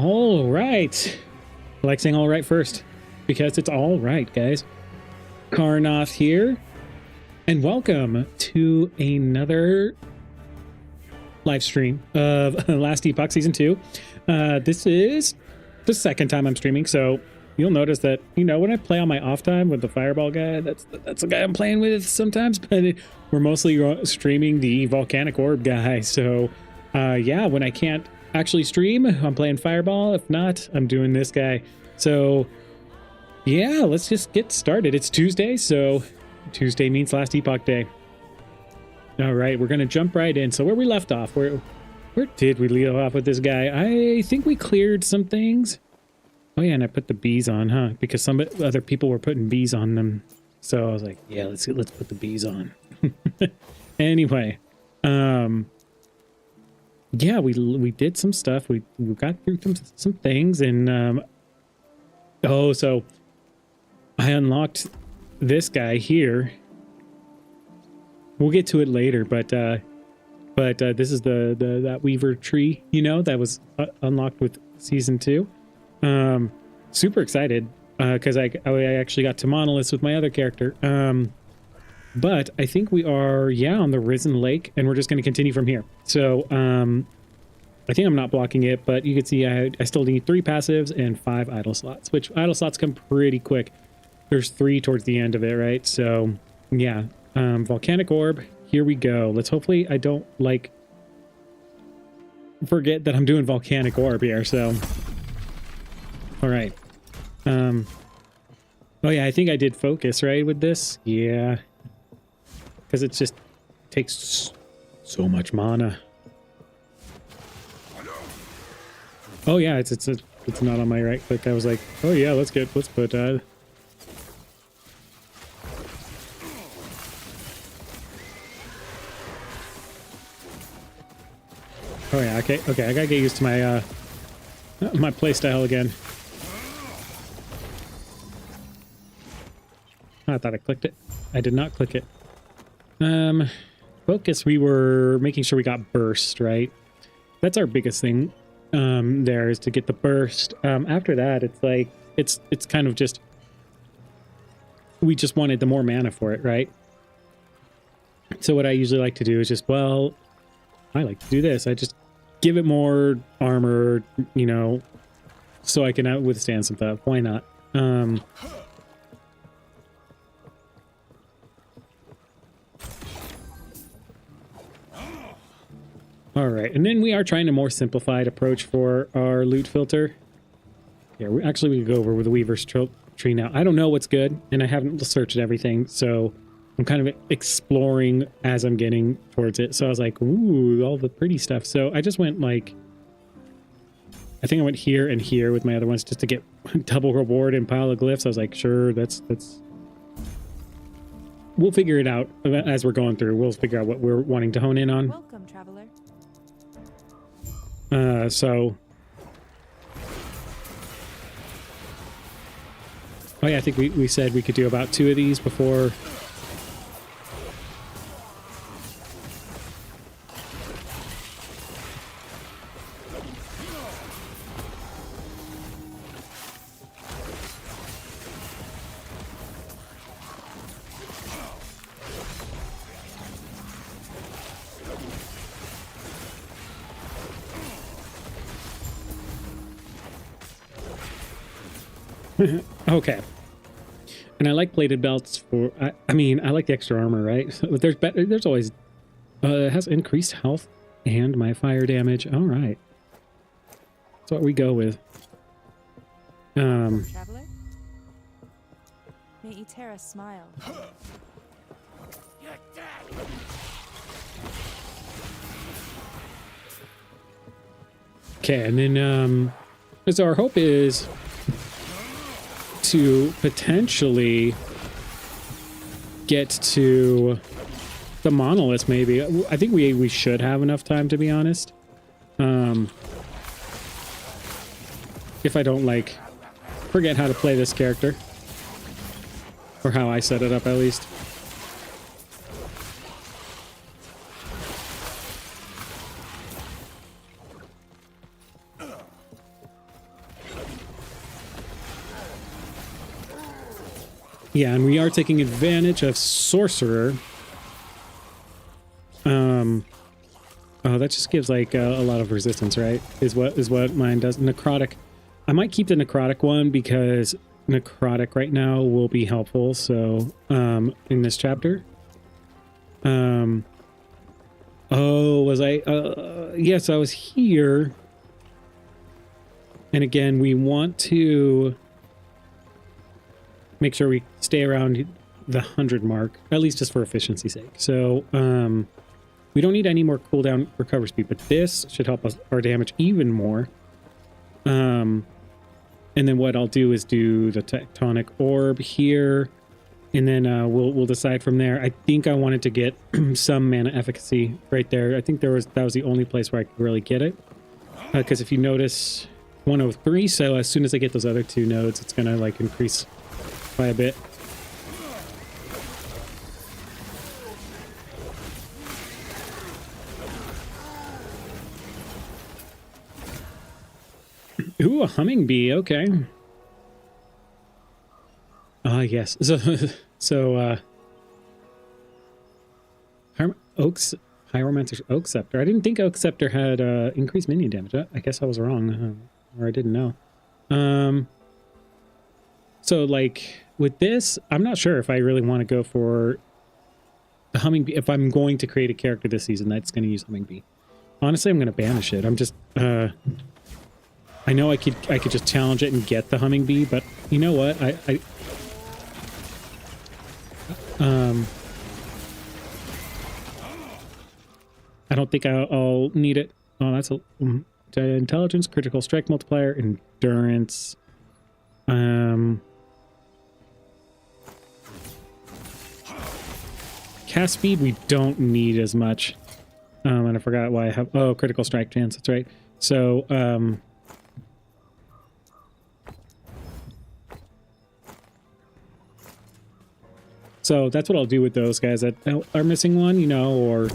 All right. I like saying all right first because it's all right, guys. Karnoth here, and welcome to another live stream of Last Epoch Season 2. This is the second time I'm streaming, so you'll notice that, you know, when I play on my off time with the Fireball guy, that's the guy I'm playing with sometimes, but we're mostly streaming the Volcanic Orb guy, so yeah, when I can't actually stream, I'm playing Fireball. If not, I'm doing this guy. So yeah, let's just get started. It's Tuesday, so Tuesday means Last Epoch Day. All right, we're gonna jump right in. So where we left off, where did we leave off with this guy? I think we cleared some things. Oh yeah, and I put the bees on, huh? Because some other people were putting bees on them. So I was like, yeah, let's put the bees on. Anyway, yeah, we did some stuff. We got through some things, and oh, so I unlocked this guy here. We'll get to it later, but this is that Weaver tree, you know, that was unlocked with Season 2. Super excited because I actually got to Monoliths with my other character. But I think we are, yeah, on the Risen Lake, and we're just going to continue from here. So I think I'm not blocking it, but you can see I still need 3 passives and 5 idle slots, which idle slots come pretty quick. There's 3 towards the end of it, right? So yeah, Volcanic Orb, here we go. Let's hopefully I don't like forget that I'm doing Volcanic Orb here. So all right. Oh yeah, I think I did focus right with this. Yeah, because it just takes so much mana. Oh yeah, it's not on my right click. I was like, oh yeah, let's put oh yeah, okay, I gotta get used to my my playstyle again. I thought I clicked it. I did not click it. Focus, we were making sure we got burst, right? That's our biggest thing. There is to get the burst. After that, it's like it's kind of just we just wanted the more mana for it, right? So what I usually like to do is just, well, I like to do this. I just give it more armor, you know, so I can withstand some stuff. Why not? All right, and then we are trying a more simplified approach for our loot filter. Yeah, we could go over with the Weaver's tree now. I don't know what's good, and I haven't searched everything, so I'm kind of exploring as I'm getting towards it. So I was like, ooh, all the pretty stuff. So I just went like, I think I went here and here with my other ones just to get double reward and pile of glyphs. I was like, sure, that's we'll figure it out as we're going through. We'll figure out what we're wanting to hone in on. Welcome, traveler. So oh yeah, I think we said we could do about 2 of these before. Okay. And I like plated belts for, I mean, I like the extra armor, right? So there's always, it has increased health and my fire damage. All right. That's what we go with. Traveler? May Eterra smile. You're dead. Okay, and then, so our hope is to potentially get to the monoliths, maybe. I think we should have enough time, to be honest. If I don't, like, forget how to play this character. Or how I set it up, at least. Yeah, and we are taking advantage of Sorcerer. Oh, that just gives like a lot of resistance, right? Is what mine does. Necrotic. I might keep the Necrotic one because Necrotic right now will be helpful. So, in this chapter. Oh, was I? Yes, I was here. And again, we want to make sure we stay around the 100 mark, at least just for efficiency's sake. So, we don't need any more cooldown recover speed, but this should help us our damage even more. And then what I'll do is do the Tectonic Orb here, and then we'll decide from there. I think I wanted to get some mana efficacy right there. I think that was the only place where I could really get it. Because if you notice, 103, so as soon as I get those other two nodes, it's gonna like increase by a bit. Ooh, a humming bee. Okay. Yes. Pyromancer's Oak Scepter. I didn't think Oak Scepter had increased minion damage. I guess I was wrong, or I didn't know. So like with this, I'm not sure if I really want to go for the humming bee. If I'm going to create a character this season that's going to use humming bee, honestly, I'm going to banish it. I'm just. I know I could just challenge it and get the humming bee, but you know what? I don't think I'll need it. Oh, that's a intelligence, critical strike multiplier, endurance. Cast speed we don't need as much. And I forgot why I have critical strike chance. That's right. So So that's what I'll do with those guys that are missing one, you know, or...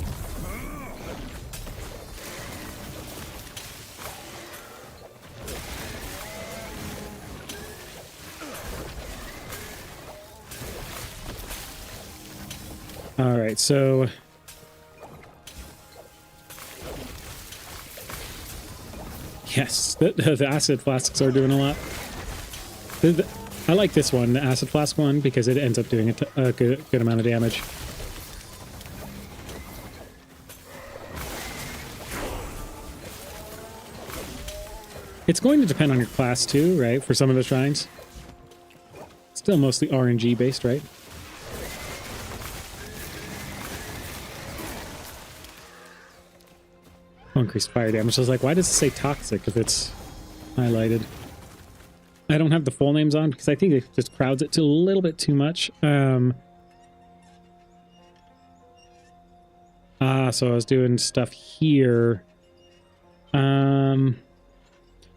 All right, so... Yes, the acid flasks are doing a lot. I like this one, the acid flask one, because it ends up doing a good amount of damage. It's going to depend on your class too, right? For some of the shrines. Still mostly RNG based, right? Oh, increased fire damage. I was like, why does it say toxic if it's highlighted? I don't have the full names on because I think it just crowds it to a little bit too much. So I was doing stuff here. I'm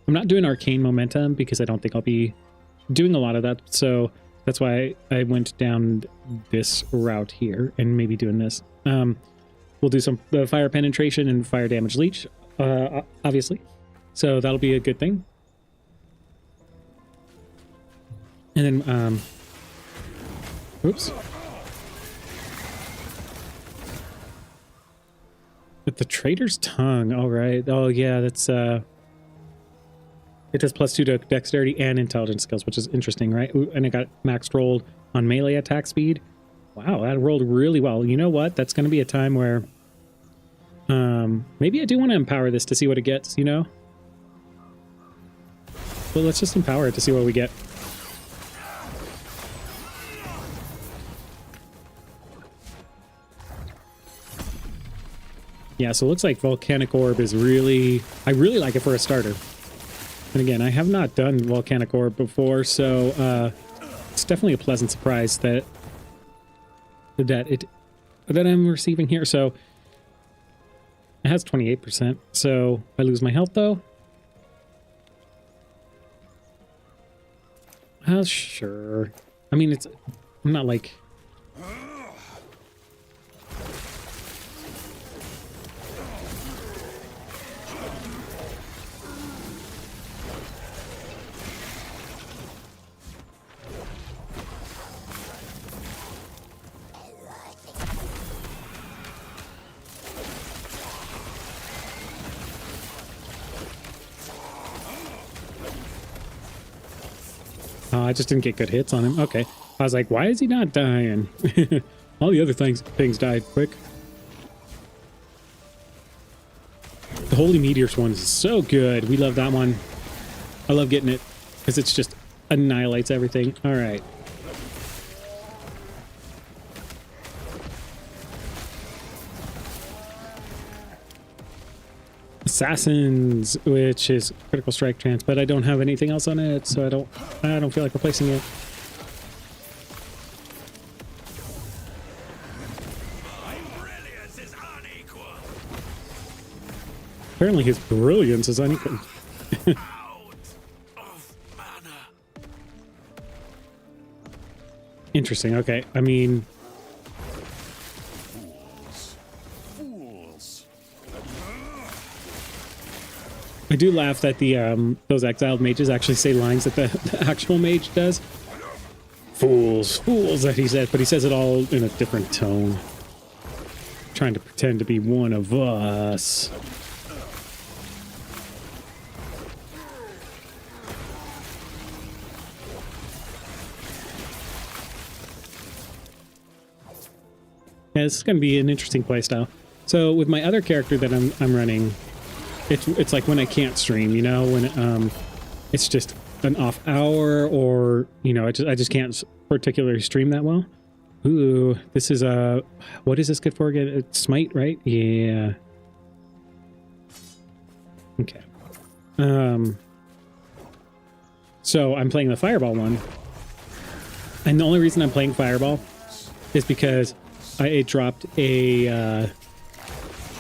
not doing arcane momentum because I don't think I'll be doing a lot of that. So that's why I went down this route here and maybe doing this. We'll do some fire penetration and fire damage leech, obviously. So that'll be a good thing. And then, oops. With the Trader's Tongue, all right. Oh, yeah, that's, it does +2 to dexterity and intelligence skills, which is interesting, right? Ooh, and it got maxed rolled on melee attack speed. Wow, that rolled really well. You know what? That's going to be a time where, maybe I do want to empower this to see what it gets, you know? Well, let's just empower it to see what we get. Yeah, so it looks like Volcanic Orb is really... I really like it for a starter. And again, I have not done Volcanic Orb before, so it's definitely a pleasant surprise that I'm receiving here. So it has 28%. So I lose my health, though. Well, sure. I mean, I'm not like... I just didn't get good hits on him. Okay. I was like, why is he not dying? All the other things died quick. The Holy Meteors one is so good. We love that one. I love getting it because it's just annihilates everything. All right. Assassins, which is critical strike chance, but I don't have anything else on it, so I don't feel like replacing it. Apparently his brilliance is unequal. Interesting. Okay. I mean, I do laugh that the those exiled mages actually say lines that the actual mage does. Fools, fools, that he said, but he says it all in a different tone. Trying to pretend to be one of us. Yeah, this is going to be an interesting playstyle. So with my other character that I'm running, it's like when I can't stream, you know, when it's just an off hour, or you know, I just can't particularly stream that well. Ooh, this is what is this good for again? It's smite, right? Yeah. Okay. So I'm playing the fireball one, and the only reason I'm playing fireball is because it dropped a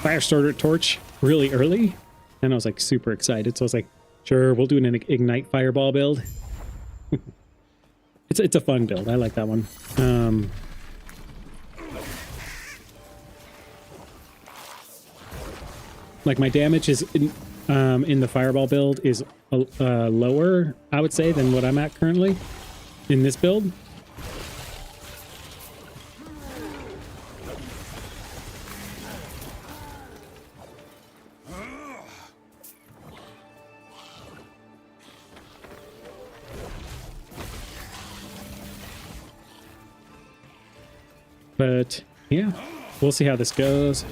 fire starter torch really early, and I was like super excited. So I was like, sure, we'll do an ignite fireball build. It's a fun build. I like that one. Like my damage is in the fireball build is lower, I would say, than what I'm at currently in this build. But yeah, we'll see how this goes.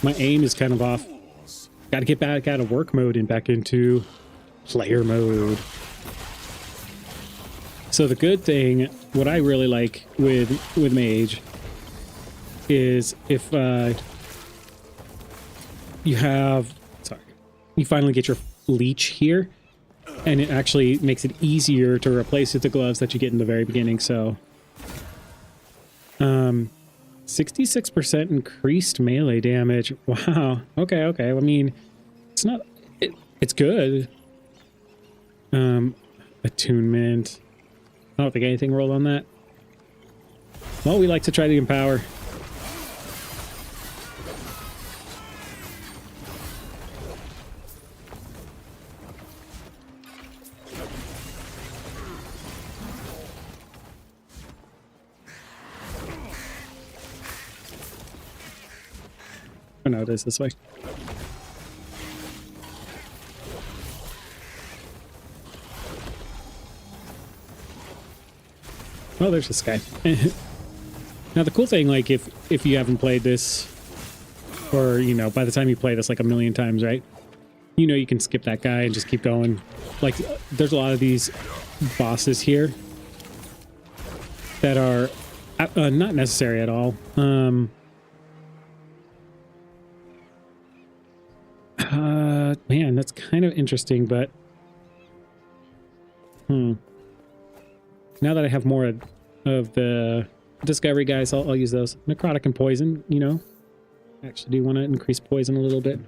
My aim is kind of off. Got to get back out of work mode and back into player mode. So the good thing, what I really like with Mage is if you finally get your leech here, and it actually makes it easier to replace with the gloves that you get in the very beginning. So 66% increased melee damage. Wow. Okay. I mean, it's not it's good. Attunement. I don't think anything rolled on that. Well, we like to try to empower. Oh no, it is this way. Oh, there's this guy. Now the cool thing, like if you haven't played this, or you know, by the time you play this like a million times, right? You know, you can skip that guy and just keep going. Like there's a lot of these bosses here that are not necessary at all. Man, that's kind of interesting, but now that I have more of the discovery guys, I'll use those. Necrotic and poison, you know. Actually do want to increase poison a little bit.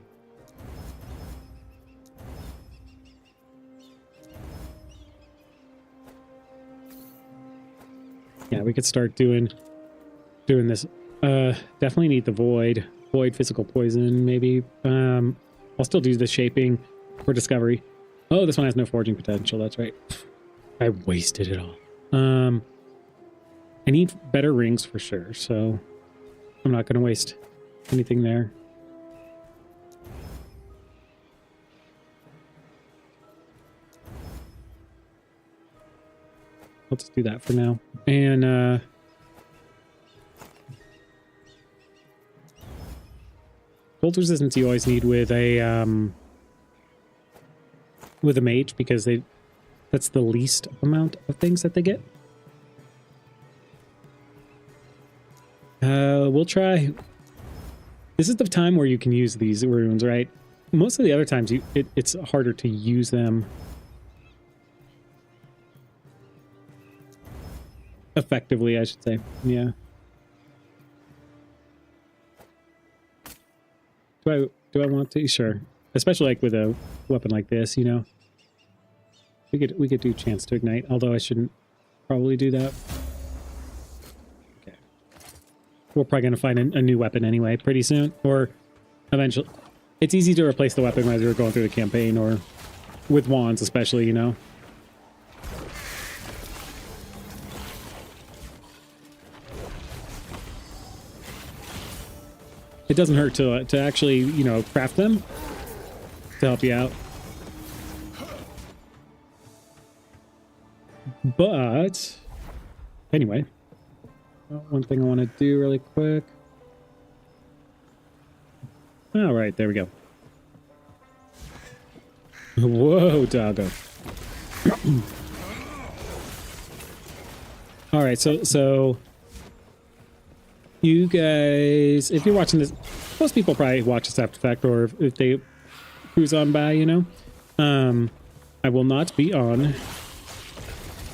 Yeah, we could start doing this. Definitely need the void physical poison, maybe. I'll still do the shaping for discovery. Oh, this one has no forging potential. That's right. I wasted it all. I need better rings for sure, so I'm not going to waste anything there. Let's do that for now. And cold resistance you always need with a mage, because that's the least amount of things that they get. We'll try. This is the time where you can use these runes, right? Most of the other times it's harder to use them effectively, I should say. Yeah. Do I want to? Sure. Especially like with a weapon like this, you know. We could do chance to ignite, although I shouldn't probably do that. Okay. We're probably gonna find a new weapon anyway pretty soon, or eventually. It's easy to replace the weapon as you're going through the campaign, or with wands especially, you know. It doesn't hurt to actually, you know, craft them to help you out. But anyway, one thing I want to do really quick. All right, there we go. Whoa, doggo. All right, so you guys, if you're watching this, most people probably watch this after the fact, or if they cruise on by, you know. I will not be on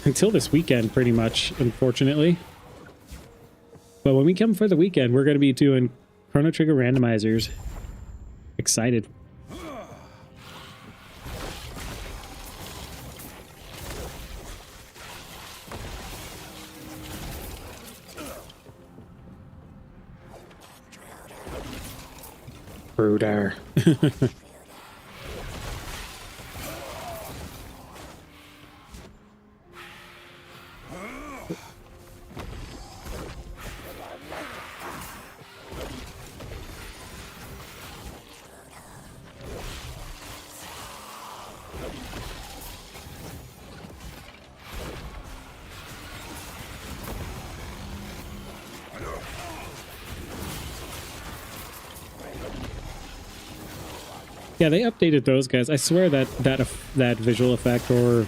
until this weekend, pretty much, unfortunately. But when we come for the weekend, we're going to be doing Chrono Trigger randomizers. Excited. Brooder. Yeah, they updated those guys. I swear that visual effect or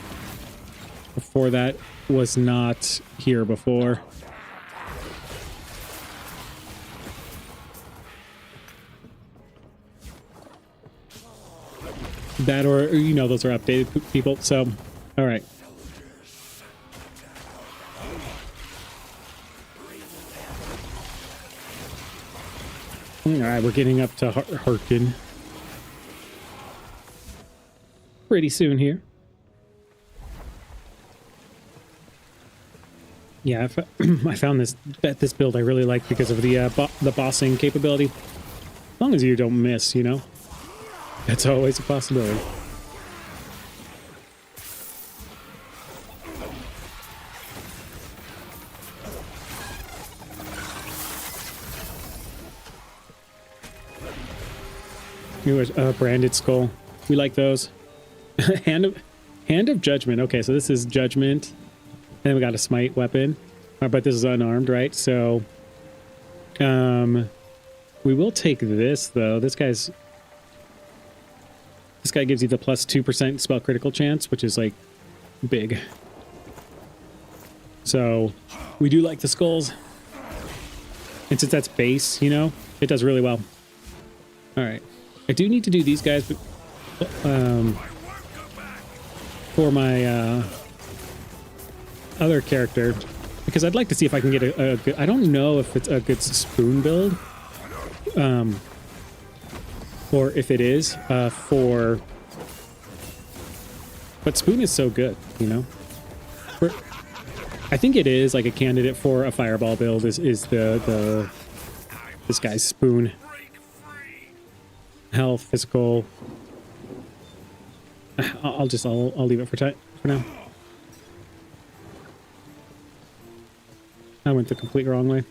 before that was not here before. That or, you know, those are updated people. So, all right. All right, we're getting up to Harkin pretty soon here. Yeah, I found this build I really like because of the bossing capability. As long as you don't miss, you know, that's always a possibility. Branded skull. We like those. Hand of Judgment. Okay, so this is Judgment. And then we got a smite weapon. But this is unarmed, right? So we will take this though. This guy gives you the plus 2% spell critical chance, which is like big. So we do like the skulls. And since that's base, you know, it does really well. All right. I do need to do these guys, but for my other character, because I'd like to see if I can get a good, I don't know if it's a good spoon build, or if it is but spoon is so good, you know. I think it is like a candidate for a fireball build is this guy's spoon. Health, physical. I'll leave it for now. I went the complete wrong way.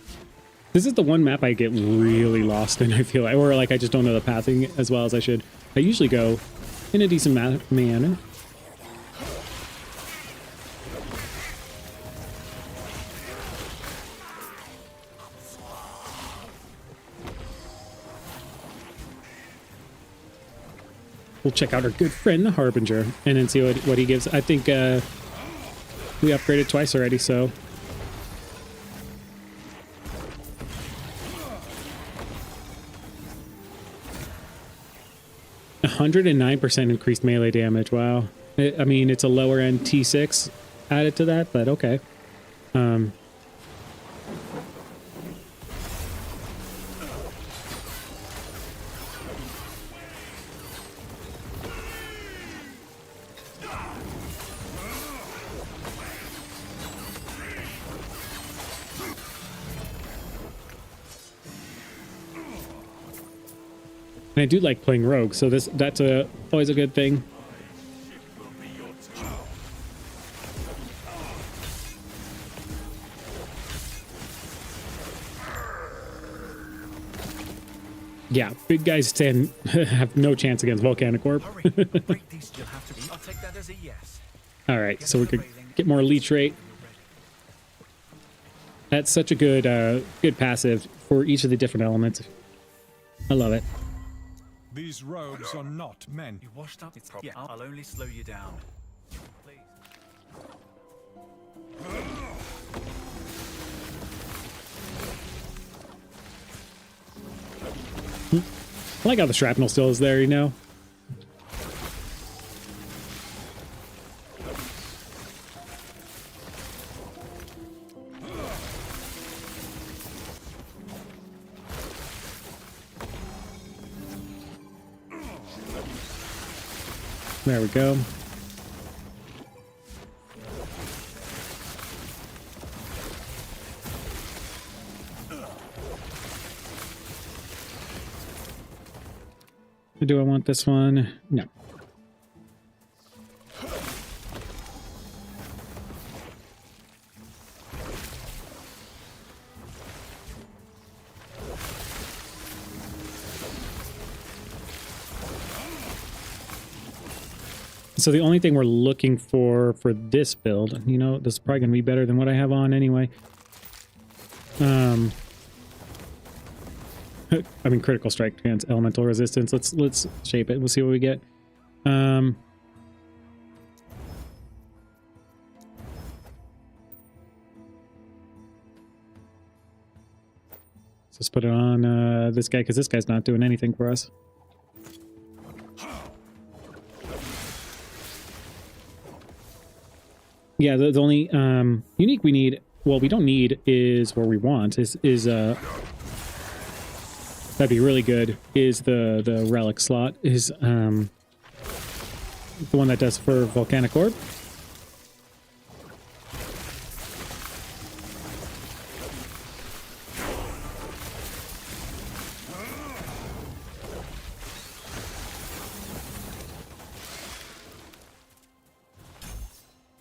This is the one map I get really lost in, I feel like. Or like I just don't know the pathing as well as I should. I usually go in a decent manner. We'll check out our good friend, the Harbinger, and then see what he gives. I think we upgraded twice already, so... 109% increased melee damage. Wow. I mean, it's a lower end T6 added to that, but okay. And I do like playing rogue, so that's always a good thing. Yeah, big guys have no chance against Volcanic Orb. All right, so we could get more leech rate. That's such a good good passive for each of the different elements. I love it. These robes are not meant. You washed up? Yeah, I'll only slow you down. Please. I like how the shrapnel still is there, you know? There we go. Do I want this one? No. So the only thing we're looking for this build, you know, this is probably going to be better than what I have on anyway. I mean, critical strike against elemental resistance. Let's shape it. We'll see what we get. So let's put it on this guy, because this guy's not doing anything for us. Yeah, the only unique we need, well, we don't need is, or we want is that'd be really good, is the relic slot, is the one that does for Volcanic Orb.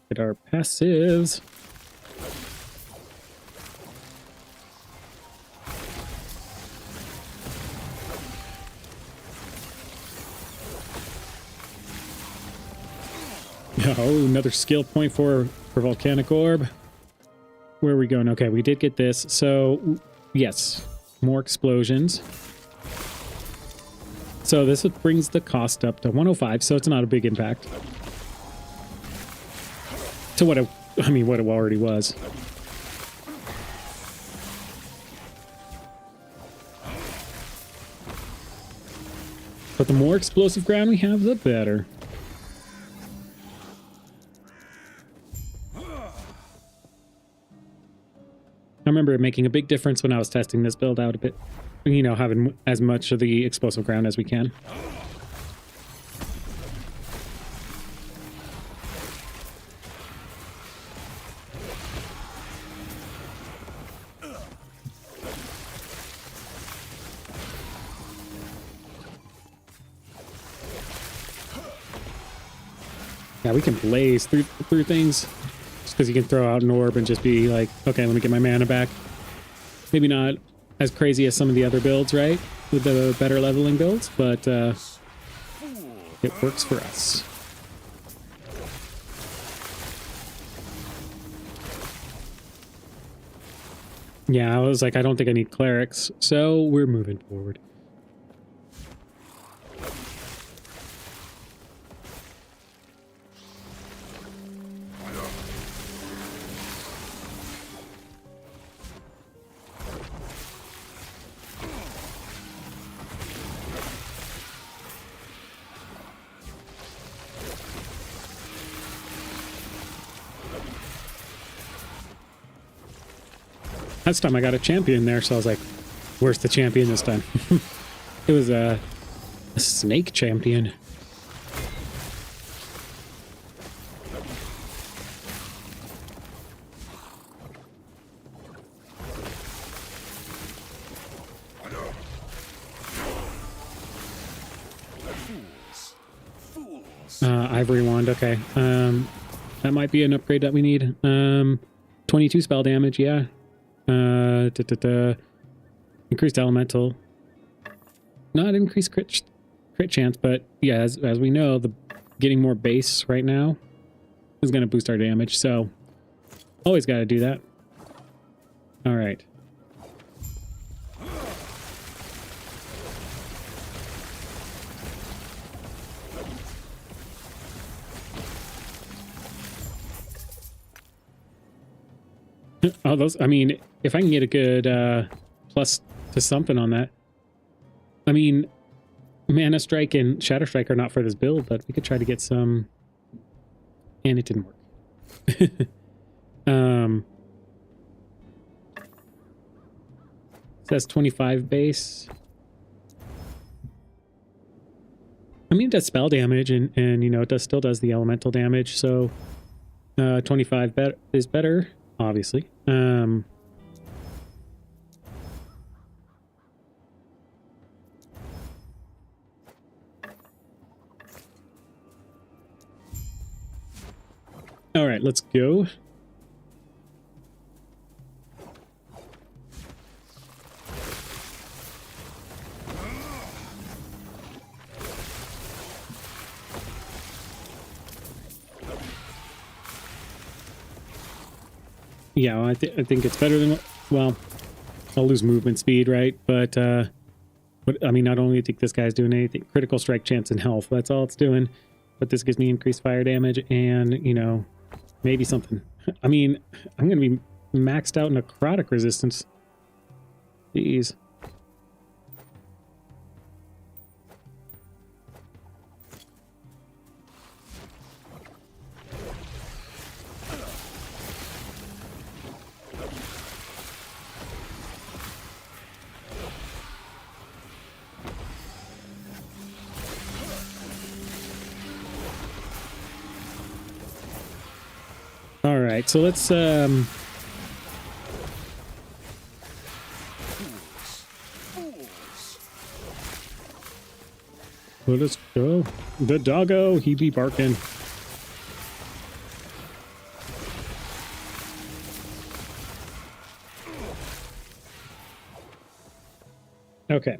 Get our passives. Oh, another skill point for Volcanic Orb. Where are we going? Okay, we did get this. So, yes, more explosions. So this brings the cost up to 105, so it's not a big impact. To what it already was. But the more explosive ground we have, the better. I remember it making a big difference when I was testing this build out a bit. You know, having as much of the explosive ground as we can. Yeah, we can blaze through things. Just because you can throw out an orb and just be like, okay, let me get my mana back. Maybe not as crazy as some of the other builds, right? With the better leveling builds, but it works for us. Yeah, I was like, I don't think I need clerics, so we're moving forward. Last time I got a champion there, so I was like, where's the champion this time? It was a snake champion. Ivory wand, okay. That might be an upgrade that we need. 22 spell damage, yeah. Increased elemental. Not increased crit chance, but yeah, as we know, the getting more base right now is going to boost our damage, so always got to do that. All right. Oh, those, I mean, if I can get a good plus to something on that. I mean, Mana Strike and Shadow Strike are not for this build, but we could try to get some. And it didn't work. Says 25 base. I mean, it does spell damage, and you know, it still does the elemental damage, so 25 is better. Obviously. All right, let's go. Yeah, well, I think it's better than, well, I'll lose movement speed, right? But I mean, not only do I think this guy's doing anything, critical strike chance and health, that's all it's doing. But this gives me increased fire damage and, you know, maybe something. I mean, I'm going to be maxed out necrotic resistance. Jeez. All right, so let's let us go. The doggo, he be barking. Okay.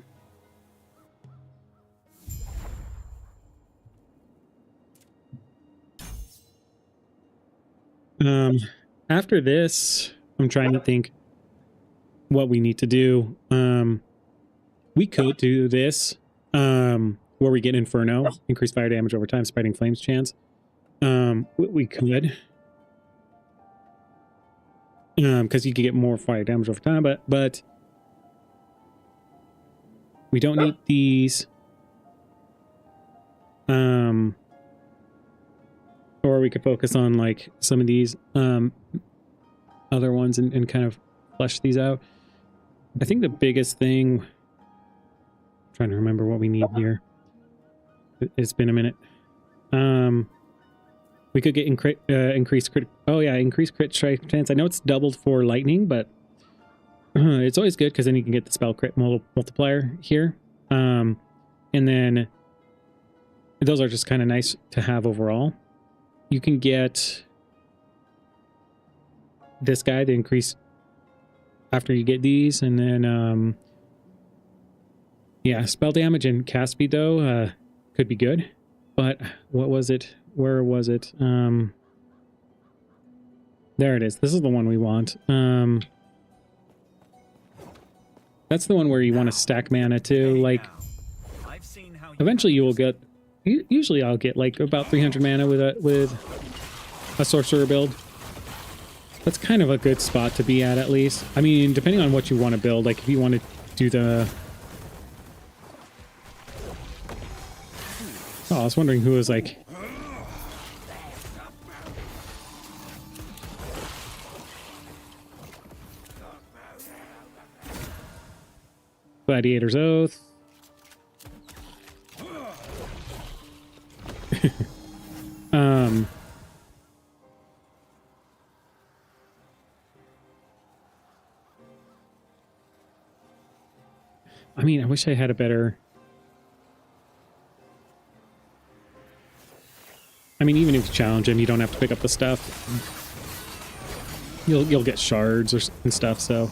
After this, I'm trying to think what we need to do. We could do this, where we get Inferno, increase fire damage over time, spreading flames chance. We could, because you could get more fire damage over time, but we don't need these. Or we could focus on like some of these other ones and kind of flesh these out. I think the biggest thing, I'm trying to remember what we need here. It's been a minute. We could get increased crit. Oh yeah, increased crit strike chance. I know it's doubled for lightning, but it's always good because then you can get the spell crit multiplier here. And then those are just kind of nice to have overall. You can get this guy, the increase after you get these, and then yeah, spell damage and cast speed though could be good. But what was it? Where was it? There it is. This is the one we want. That's the one where you want to stack mana too. Like, eventually you will get. Usually I'll get like about 300 mana with a sorcerer build. That's kind of a good spot to be at least. I mean, depending on what you want to build. Like if you want to do the. Oh, I was wondering who was like. Gladiator's Oath. I mean, I wish I had a better. I mean, even if you challenge him, you don't have to pick up the stuff. You'll get shards and stuff. So.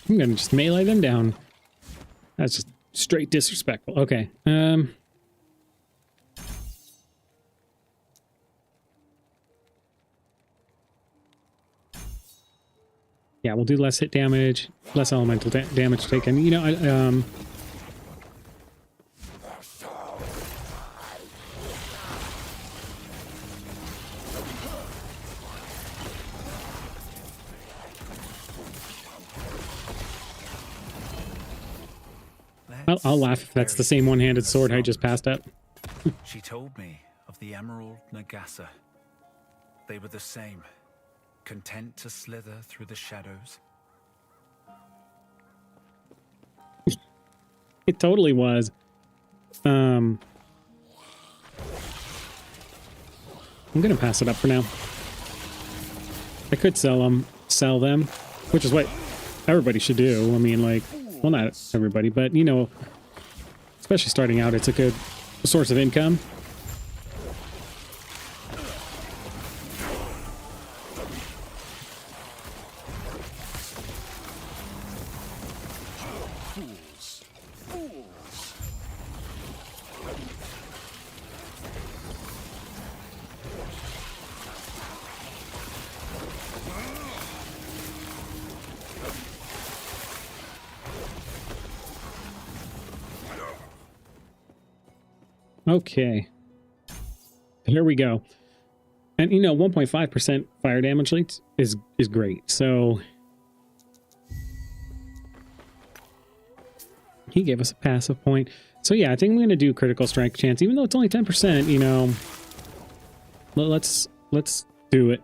I'm gonna just melee them down. That's just straight disrespectful. Okay. Yeah, we'll do less hit damage, less elemental damage taken. You know, I'll laugh if that's the same one-handed sword I just passed up. She told me of the Emerald Nagasa. They were the same, content to slither through the shadows. It totally was. I'm gonna pass it up for now. I could sell them, which is what everybody should do. I mean, like, well, not everybody, but you know, especially starting out, it's a good source of income. Okay. Here we go. And you know, 1.5% fire damage rate is great. So he gave us a passive point. So yeah, I think I'm going to do critical strike chance, even though it's only 10%, you know. Let's do it.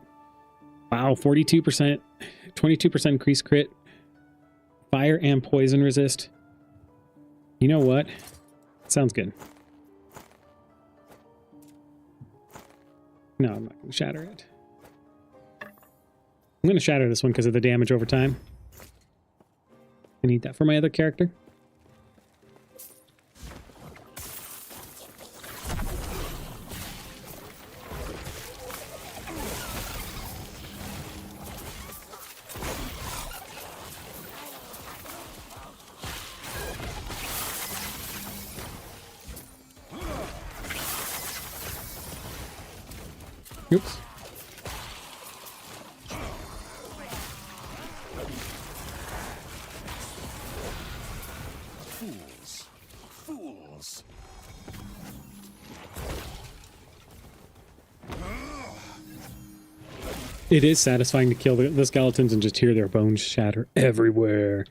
Wow, 42%, 22% increased crit, fire and poison resist. You know what? Sounds good. No, I'm not going to shatter it. I'm going to shatter this one because of the damage over time. I need that for my other character. Oops. Fools. It is satisfying to kill the skeletons and just hear their bones shatter everywhere.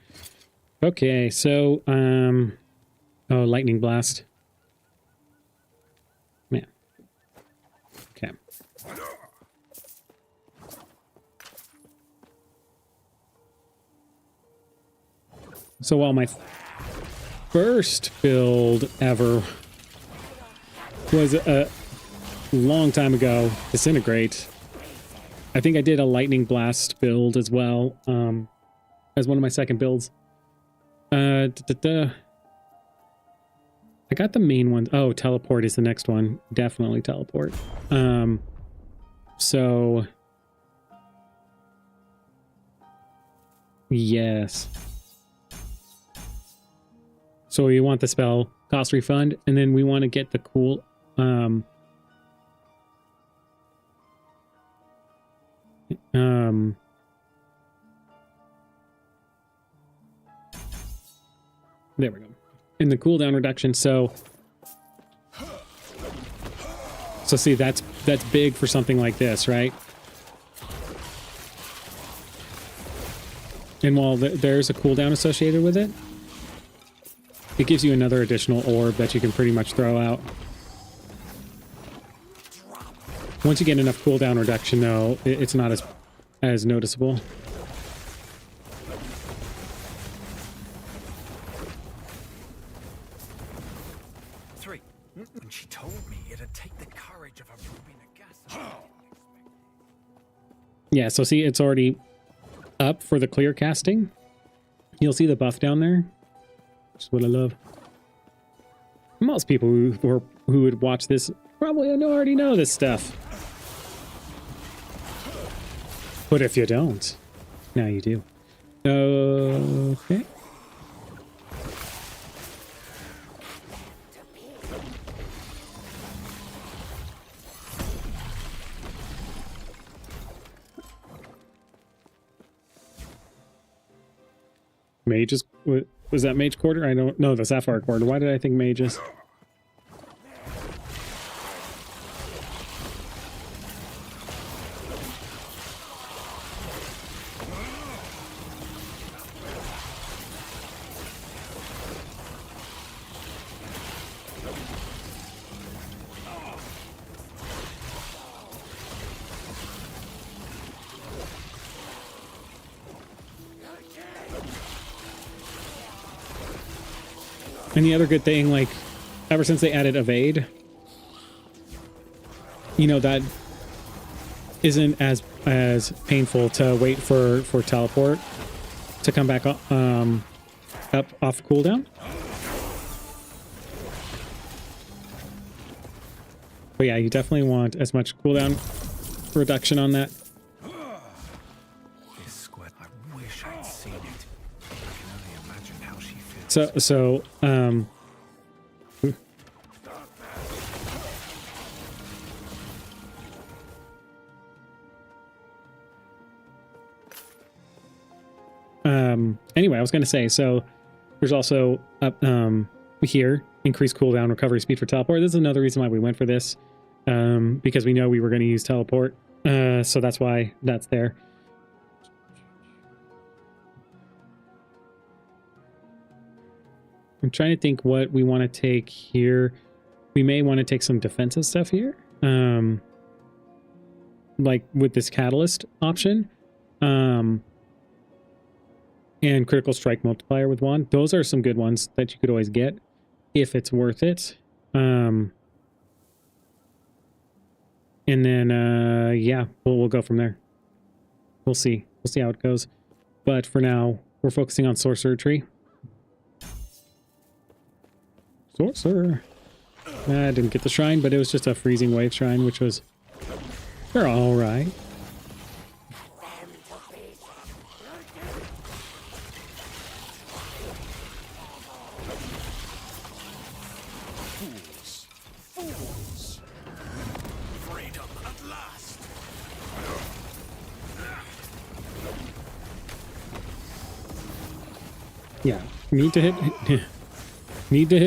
Okay, so, oh, lightning blast. Man. Okay. So while my first build ever was a long time ago, Disintegrate, I think I did a Lightning Blast build as well, as one of my second builds. I got the main one. Oh, Teleport is the next one. Definitely Teleport. So yes. So we want the spell cost refund, and then we want to get the cool there we go. In the cooldown reduction, so see, that's big for something like this, right? And while there's a cooldown associated with it, it gives you another additional orb that you can pretty much throw out. Once you get enough cooldown reduction, though, it's not as noticeable. When she told me it'd take the courage of a ruby Nagasa. Yeah, so see, it's already up for the clear casting. You'll see the buff down there. Which is what I love. Most people who would watch this probably already know this stuff. But if you don't, now you do. Okay. Mages, was that Mage Quarter? I don't know, the Sapphire Quarter. Why did I think Mages? And the other good thing, like, ever since they added Evade, you know, that isn't as painful to wait for Teleport to come back up off cooldown. But yeah, you definitely want as much cooldown reduction on that. This squid, I wish I'd seen it. I can only imagine how she feels. So anyway, I was going to say, so there's also up here increased cooldown recovery speed for teleport. This is another reason why we went for this, because we know we were going to use teleport, so that's why that's there. I'm trying to think what we want to take here. We may want to take some defensive stuff here, like with this catalyst option. And critical strike multiplier with wand. Those are some good ones that you could always get if it's worth it. And then yeah, we'll go from there. We'll see how it goes. But for now, we're focusing on Sorcerer Tree. Sorcerer. I didn't get the shrine, but it was just a freezing wave shrine, which was, they're all right. Yeah, need to hit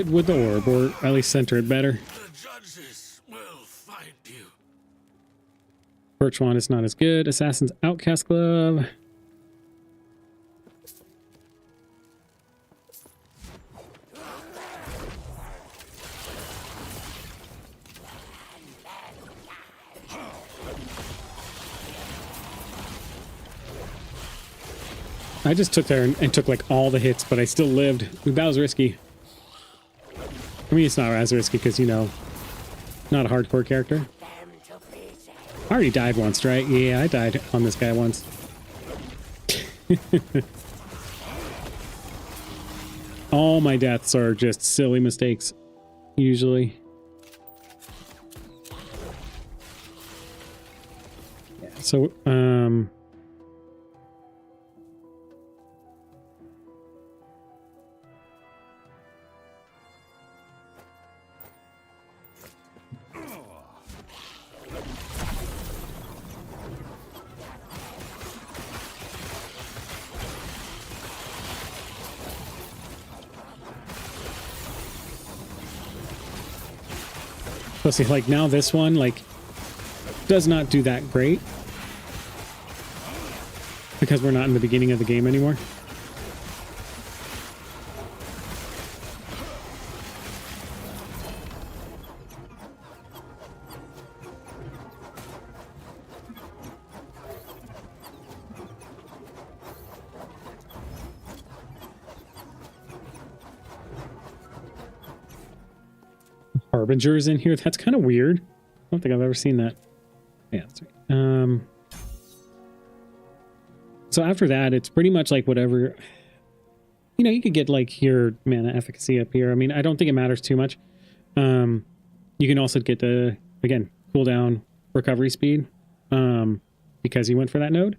with the orb, or at least center it better. The judges will find you. Birch Wand is not as good. Assassin's Outcast Glove. I just took there and took like all the hits, but I still lived. Ooh, that was risky. I mean, it's not as risky because, you know, not a hardcore character. I already died once, right? Yeah, I died on this guy once. All my deaths are just silly mistakes, usually. Yeah, so, let's see, like now this one, like, does not do that great. Because we're not in the beginning of the game anymore. Harbingers in here. That's kind of weird. I don't think I've ever seen that. Yeah, that's right. So after that, it's pretty much like whatever. You know, you could get like your mana efficacy up here. I mean, I don't think it matters too much. You can also get the, again, cooldown recovery speed because you went for that node.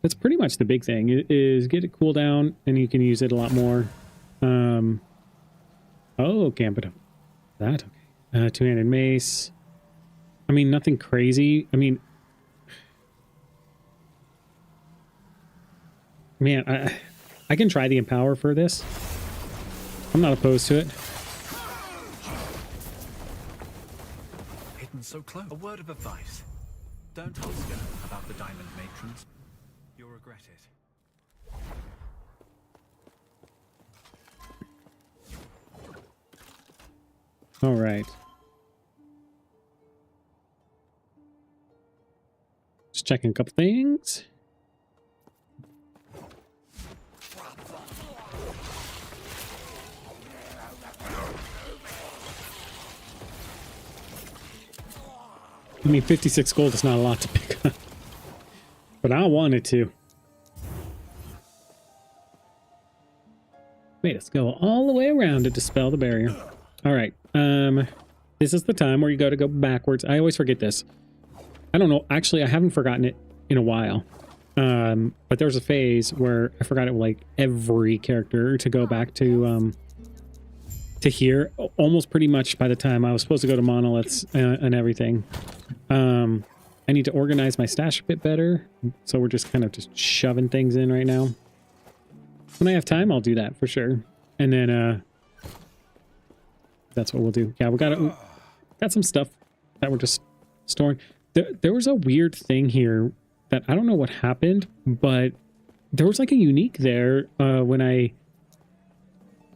That's pretty much the big thing is get it cooldown and you can use it a lot more. Oh, Gambit. That, okay. Two-handed mace. I mean, nothing crazy. I mean, man, I can try the Empower for this. I'm not opposed to it. Hidden so close. A word of advice. Don't ask her about the diamond matrons. You'll regret it. All right. Just checking a couple things. I mean, 56 gold is not a lot to pick up. But I wanted to. Made us go all the way around to dispel the barrier. All right. This is the time where you got to go backwards. I always forget this. I don't know. Actually, I haven't forgotten it in a while. But there was a phase where I forgot it like every character to go back to here. Almost pretty much by the time I was supposed to go to monoliths and everything. I need to organize my stash a bit better. So we're just kind of just shoving things in right now. When I have time, I'll do that for sure. And then that's what we'll do. Yeah, we got some stuff that we're just storing. There was a weird thing here that I don't know what happened, but there was like a unique there when I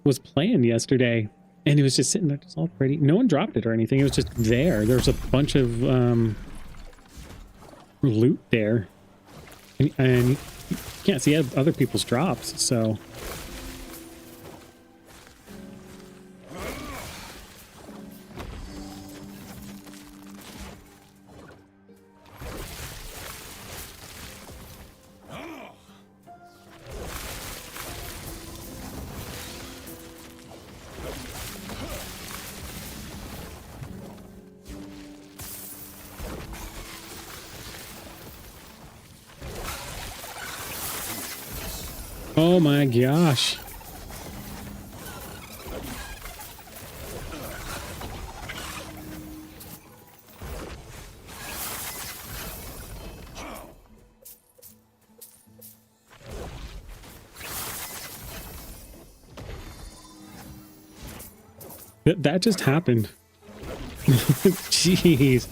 was playing yesterday, and it was just sitting there just all pretty. No one dropped it or anything. It was just there. There was a bunch of loot there, and you can't see other people's drops, so. Oh my gosh. That just happened. Jeez.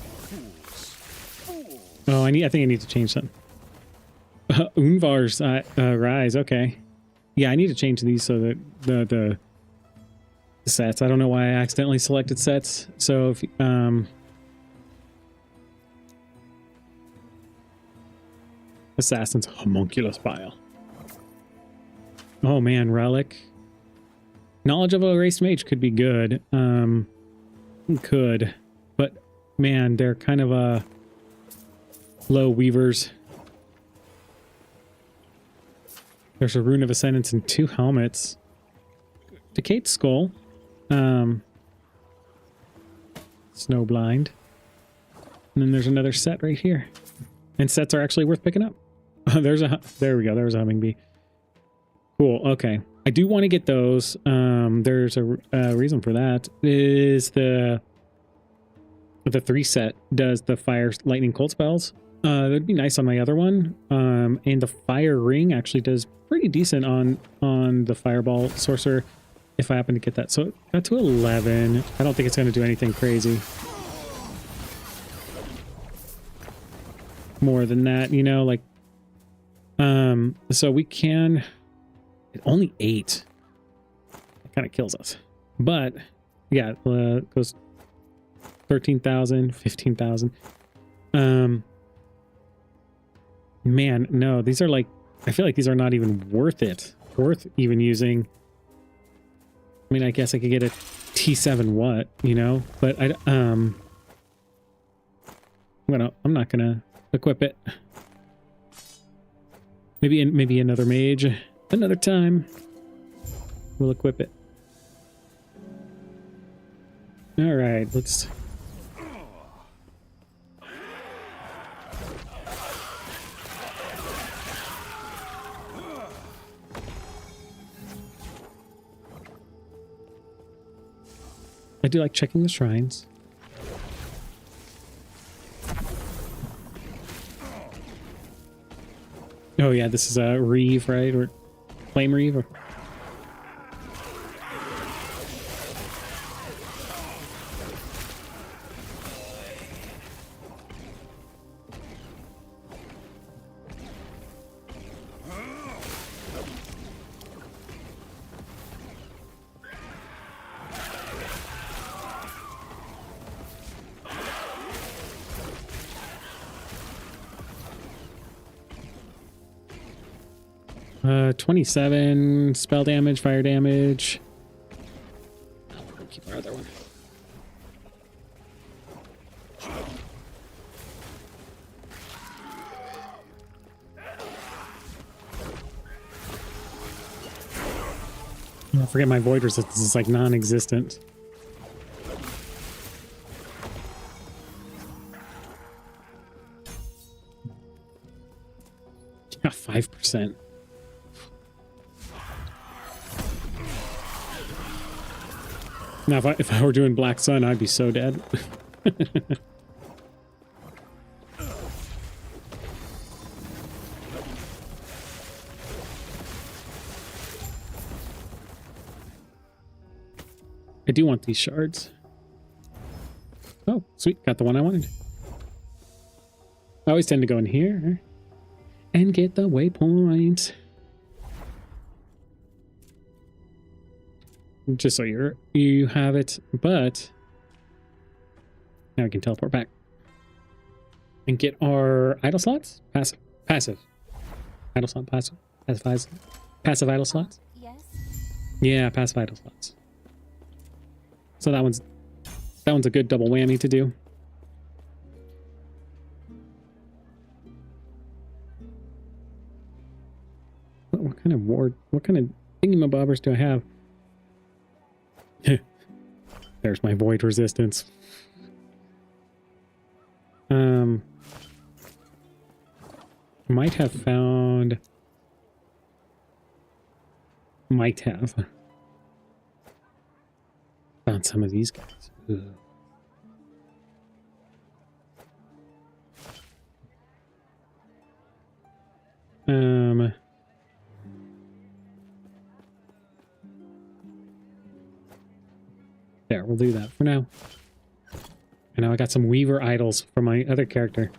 Oh, I think I need to change something. Unvar's rise. Okay. Yeah, I need to change these so that the sets. I don't know why I accidentally selected sets. So if Assassin's Homunculus Bile. Oh man, relic. Knowledge of a erased mage could be good. Could. But man, they're kind of low weavers. There's a rune of ascendance and 2 helmets. Decayed skull. Snowblind. And then there's another set right here. And sets are actually worth picking up. There we go. There's a humming bee. Cool. Okay. I do want to get those. There's a reason for that. Is the 3 set does the fire, lightning, cold spells. That'd be nice on my other one. And the fire ring actually does pretty decent on the fireball sorcerer if I happen to get that. So it got to 11. I don't think it's going to do anything crazy. More than that, you know, like, so we can, only 8. It kind of kills us. But yeah, goes 13,000, 15,000. Man, no, these are like, I feel like these are not even worth even using. I mean, I guess I could get a T7 what, you know, but I'm not gonna equip it. Maybe another mage, another time. We'll equip it. All right, let's. I do like checking the shrines. Oh yeah, this is a Reeve, right? Or Flame Reeve? Or... Uh, 27 spell damage, fire damage. Oh, we'll keep our other one. I forget my void resistance is like non-existent. Yeah, 5%. Now, if I were doing Black Sun, I'd be so dead. I do want these shards. Oh, sweet. Got the one I wanted. I always tend to go in here and get the waypoint. Just so you have it, but now we can teleport back and get our idle slots. Passive idle slot. Passive idle slots. Yes. Yeah, passive idle slots. So that one's a good double whammy to do. What kind of ward? What kind of thingamabobbers do I have? There's my void resistance. Might have found some of these guys. Ugh. There, we'll do that for now. And now I got some Weaver idols for my other character.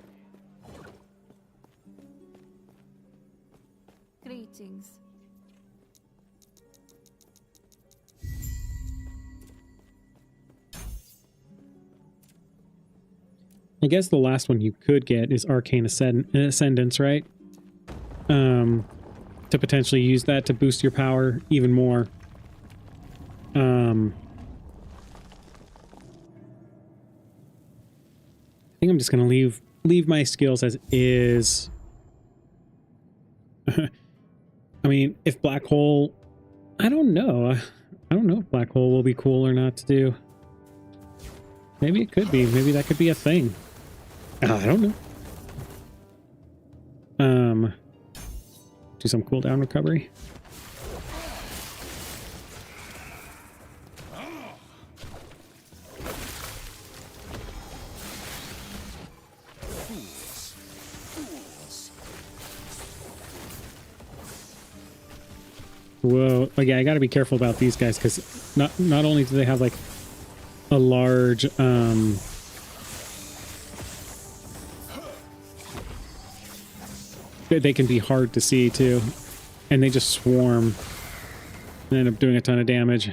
Greetings. I guess the last one you could get is Arcane Ascendance, right? to potentially use that to boost your power even more. I think I'm just gonna leave my skills as is. I mean, if Black Hole, I don't know. I don't know if Black Hole will be cool or not to do. Maybe it could be. Maybe that could be a thing. I don't know. Do some cooldown recovery. Whoa. Oh, yeah, I gotta be careful about these guys, because not only do they have, like, a large, they can be hard to see, too. And they just swarm and end up doing a ton of damage.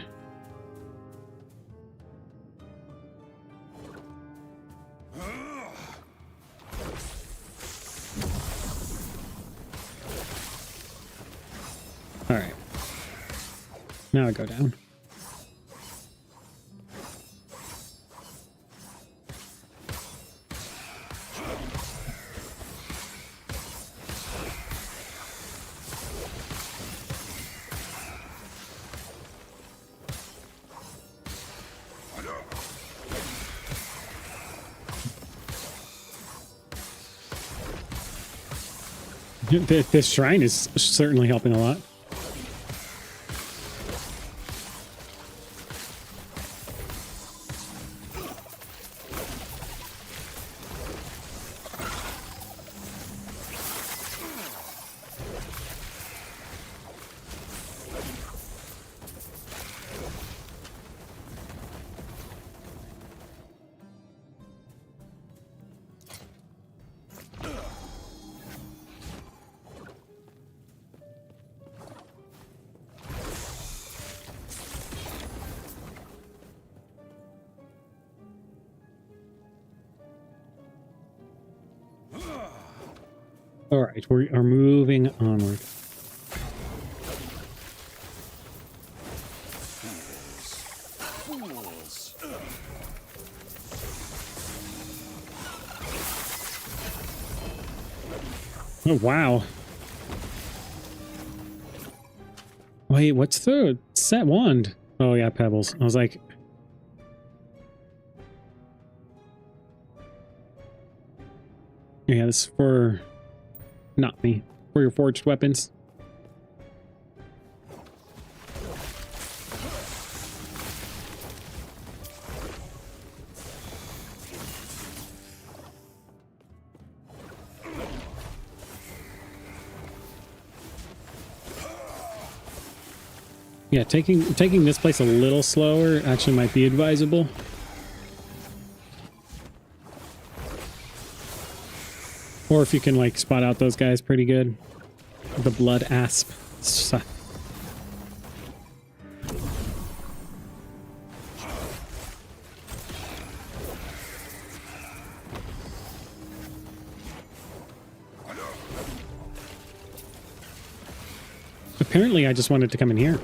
Alright. Now I go down. This shrine is certainly helping a lot. All right, we are moving onward. Oh, wow. Wait, what's the set wand? Oh, yeah, pebbles. I was like... Yeah, this is for... Not me. For your forged weapons. Yeah, taking this place a little slower actually might be advisable. Or if you can, like, spot out those guys pretty good. The blood asp. Apparently, I just wanted to come in here.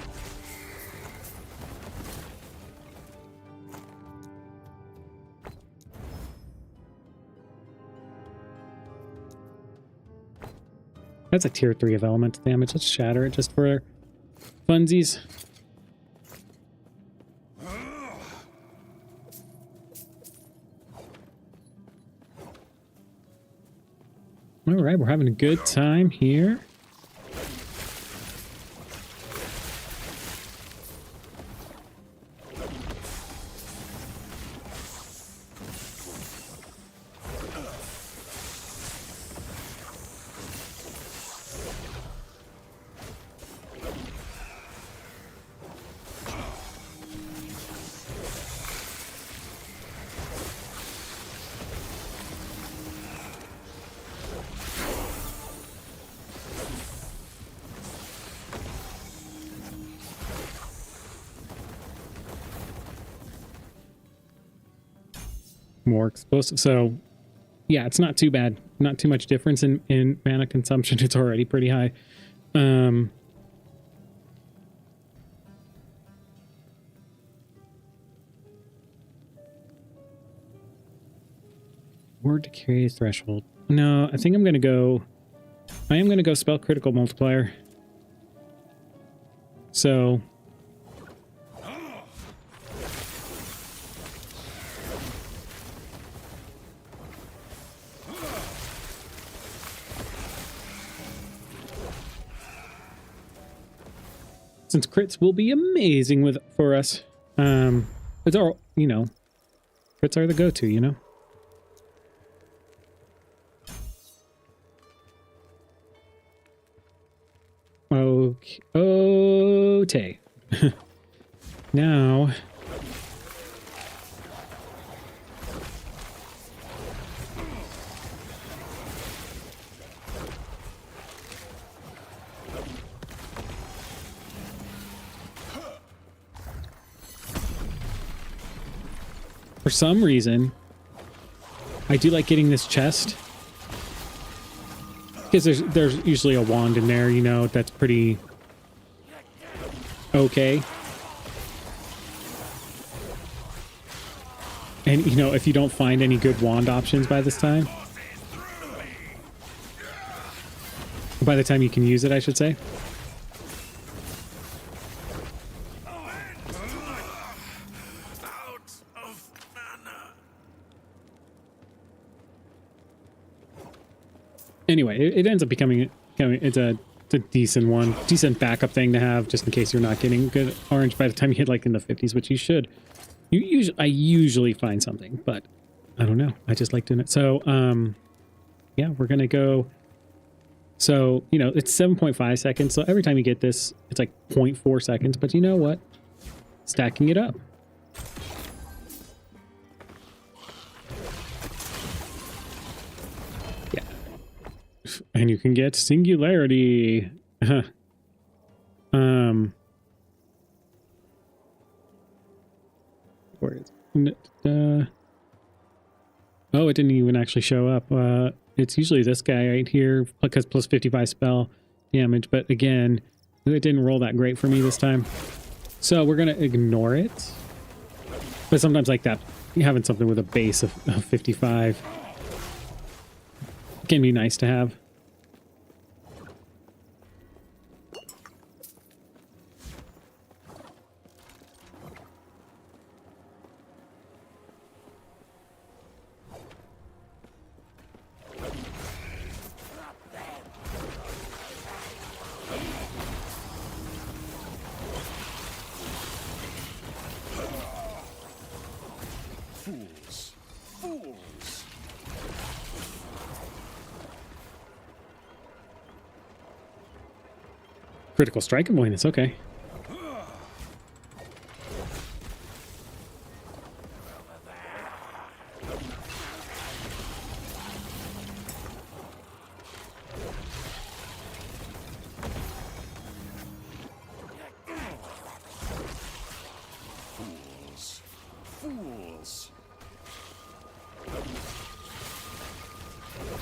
That's a tier 3 of elemental damage. Let's shatter it just for funsies. Alright, we're having a good time here. More explosive. So yeah, it's not too bad. Not too much difference in mana consumption. It's already pretty high. Word to carry threshold. No, I think I'm gonna go. I am gonna go spell critical multiplier. So. Since crits will be amazing for us. It's all, you know, crits are the go-to, you know? Okay. Okay. Now. For some reason, I do like getting this chest. Because there's usually a wand in there, you know, that's pretty okay. And, you know, if you don't find any good wand options by this time. By the time you can use it, I should say. Anyway, it ends up becoming it's a decent one, decent backup thing to have just in case you're not getting good orange by the time you hit like in the 50s, which you should. I usually find something, but I don't know. I just like doing it. So, yeah, we're gonna go. So, you know, it's 7.5 seconds. So every time you get this, it's like 0.4 seconds. But you know what? Stacking it up. And you can get singularity. Where is it? Oh, it didn't even actually show up. It's usually this guy right here, because plus 55 spell damage. But again, it didn't roll that great for me this time. So we're going to ignore it. But sometimes like that, having something with a base of 55 can be nice to have. Critical strike avoidance, okay.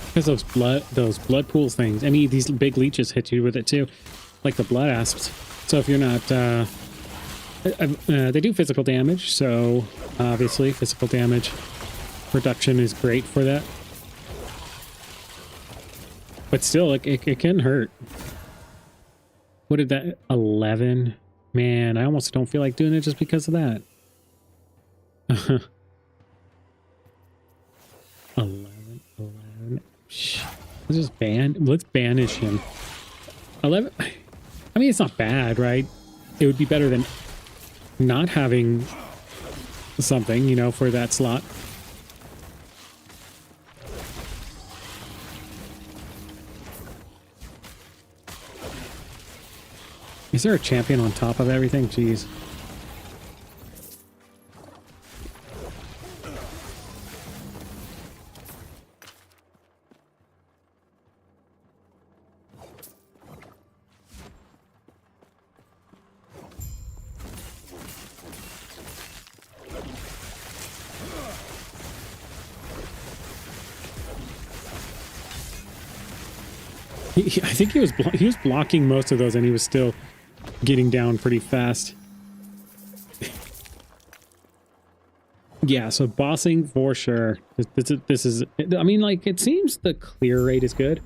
Because those blood pools things. Any of these big leeches hit you with it too. Like the blood asps. So if you're not, they do physical damage, so obviously physical damage reduction is great for that. But still, it can hurt. What did that, 11? Man, I almost don't feel like doing it just because of that. 11. Let's banish him. 11. I mean, it's not bad, right? It would be better than not having something, you know, for that slot. Is there a champion on top of everything? Jeez. I think he was blocking most of those, and he was still getting down pretty fast. Yeah, so bossing for sure. This is. I mean, like, it seems the clear rate is good,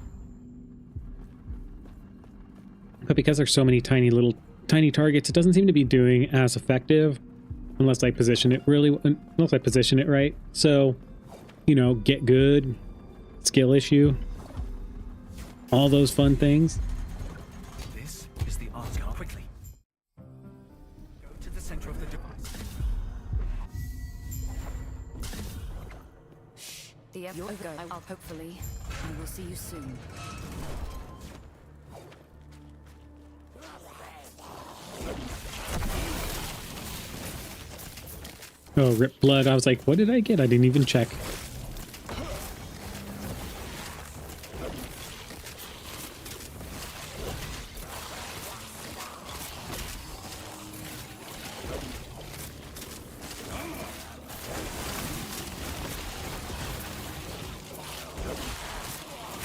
but because there's so many tiny targets, it doesn't seem to be doing as effective unless I position it right. So, you know, get good, skill issue, all those fun things. This is the art card. Quickly. Go to the center of the device. The You'll go. I'll hopefully. I will see you soon. Oh, rip blood. I was like, what did I get? I didn't even check.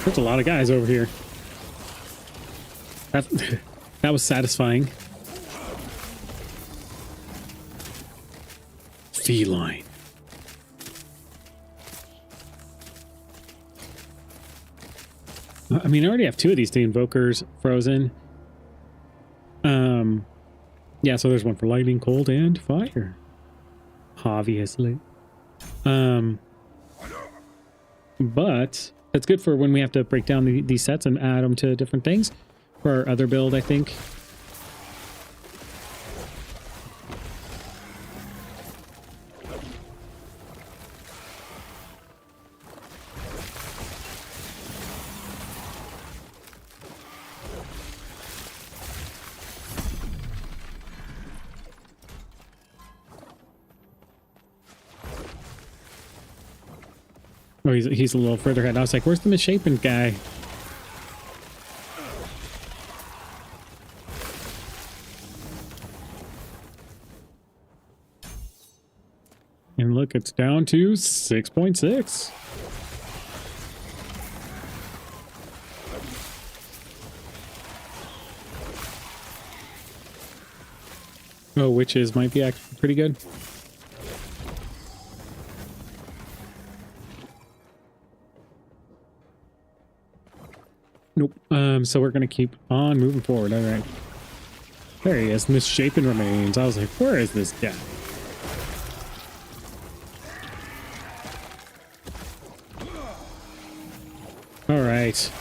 There's a lot of guys over here. That was satisfying. Feline. I mean, I already have 2 of these 2 invokers frozen. Yeah, so there's one for lightning, cold, and fire. Obviously. But that's good for when we have to break down these sets and add them to different things. For our other build, I think. Oh, he's a little further ahead. I was like, where's the misshapen guy? And look, it's down to 6.6. Oh, witches might be actually pretty good. Nope. So we're gonna keep on moving forward. All right. There he is, misshapen remains. I was like, where is this guy? All right.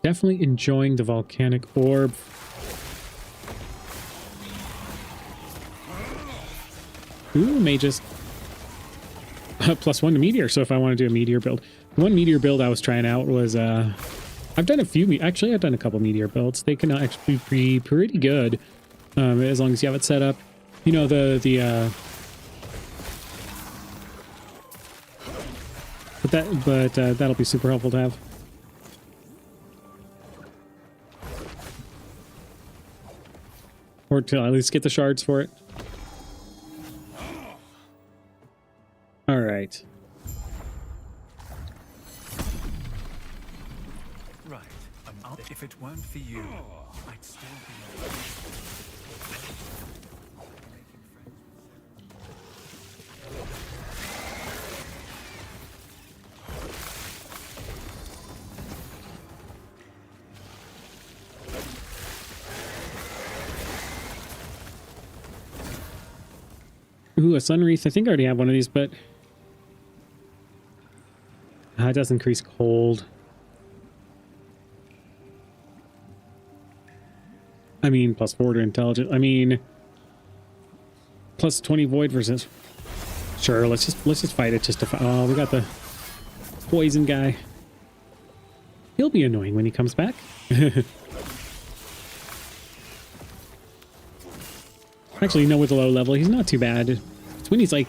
Definitely enjoying the volcanic orb. Ooh, mages. +1 to meteor, so if I want to do a meteor build. One meteor build I was trying out was, I've done a few, actually I've done a couple meteor builds. They can actually be pretty good, as long as you have it set up. You know, but that'll be super helpful to have. Or to at least get the shards for it. All right. Right. If it weren't for you, I'd still be. Ooh, a sun wreath. I think I already have one of these, but it does increase cold. I mean, +4 to intelligence. I mean, +20 void versus. Sure, let's just fight it. Just to fight. Oh, we got the poison guy. He'll be annoying when he comes back. Actually, no, with a low level, he's not too bad. It's when he's like,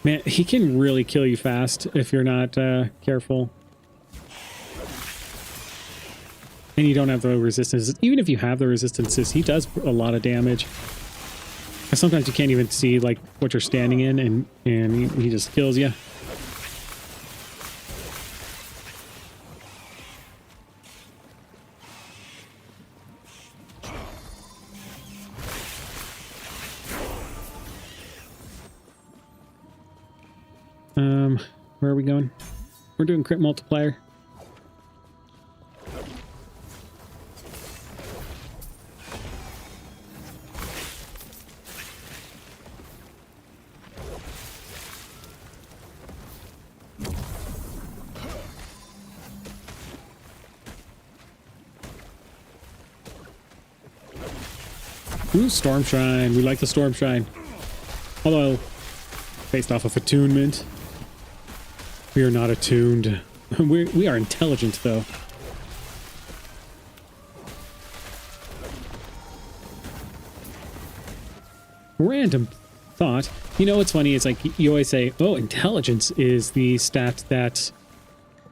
man, he can really kill you fast if you're not careful. And you don't have the resistance. Even if you have the resistances, he does a lot of damage. Sometimes you can't even see like what you're standing in, and he just kills you. Where are we going? We're doing crit multiplier. Ooh, Storm Shrine. We like the Storm Shrine. Although, based off of attunement. We are not attuned. We are intelligent, though. Random thought. You know what's funny? It's like you always say, oh, intelligence is the stat that,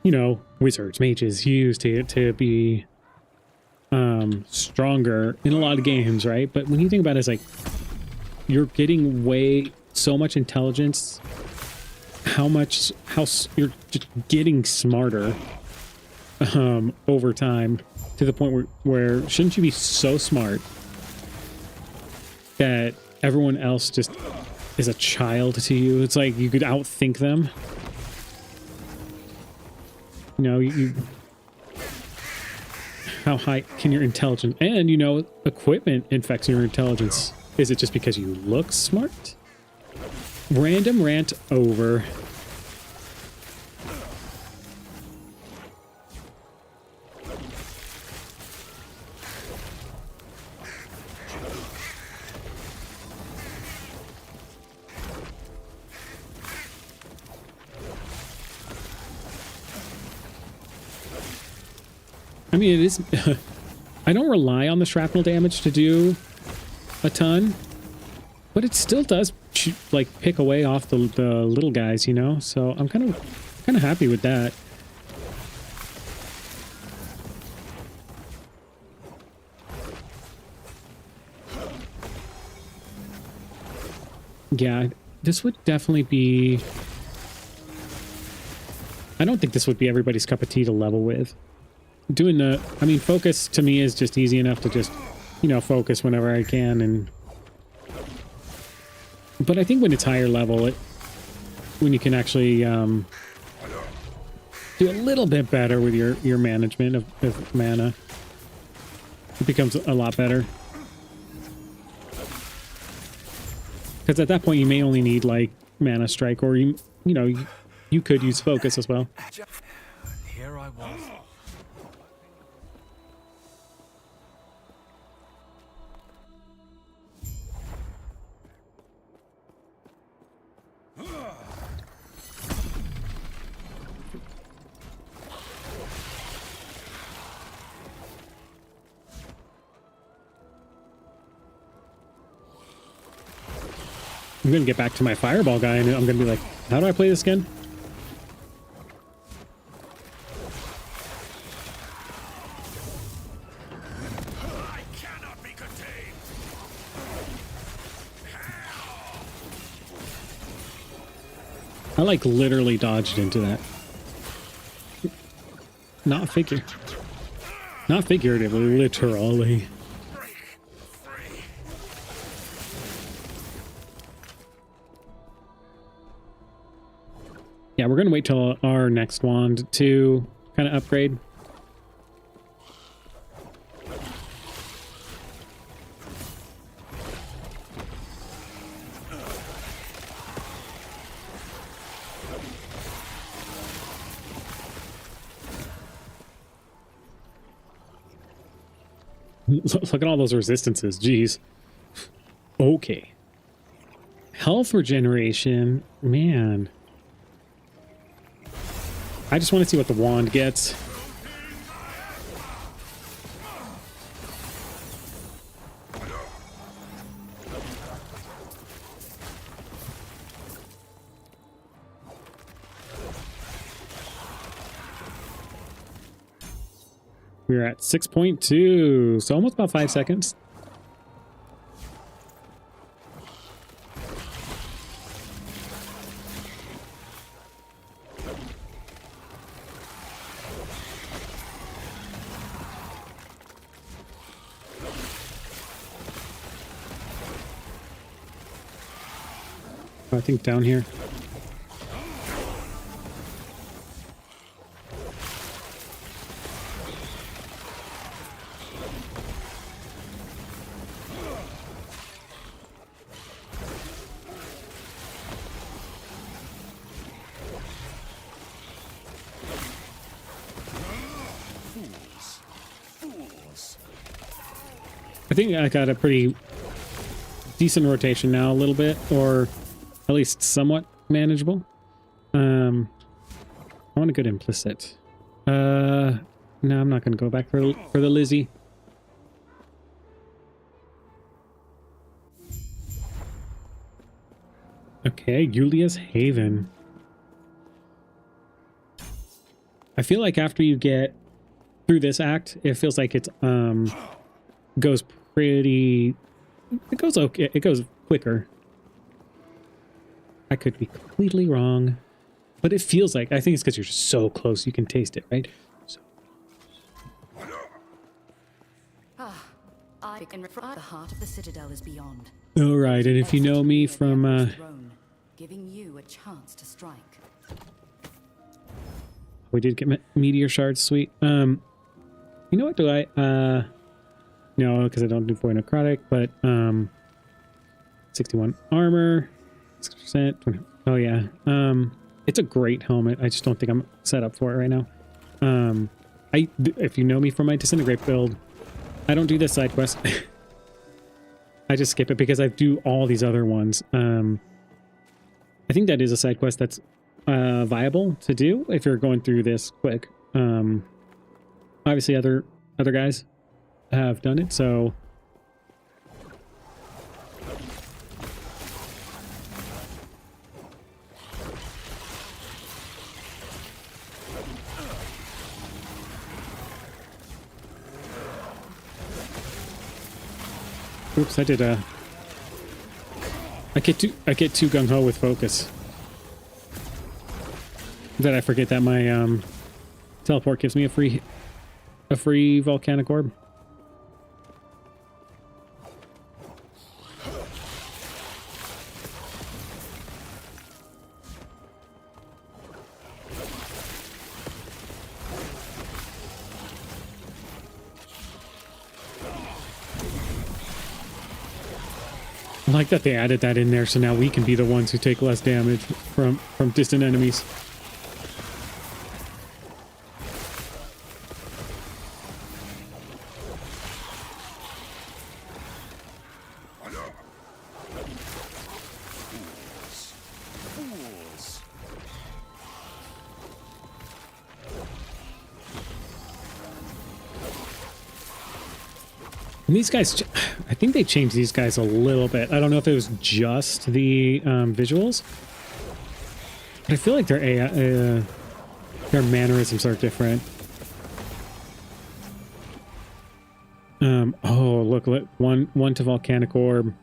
you know, wizards, mages use to be stronger in a lot of games, right? But when you think about it, it's like you're getting so much intelligence, how you're just getting smarter over time to the point where shouldn't you be so smart that everyone else just is a child to you? It's like you could outthink them. You know, how high can your intelligence, and you know, equipment affects your intelligence. Is it just because you look smart? Random rant over. I mean, it is... I don't rely on the shrapnel damage to do a ton, but it still does, like, pick away off the little guys, you know? So I'm kind of happy with that. Yeah, this would definitely be... I don't think this would be everybody's cup of tea to level with. Doing the, I mean, focus to me is just easy enough to just, you know, focus whenever I can. But I think when it's higher level, when you can actually do a little bit better with your management of mana, it becomes a lot better. Because at that point, you may only need like mana strike, or you know, you could use focus as well. Here I was. I'm gonna get back to my fireball guy, and I'm gonna be like, how do I play this again? I cannot be contained. I like literally dodged into that. Not figuratively, literally. Yeah, we're gonna wait till our next wand to kind of upgrade. Look at all those resistances, jeez. Okay. Health regeneration, man. I just want to see what the wand gets. We're at 6.2, so almost about 5 seconds. I think down here. I think I got a pretty decent rotation now, a little bit, or at least somewhat manageable. I want a good implicit. No, I'm not going to go back for the Lizzie. Okay, Julia's Haven. I feel like after you get through this act, it feels like it's goes pretty. It goes okay. It goes quicker. I could be completely wrong, but it feels like, I think it's because you're so close. You can taste it, right? So. I can refer the heart of the citadel is beyond. All right, and if you know me from giving you a chance to strike. we did get meteor shards, sweet. You know what? Do I no, because I don't do void necrotic, but 61 armor, 6%. 20, oh yeah. It's a great helmet. I just don't think I'm set up for it right now. If you know me from my disintegrate build, I don't do this side quest. I just skip it because I do all these other ones. I think that is a side quest that's viable to do if you're going through this quick. Obviously other guys have done it, so oops, I did I get too gung-ho with focus. That I forget that my teleport gives me a free volcanic orb. I like that they added that in there, so now we can be the ones who take less damage from distant enemies. And these guys, I think they changed these guys a little bit. I don't know if it was just the visuals, but I feel like their mannerisms are different. Oh, look, one to volcanic orb,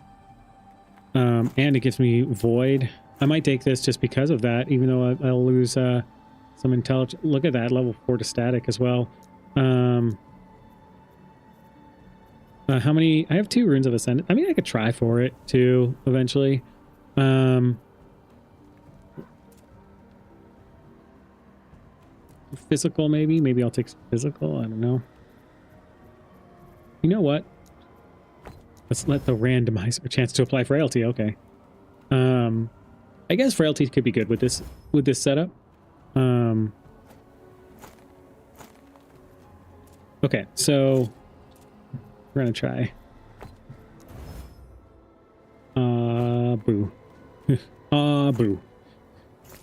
and it gives me void. I might take this just because of that, even though I'll lose some intelligence. Look at that, level 4 to static as well. How many? I have 2 runes of ascendant. I mean, I could try for it too eventually. Physical, maybe. Maybe I'll take physical. I don't know. You know what? Let's let the randomizer chance to apply frailty. Okay. I guess frailty could be good with this setup. Okay, so we're gonna try. Boo. Boo.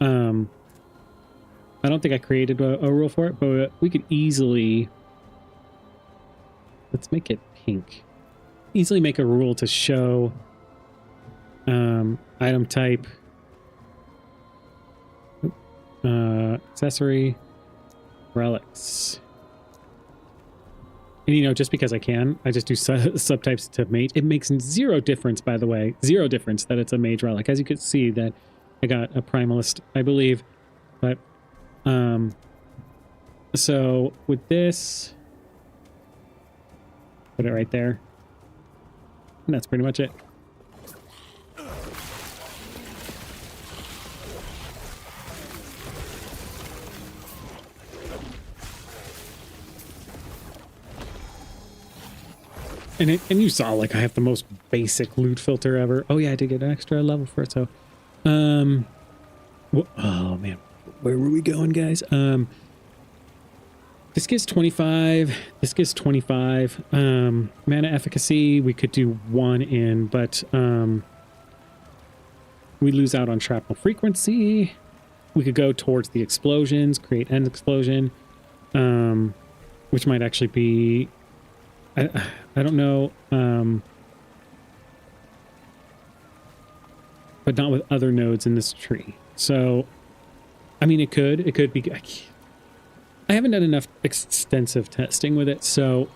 I don't think I created a rule for it, but we could easily, let's make it pink. Easily make a rule to show item type, accessory, relics. And, you know, just because I can, I just do subtypes to mage. It makes 0 difference, by the way. 0 difference that it's a mage relic. As you can see, that I got a primalist, I believe. But, so with this, put it right there. And that's pretty much it. And you saw, like, I have the most basic loot filter ever. Oh yeah, I did get an extra level for it, so oh man, where were we going, guys? This gives 25, this gives 25. Mana efficacy, we could do 1 in, but we lose out on shrapnel frequency. We could go towards the explosions, create end explosion, which might actually be, I don't know, but not with other nodes in this tree. So, I mean, it could be. I haven't done enough extensive testing with it, so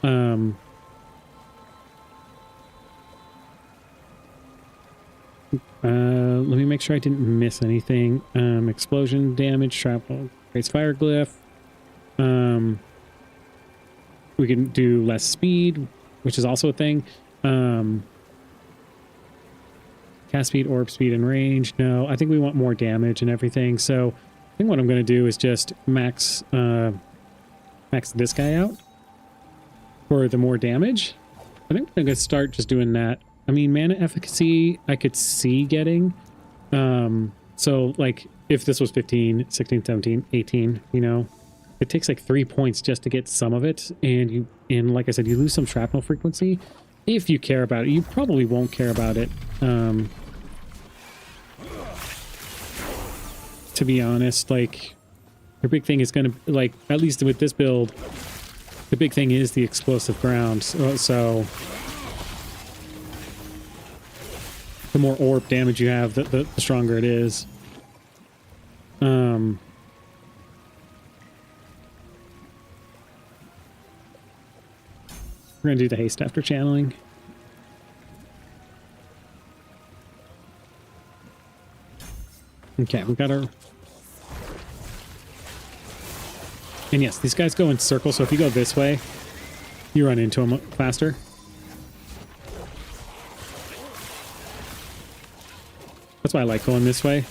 let me make sure I didn't miss anything. Explosion damage, shrapnel, creates fire glyph. We can do less speed, which is also a thing. Cast speed, orb speed, and range. No, I think we want more damage and everything. So I think what I'm going to do is just max this guy out for the more damage. I think I'm going to start just doing that. I mean, mana efficacy, I could see getting. So, like, if this was 15, 16, 17, 18, you know, it takes like 3 points just to get some of it. And like I said, you lose some shrapnel frequency. If you care about it, you probably won't care about it. To be honest, like, your big thing is going to, like, at least with this build, the big thing is the explosive ground. So the more orb damage you have, the stronger it is. We're going to do the haste after channeling. Okay, we got our... And yes, these guys go in circles, so if you go this way, you run into them faster. That's why I like going this way.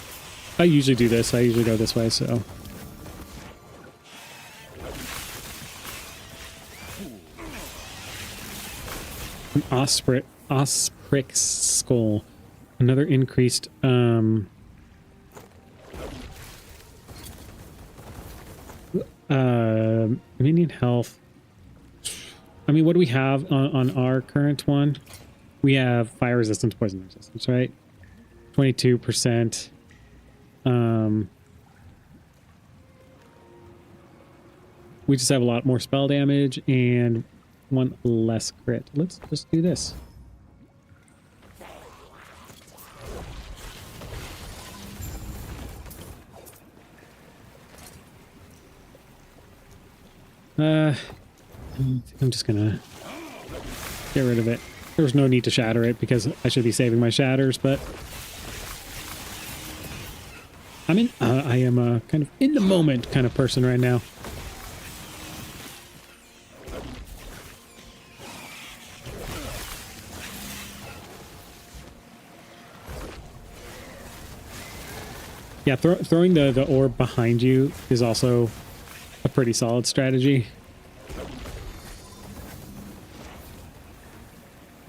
I usually do this. I usually go this way, so... An Osprix skull. Another increased, minion health. I mean, what do we have on our current one? We have fire resistance, poison resistance, right? 22%. We just have a lot more spell damage and one less crit. Let's just do this. I'm just gonna get rid of it. There was no need to shatter it because I should be saving my shatters, but I am a kind of in the moment kind of person right now. Yeah, throwing the orb behind you is also a pretty solid strategy.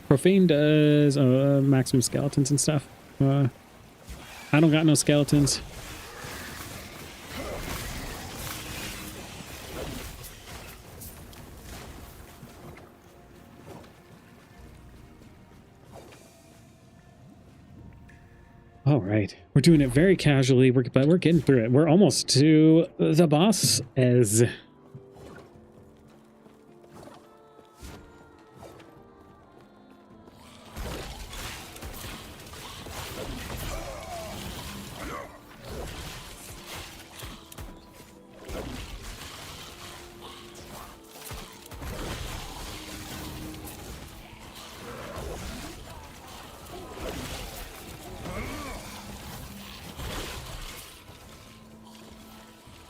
Profane does maximum skeletons and stuff. I don't got no skeletons. All right, we're doing it very casually, but we're getting through it. We're almost to the boss as...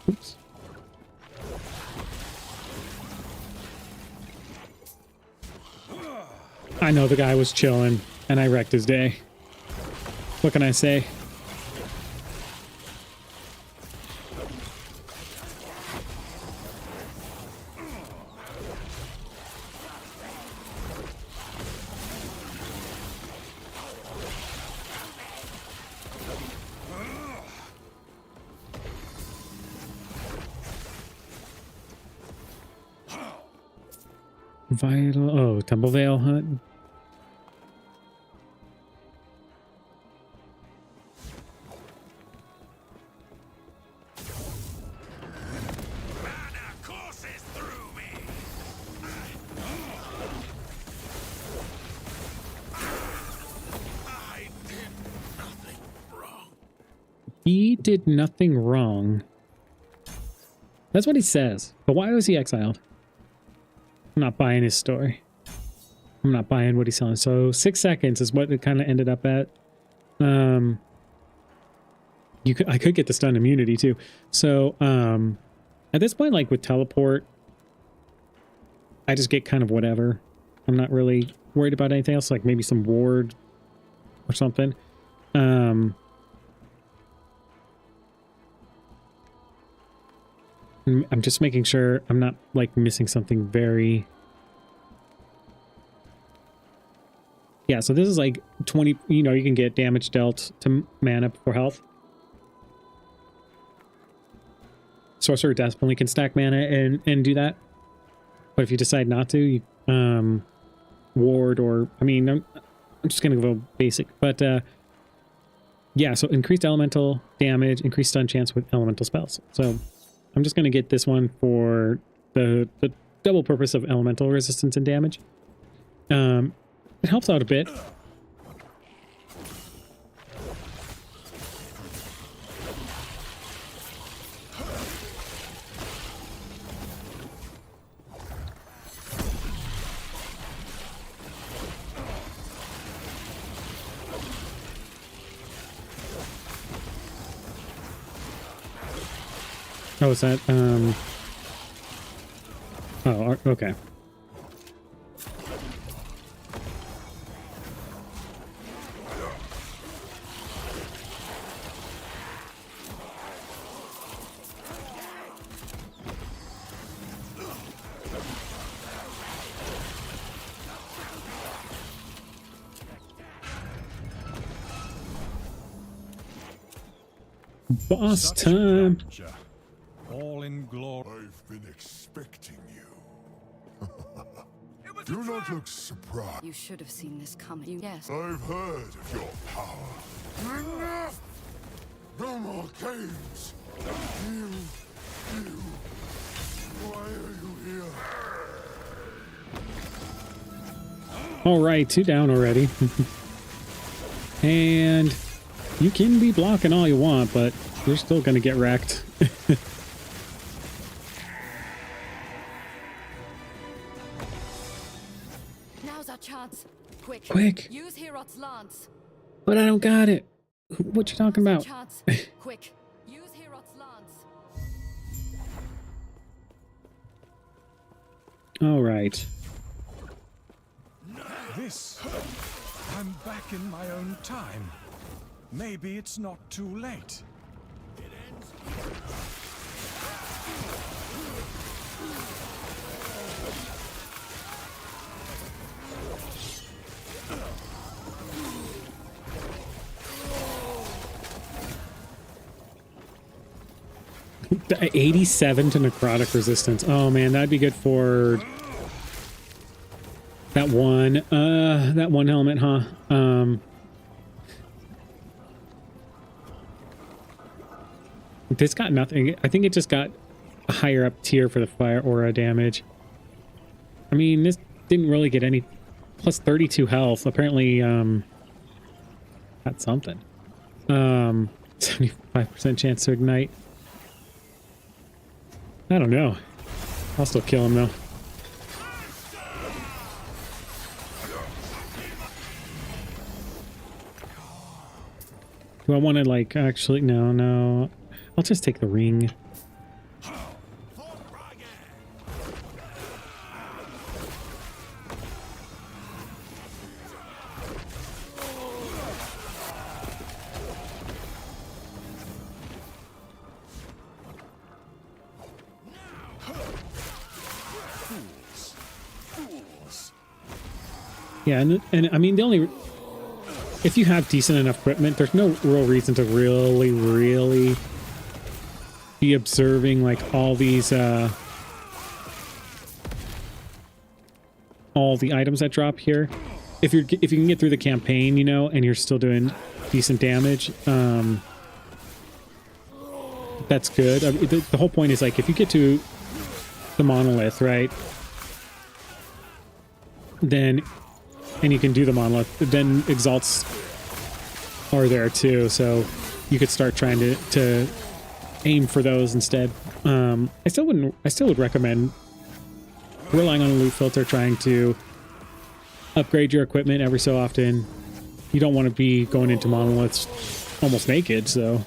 Oops. I know the guy was chilling, and I wrecked his day. What can I say? Vital. Oh, Tumble Veil Hut. Mana courses through me. I did nothing wrong. He did nothing wrong. That's what he says. But why was he exiled? I'm not buying his story. I'm not buying what he's selling. So 6 seconds is what it kind of ended up at. I could get the stun immunity too. So at this point, like with teleport, I just get kind of whatever. I'm not really worried about anything else, like maybe some ward or something. I'm just making sure I'm not like missing something very... Yeah, so this is like 20, you know, you can get damage dealt to mana for health. Sorcerer definitely can stack mana and do that. But if you decide not to, you, ward or, I mean, I'm just going to go basic. But yeah, so increased elemental damage, increased stun chance with elemental spells. So I'm just going to get this one for the double purpose of elemental resistance and damage. It helps out a bit. Oh, is that, oh, okay. Boss Such time. rapture, all in glory. I've been expecting you. Do not look surprised. You should have seen this coming. Yes. I've heard of your power. Enough! No more games. You. Why are you here? All right, 2 down already. And you can be blocking all you want, but you're still going to get wrecked. Now's our chance. Quick. Quick. Use Herot's lance. But I don't got it. What you talking about? Chance. Quick. Use Herot's lance. All right. This. I'm back in my own time. Maybe it's not too late. The 87 to necrotic resistance. Oh man, that'd be good for that one helmet, huh? This got nothing. I think it just got a higher up tier for the fire aura damage. I mean, this didn't really get any plus 32 health. Apparently, got something. 75% chance to ignite. I don't know. I'll still kill him though. Do I want to like actually? No. I'll just take the ring. Yeah, and I mean the only, if you have decent enough equipment, there's no real reason to really be observing like all these all the items that drop here. If you can get through the campaign, you know, and you're still doing decent damage, that's good. I mean, the whole point is, like, if you get to the monolith, right, then, and you can do the monolith, then exalts are there too, so you could start trying to aim for those instead. I still would recommend relying on a loot filter, trying to upgrade your equipment every so often. You don't want to be going into monoliths almost naked, so.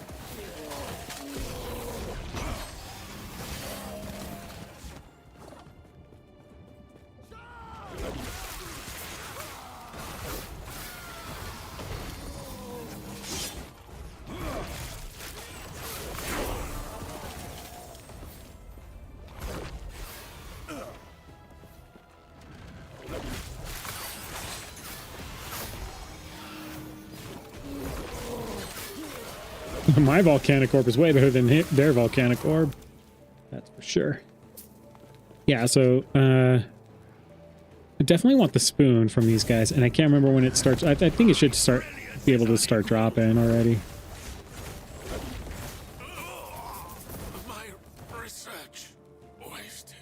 My Volcanic Orb is way better than their Volcanic Orb. That's for sure. Yeah, so I definitely want the spoon from these guys, and I can't remember when it starts. I think it should be able to start dropping already. My research wasted.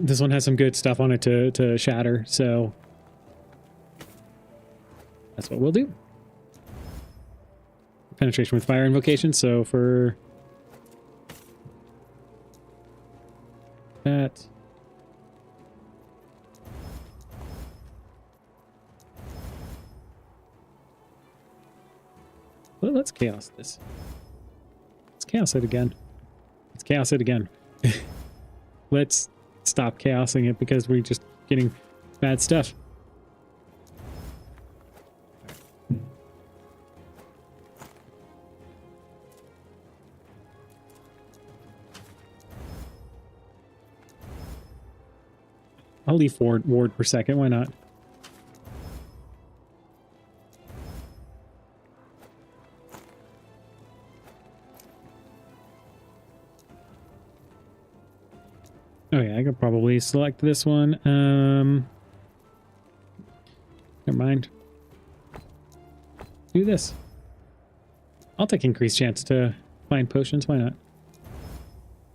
This one has some good stuff on it to shatter, so that's what we'll do. Penetration with fire invocation, so for that, well, let's chaos this. Let's chaos it again. Let's chaos it again. Let's stop chaosing it because we're just getting bad stuff. I'll leave ward per second. Why not? Oh yeah, I could probably select this one. Never mind. Do this. I'll take increased chance to find potions. Why not?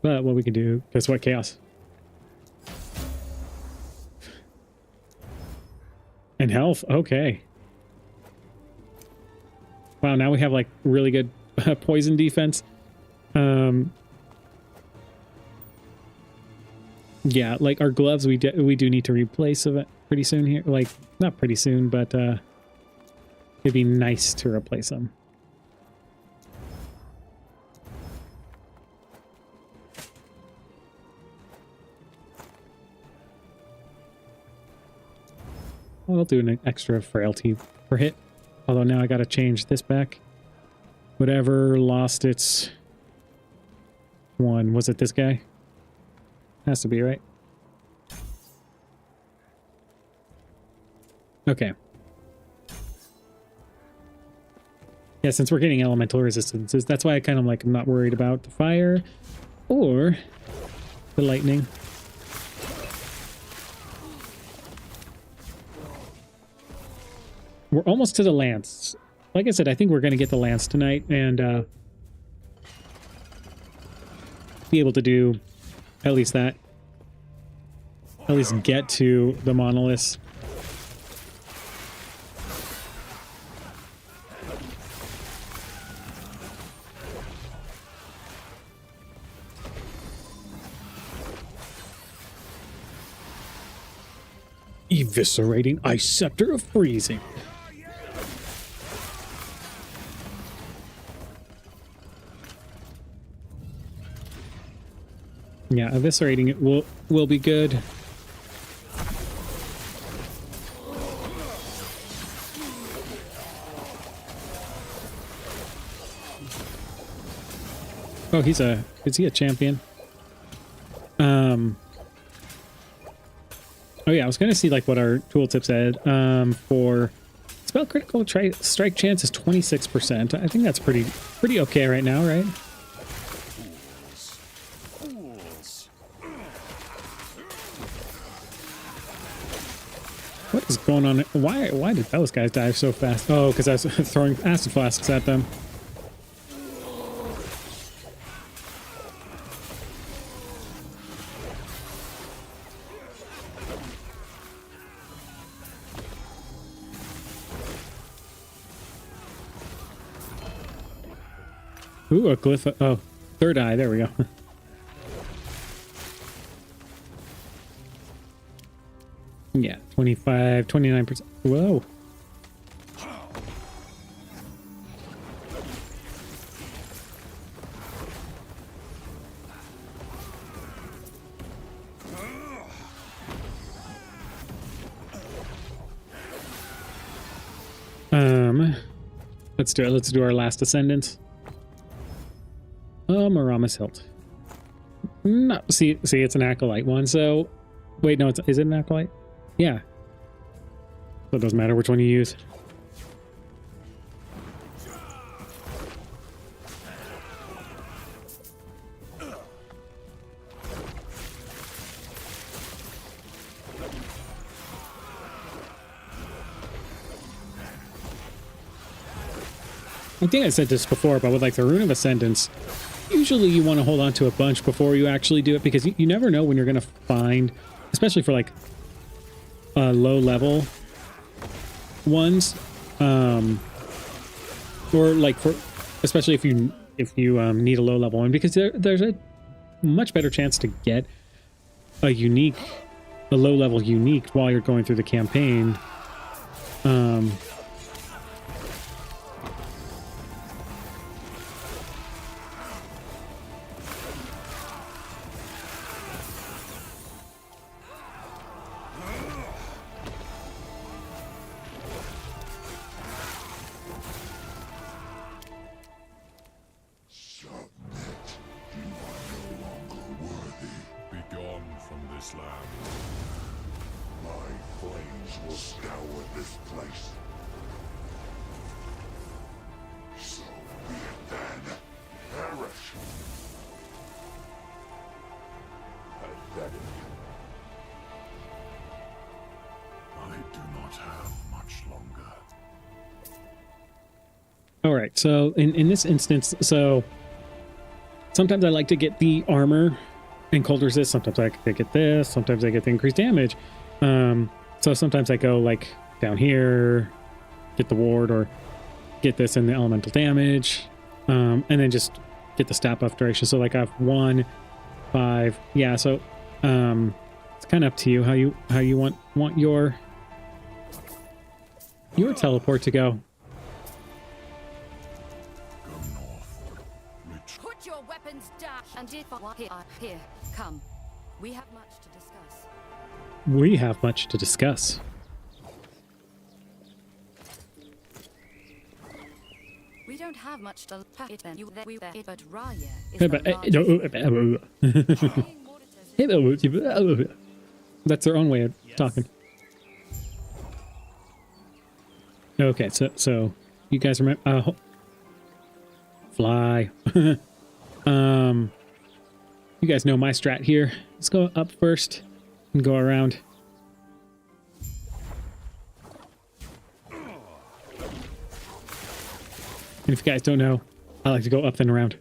But what we can do, guess what? Chaos. And health, okay. Wow, now we have like really good poison defense. Yeah, like our gloves, we do need to replace it pretty soon here. Like, not pretty soon, but it'd be nice to replace them. I'll do an extra frailty per hit. Although now I gotta change this back. Whatever lost its one. Was it this guy? Has to be, right? Okay. Yeah, since we're getting elemental resistances, that's why I kind of like, I'm not worried about the fire or the lightning. We're almost to the lance. Like I said, I think we're going to get the lance tonight and be able to do at least that. At least get to the monoliths. Eviscerating Ice Scepter of Freezing. Yeah, eviscerating it will be good. Oh, is he a champion? Oh yeah, I was gonna see like what our tooltip said. For spell critical strike chance is 26%. I think that's pretty okay right now, right? is going on? Why did those guys die so fast? Oh, because I was throwing acid flasks at them. Ooh, a glyph. Oh, third eye. There we go. Yeah, 25, 29%. Whoa. Let's do it. Let's do our last ascendant. Oh, Marama's hilt. No, see, it's an acolyte one. So, wait, no, is it an acolyte? Yeah. So it doesn't matter which one you use. I think I said this before, but with like the Rune of Ascendance, usually you want to hold on to a bunch before you actually do it, because you never know when you're going to find, especially for like low level ones, or like for, especially if you need a low level one, because there's a much better chance to get a low level unique while you're going through the campaign. All right, so in this instance, so sometimes I like to get the armor and cold resist. Sometimes I get this. Sometimes I get the increased damage. So sometimes I go like down here, get the ward, or get this and the elemental damage, and then just get the stat buff duration. So like I have 1, 5. Yeah. So it's kind of up to you how you want your teleport to go. Put your weapons down. And if here, come. We have much to discuss. We have much to discuss. We don't have much to pack it then. But Raya is That's their own way of talking. Okay, so you guys remember? Fly. You guys know my strat here. Let's go up first and go around. And if you guys don't know, I like to go up and around.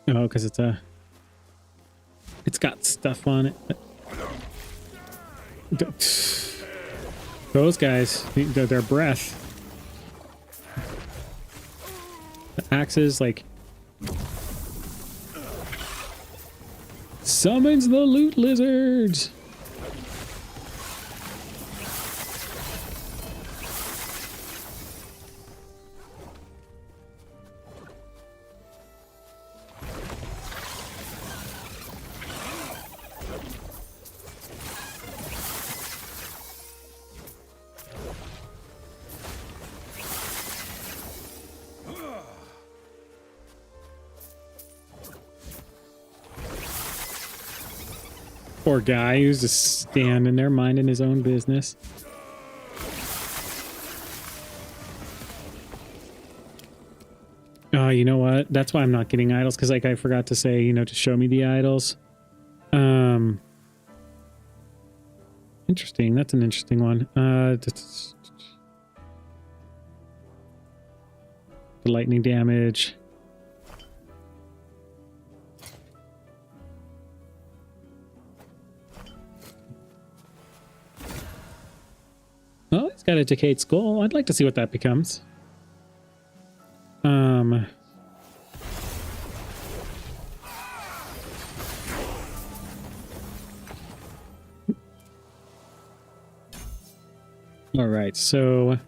Oh, because it's got stuff on it. Those guys, their breath. The axes, like, summons the loot lizards. Poor guy who's just standing there minding his own business. Oh, you know what? That's why I'm not getting idols, because like I forgot to say, you know, to show me the idols. Interesting. That's an interesting one. The lightning damage. Oh, it's got a decayed skull. I'd like to see what that becomes. All right, so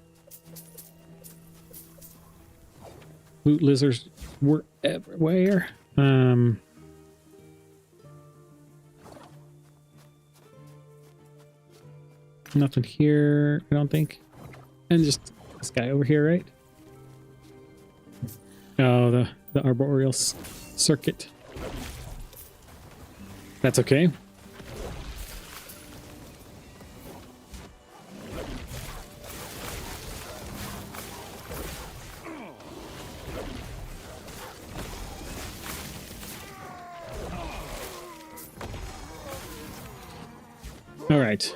loot lizards were everywhere. Nothing here, I don't think. And just this guy over here, right? Oh, the arboreal circuit. That's okay. All right.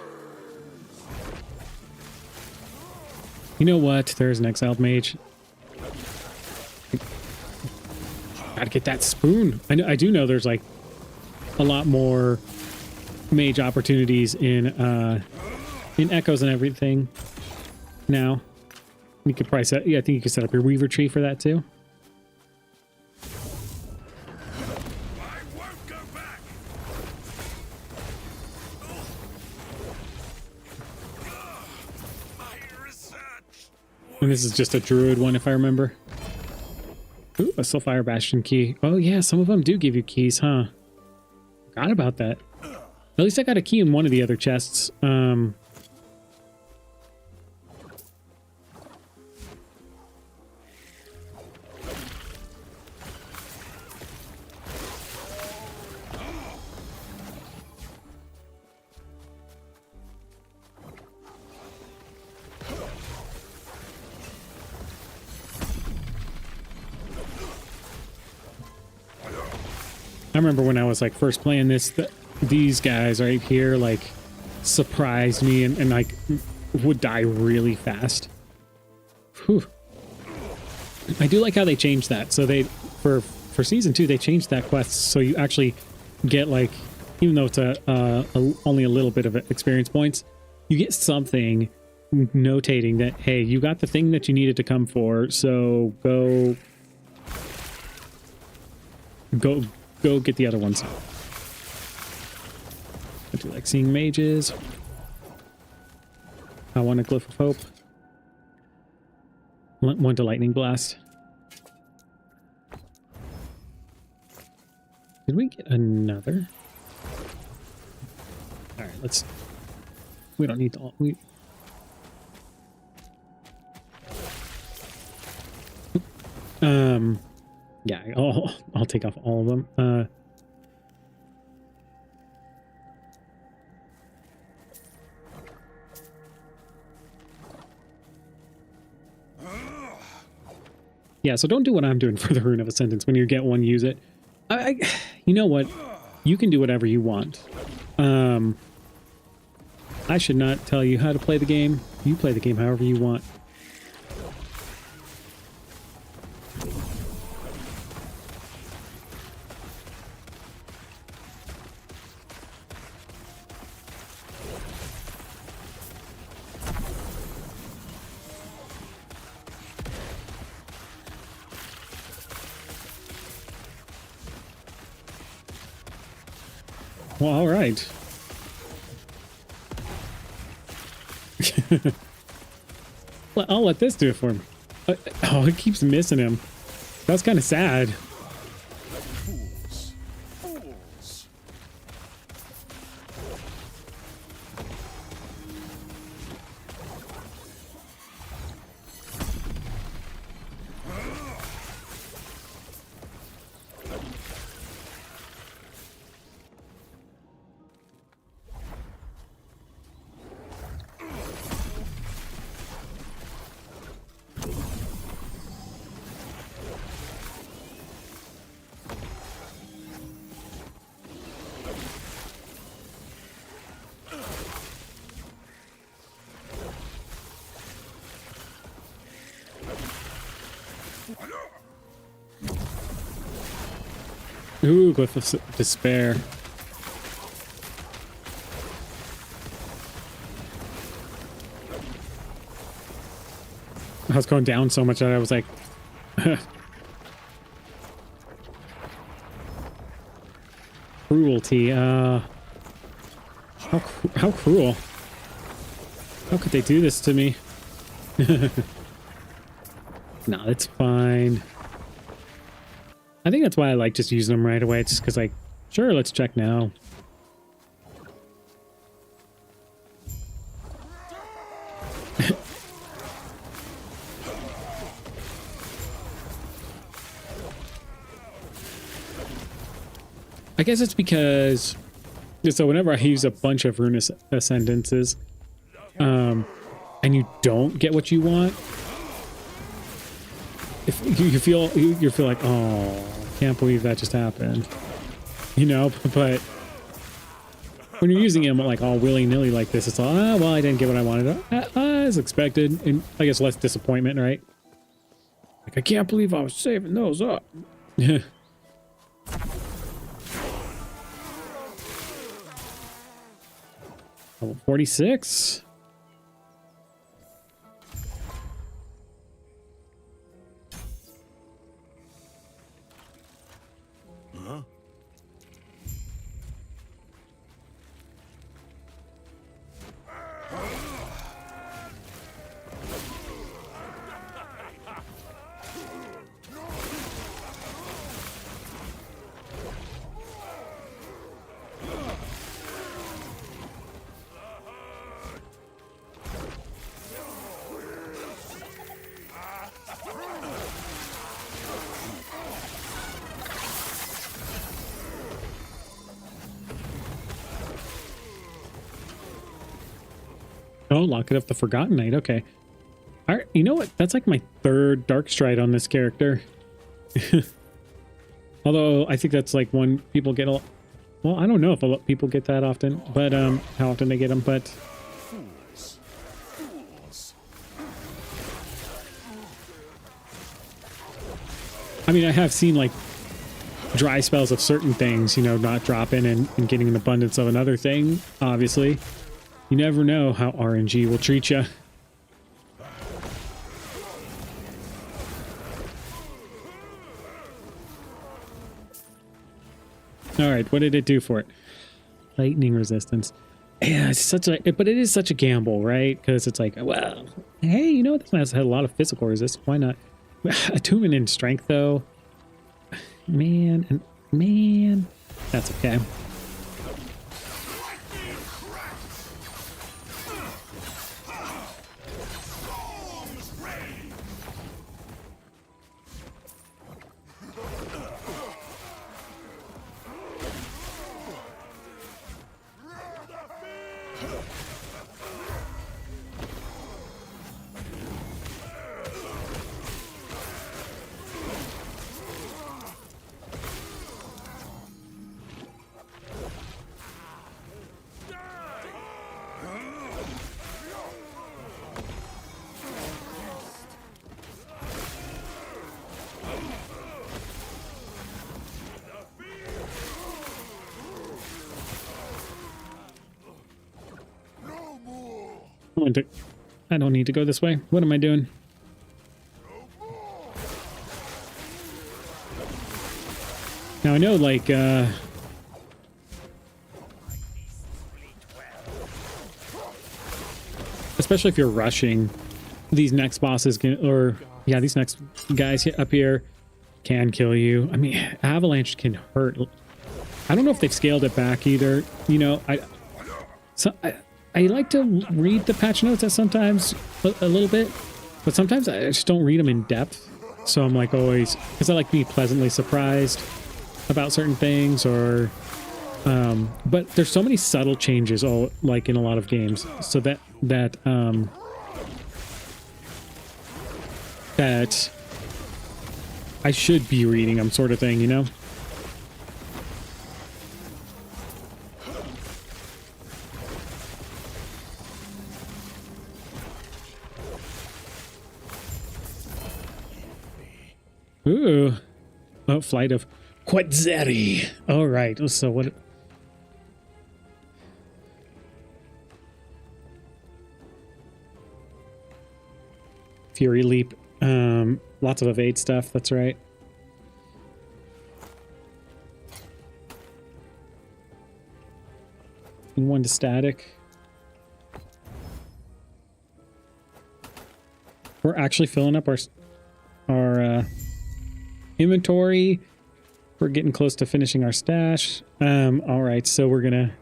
You know what? There's an exiled mage. Gotta get that spoon. I do know there's like a lot more mage opportunities in echoes and everything now. You could probably set, yeah, I think you could set up your weaver tree for that too. I won't go back. My research. And this is just a druid one, if I remember. Ooh, a Soulfire Bastion key. Oh yeah, some of them do give you keys, huh? Forgot about that. At least I got a key in one of the other chests. I remember when I was like first playing this, these guys right here like surprised me and like would die really fast. Whew. I do like how they changed that. So they for season 2 they changed that quest so you actually get like, even though it's only a little bit of experience points, you get something notating that hey, you got the thing that you needed to come for. So go get the other ones. I do like seeing mages. I want a Glyph of Hope. One to Lightning Blast. Did we get another? Alright, let's... We don't need all... Yeah, I'll take off all of them. Yeah, so don't do what I'm doing for the Rune of Ascendance. When you get one, use it. You know what? You can do whatever you want. I should not tell you how to play the game. You play the game however you want. Well, all right. Well, I'll let this do it for him. Oh, it keeps missing him. That's kind of sad. Fools. Fools. Ooh, Glyph of Despair. I was going down so much that I was like... Cruelty. How cruel. How could they do this to me? No, it's fine. I think that's why I like just using them right away. Just because, like, sure, let's check now. I guess it's because... So whenever I use a bunch of rune ascendances, and you don't get what you want, if you feel like, oh, can't believe that just happened, you know. But when you're using them like all willy-nilly like this, it's all, well, I didn't get what I wanted, as expected, and I guess less disappointment, right? Like, I can't believe I was saving those up. Level 46. Huh? Oh, Locket of the Forgotten Knight. Okay. All right. You know what? That's like my third Dark Stride on this character. Although I think that's like one people get a lot. Well, I don't know if a lot people get that often, but how often they get them. But Fools. Fools. I mean, I have seen like dry spells of certain things, you know, not dropping and getting an abundance of another thing, obviously. You never know how RNG will treat you. All right, what did it do for it? Lightning resistance. Yeah, it's such a, but it is such a gamble, right? Because it's like, well, hey, you know, this one has had a lot of physical resistance. Why not? Attunement in strength, though. Man, that's okay. I don't need to go this way. What am I doing? Now I know, like, especially if you're rushing, these next bosses can, or yeah, these next guys up here can kill you. I mean, Avalanche can hurt. I don't know if they've scaled it back either. You know, I like to read the patch notes sometimes a little bit, but sometimes I just don't read them in depth. So I'm like always, because I like to be pleasantly surprised about certain things, or but there's so many subtle changes, like in a lot of games, so that I should be reading them, sort of thing, you know. Ooh. Oh, Flight of Quetzeri. All right. So what? Fury Leap. Lots of evade stuff. That's right. And one to static. We're actually filling up our inventory. We're getting close to finishing our stash. All right, so we're in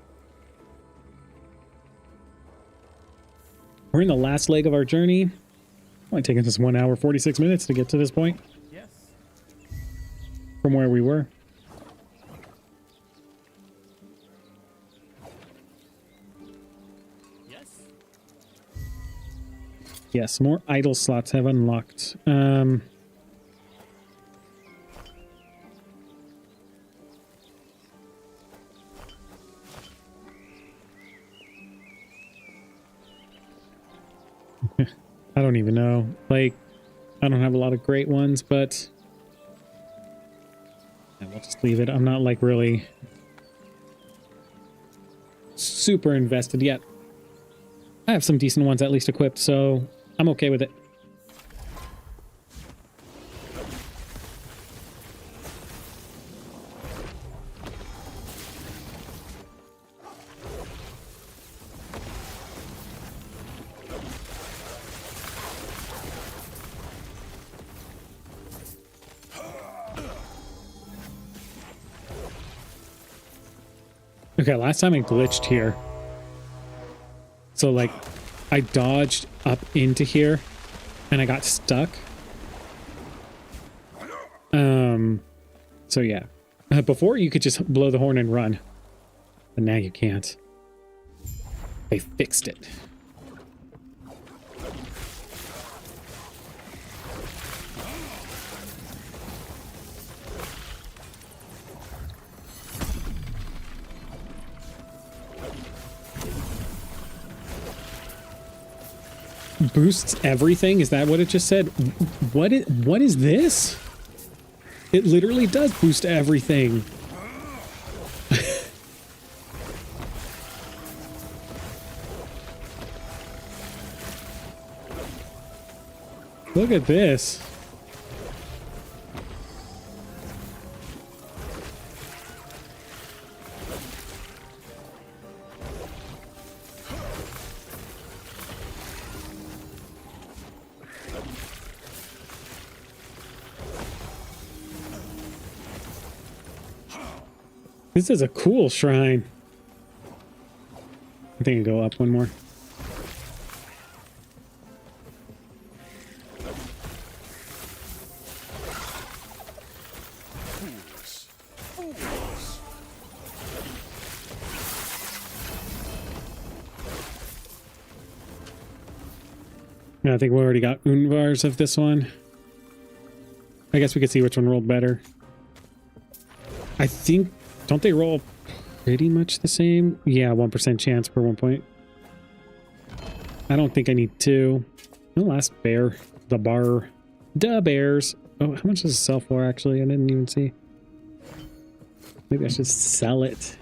the last leg of our journey. Only taking us 1 hour 46 minutes to get to this point. Yes. From where we were. Yes. Yes, more idle slots have unlocked. I don't even know. Like, I don't have a lot of great ones, but yeah, we'll just leave it. I'm not like really super invested yet. I have some decent ones at least equipped, so I'm okay with it. Okay, last time I glitched here. So, like, I dodged up into here, and I got stuck. So yeah. Before, you could just blow the horn and run. But now you can't. They fixed it. Boosts everything? Is that what it just said? What is this? It literally does boost everything. Look at this. This is a cool shrine. I think I go up one more. Fools. Fools. Yeah, I think we already got Unvars of this one. I guess we could see which one rolled better. I think... Don't they roll pretty much the same? Yeah, 1% chance per 1 point. I don't think I need two. The last bear. The bar. Da bears. Oh, how much does it sell for, actually? I didn't even see. Maybe I should sell it.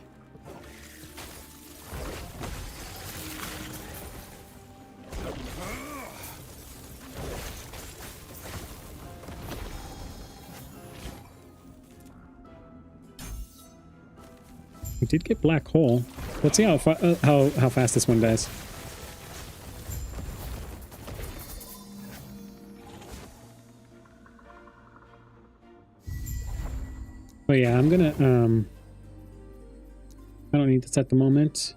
We did get black hole. Let's see how fast this one dies. But yeah, I'm gonna I don't need this at the moment.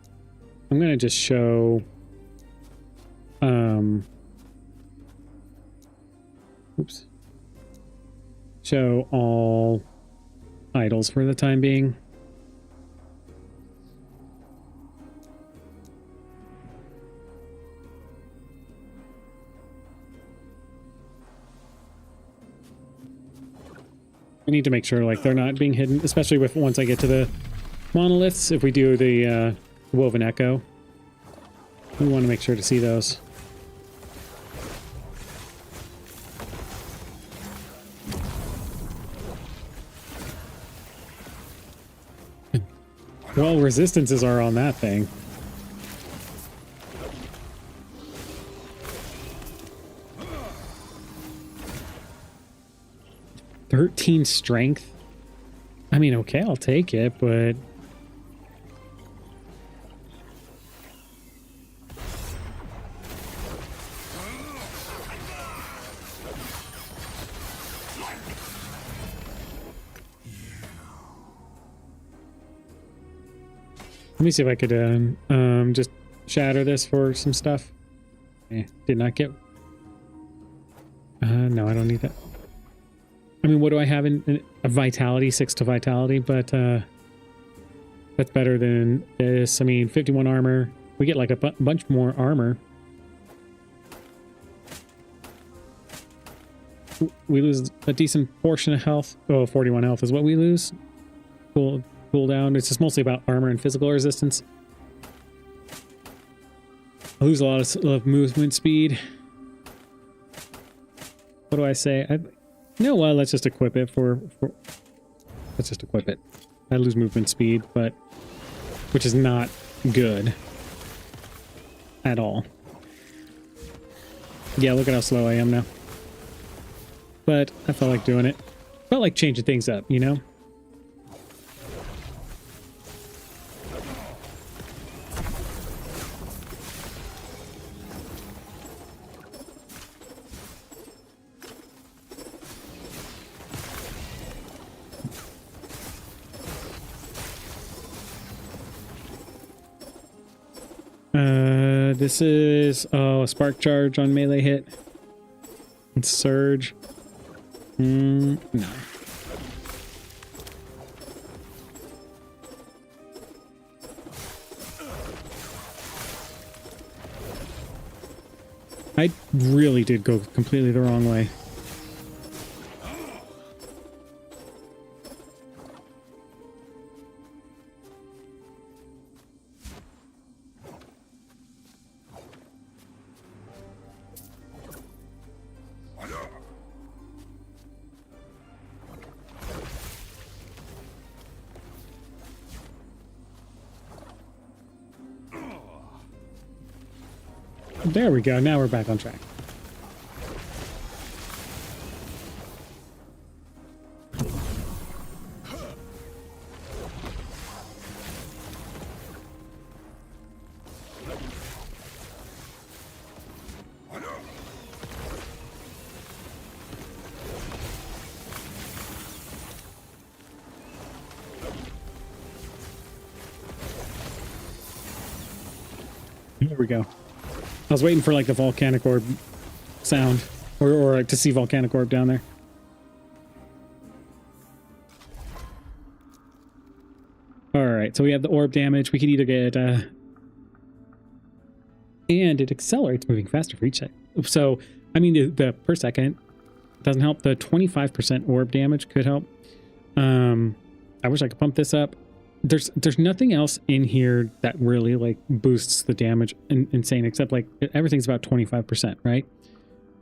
I'm gonna just show oops. Show all idols for the time being. I need to make sure like they're not being hidden, especially with once I get to the monoliths. If we do the woven echo, we want to make sure to see those. well, resistances are on that thing. "13 strength." I mean, okay, I'll take it, but let me see if I could just shatter this for some stuff. Did not get... no, I don't need that. I mean, what do I have in a vitality? 6 to vitality, but that's better than this. I mean, 51 armor. We get like a bunch more armor. We lose a decent portion of health. Oh, 41 health is what we lose. Cooldown. It's just mostly about armor and physical resistance. I lose a lot of movement speed. What do I say? No, well, let's just equip it let's just equip it. I lose movement speed, but which is not good at all. Yeah, look at how slow I am now. But I felt like doing it. Felt like changing things up, you know? This is a spark charge on melee hit. And surge. No. I really did go completely the wrong way. There we go. Now we're back on track. There we go. I was waiting for like the Volcanic Orb sound, or to see Volcanic Orb down there. All right, so we have the orb damage. We could either get, and it accelerates moving faster for each second. So, I mean, the per second doesn't help. The 25% orb damage could help. I wish I could pump this up. There's nothing else in here that really like boosts the damage insane, except like everything's about 25%, right?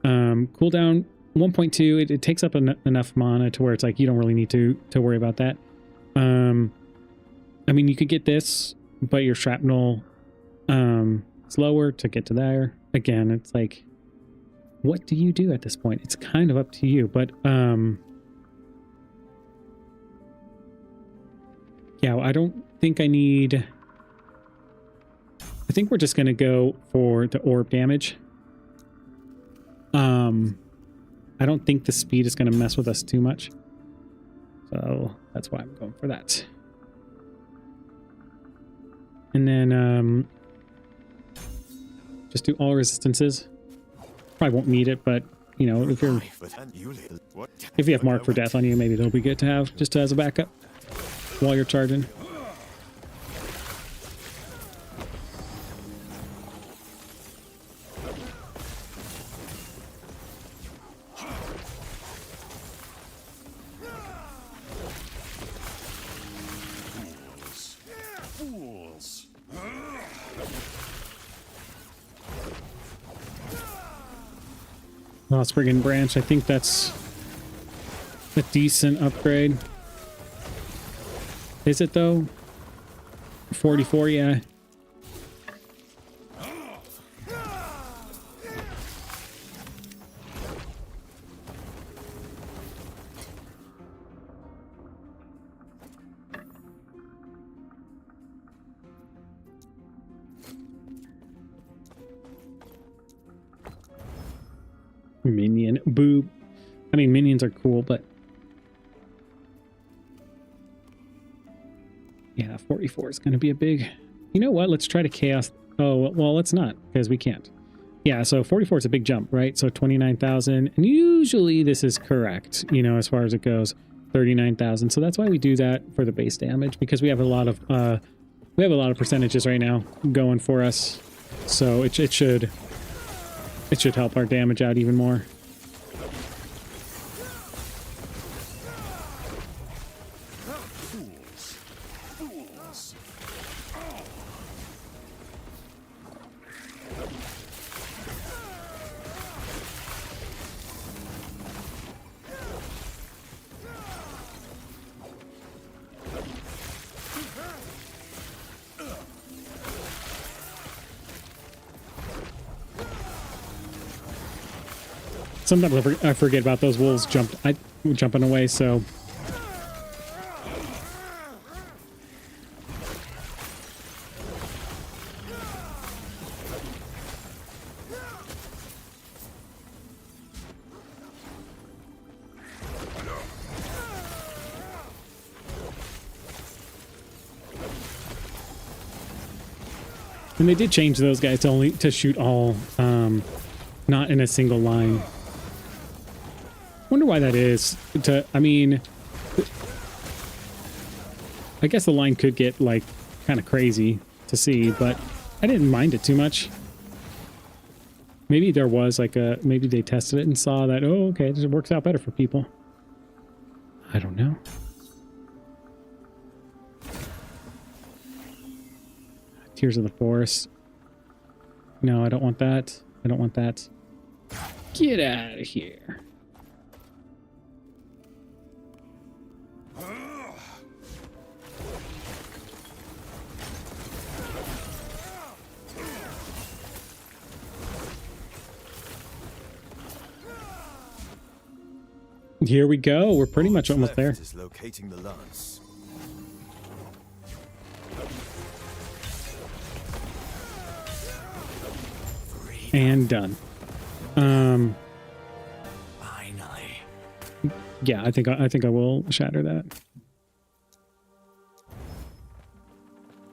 Cooldown 1.2. It takes up enough mana to where it's like you don't really need to worry about that. I mean, you could get this, but your shrapnel slower to get to there. Again, it's like, what do you do at this point? It's kind of up to you, but yeah, I don't think I need... I think we're just going to go for the orb damage. I don't think the speed is going to mess with us too much. So that's why I'm going for that. And then just do all resistances. Probably won't need it, but you know, if you have Mark for Death on you, maybe it'll be good to have just as a backup while you're charging. Fools. Lost Brigand Branch, I think that's a decent upgrade. Is it though? 44, yeah. Minion. Boo. I mean, minions are cool, but... yeah, 44 is going to be a big... you know what? Let's try to chaos... oh, well, let's not, because we can't. Yeah, so 44 is a big jump, right? So 29,000. And usually this is correct, you know, as far as it goes. 39,000. So that's why we do that for the base damage, because we have a lot of percentages right now going for us. So it should help our damage out even more. Sometimes I forget about those wolves jumping away, so... and they did change those guys to shoot all, not in a single line. Wonder why that is. I mean, I guess the line could get like kind of crazy to see, but I didn't mind it too much. Maybe there was like maybe they tested it and saw that, oh, okay, this works out better for people. I don't know. Tears of the Forest. No, I don't want that. I don't want that. Get out of here. Here we go. We're pretty much almost there. Is locating the lance. And done. Finally. Yeah, I think I will shatter that.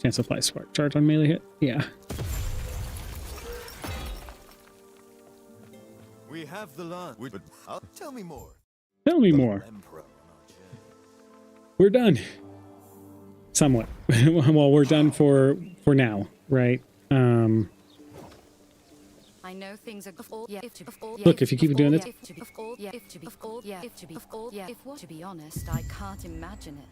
Chance to apply spark charge on melee hit. Yeah. We have the lance. But tell me more. Tell me more. We're done. Somewhat. Well, we're done for now, right? I know things are Look, if you keep doing this. To be honest, I can't imagine it.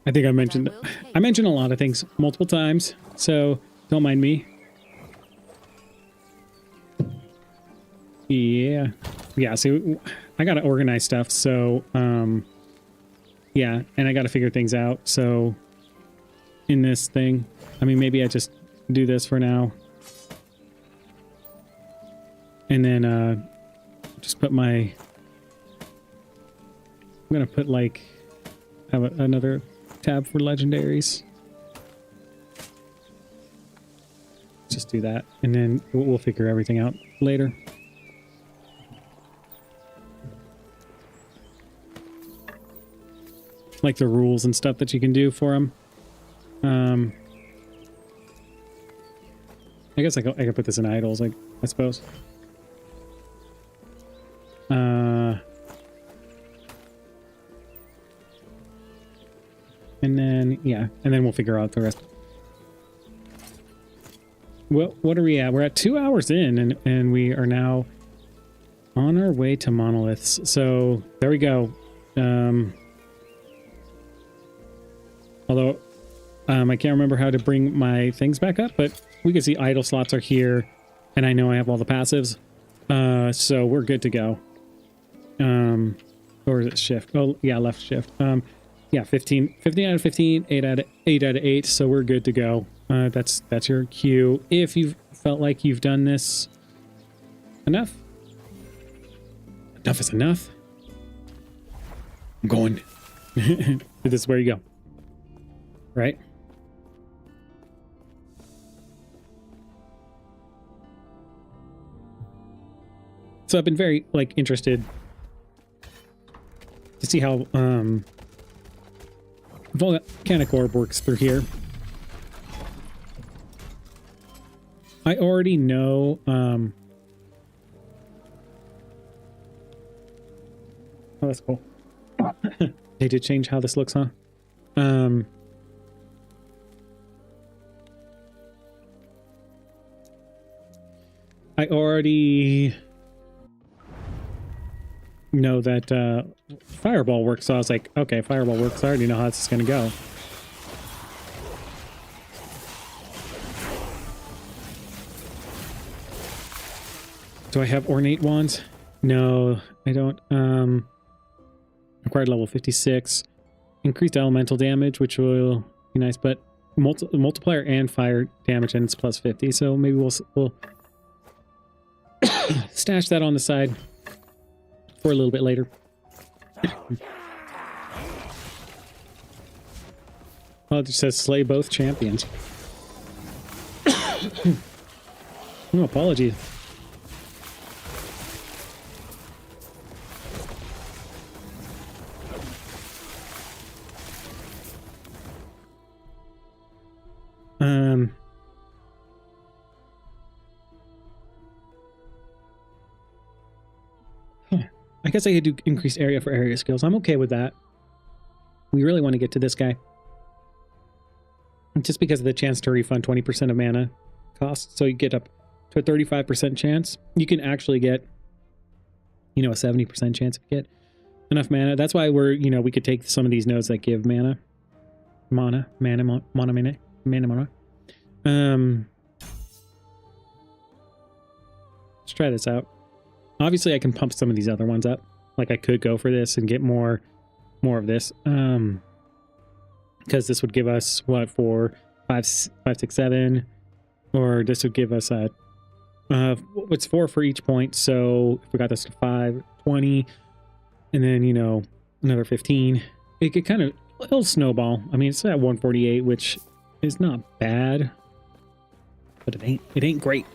I think I mentioned a lot of things multiple times, so don't mind me. Yeah. Yeah, see, I gotta organize stuff, so, yeah, and I gotta figure things out, so, in this thing, I mean, maybe I just do this for now. And then, just put my, I'm gonna put, like, have another tab for legendaries. Just do that, and then we'll figure everything out later. Like the rules and stuff that you can do for them. I guess I could put this in idols, like, I suppose. And then, yeah, and then we'll figure out the rest. Well, what are we at? We're at 2 hours in, and we are now on our way to monoliths. So there we go. Although I can't remember how to bring my things back up, but we can see idle slots are here, and I know I have all the passives, so we're good to go. Or is it shift? Oh yeah, left shift. Yeah, 15 out of 15, 8 out of 8, so we're good to go. That's your cue. If you've felt like you've done this enough. Enough is enough. I'm going. This is where you go. Right? So I've been very interested to see how Volcanic Orb works through here. I already know oh, that's cool. They did change how this looks, huh? I already know that Fireball works, so I was like, okay, Fireball works. I already know how this is going to go. Do I have Ornate Wands? No, I don't. Required level 56. Increased elemental damage, which will be nice, but multiplier and fire damage, and it's plus 50, so maybe we'll stash that on the side for a little bit later. Oh, it just says slay both champions. No apology. I guess I could do increased area for area skills. I'm okay with that. We really want to get to this guy. Just because of the chance to refund 20% of mana cost. So you get up to a 35% chance. You can actually get, a 70% chance if you get enough mana. That's why we could take some of these nodes that give mana. Mana. Let's try this out. Obviously, I can pump some of these other ones up. Like, I could go for this and get more of this. Because this would give us, what, 4, 5, 6, 7. Or this would give us what's 4 for each point. So, if we got this to 5, 20. And then, another 15. It could kind of, it'll snowball. I mean, it's at 148, which is not bad. But it ain't great.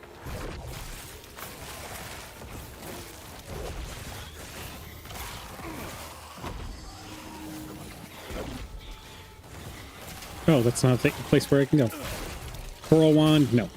Oh, that's not a place where I can go. Coral Wand, no.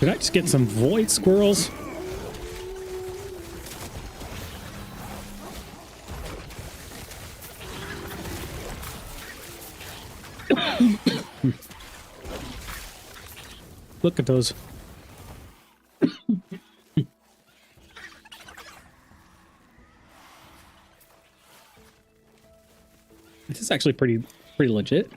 Did I just get some void squirrels? Look at those. This is actually pretty legit.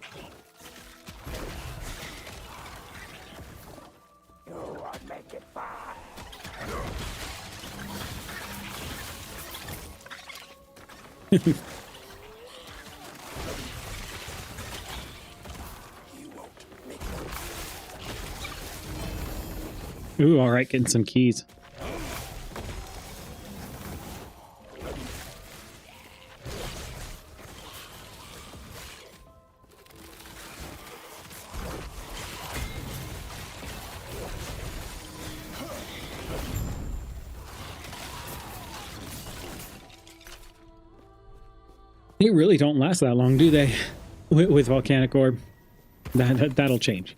Ooh, all right, getting some keys. They really don't last that long, do they? With Volcanic Orb. That'll change.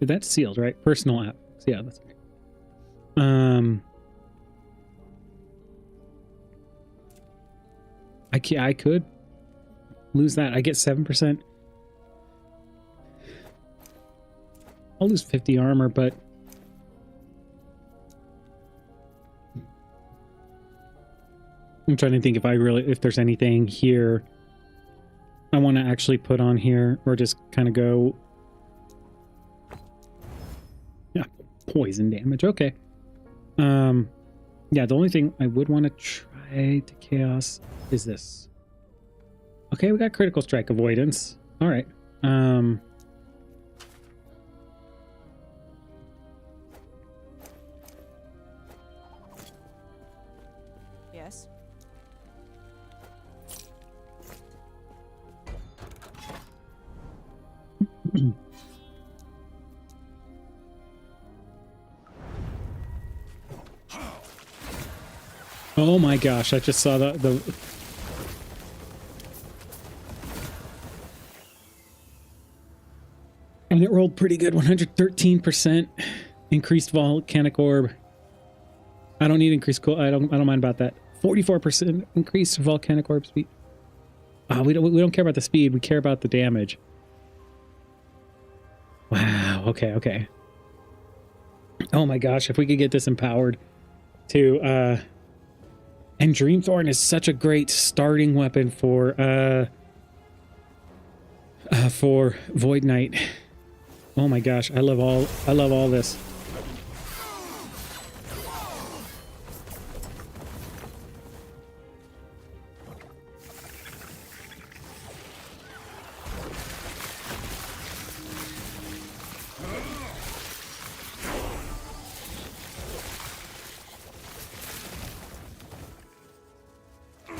That's sealed, right? Personal app. Yeah, that's right. I could lose that. I get 7%. I'll lose 50 armor, but I'm trying to think if there's anything here I want to actually put on here, or just kind of go, yeah, poison damage. Okay. Yeah, the only thing I would want to try to chaos is this. Okay, we got critical strike avoidance. All right. Yes. Oh my gosh, I just saw the and it rolled pretty good. 113% increased volcanic orb. I don't need increased cool. I don't mind about that. 44% increased volcanic orb speed. We don't care about the speed, we care about the damage. Wow, okay. Oh my gosh, if we could get this empowered to and Dreamthorn is such a great starting weapon for Void Knight. Oh my gosh, I love all this.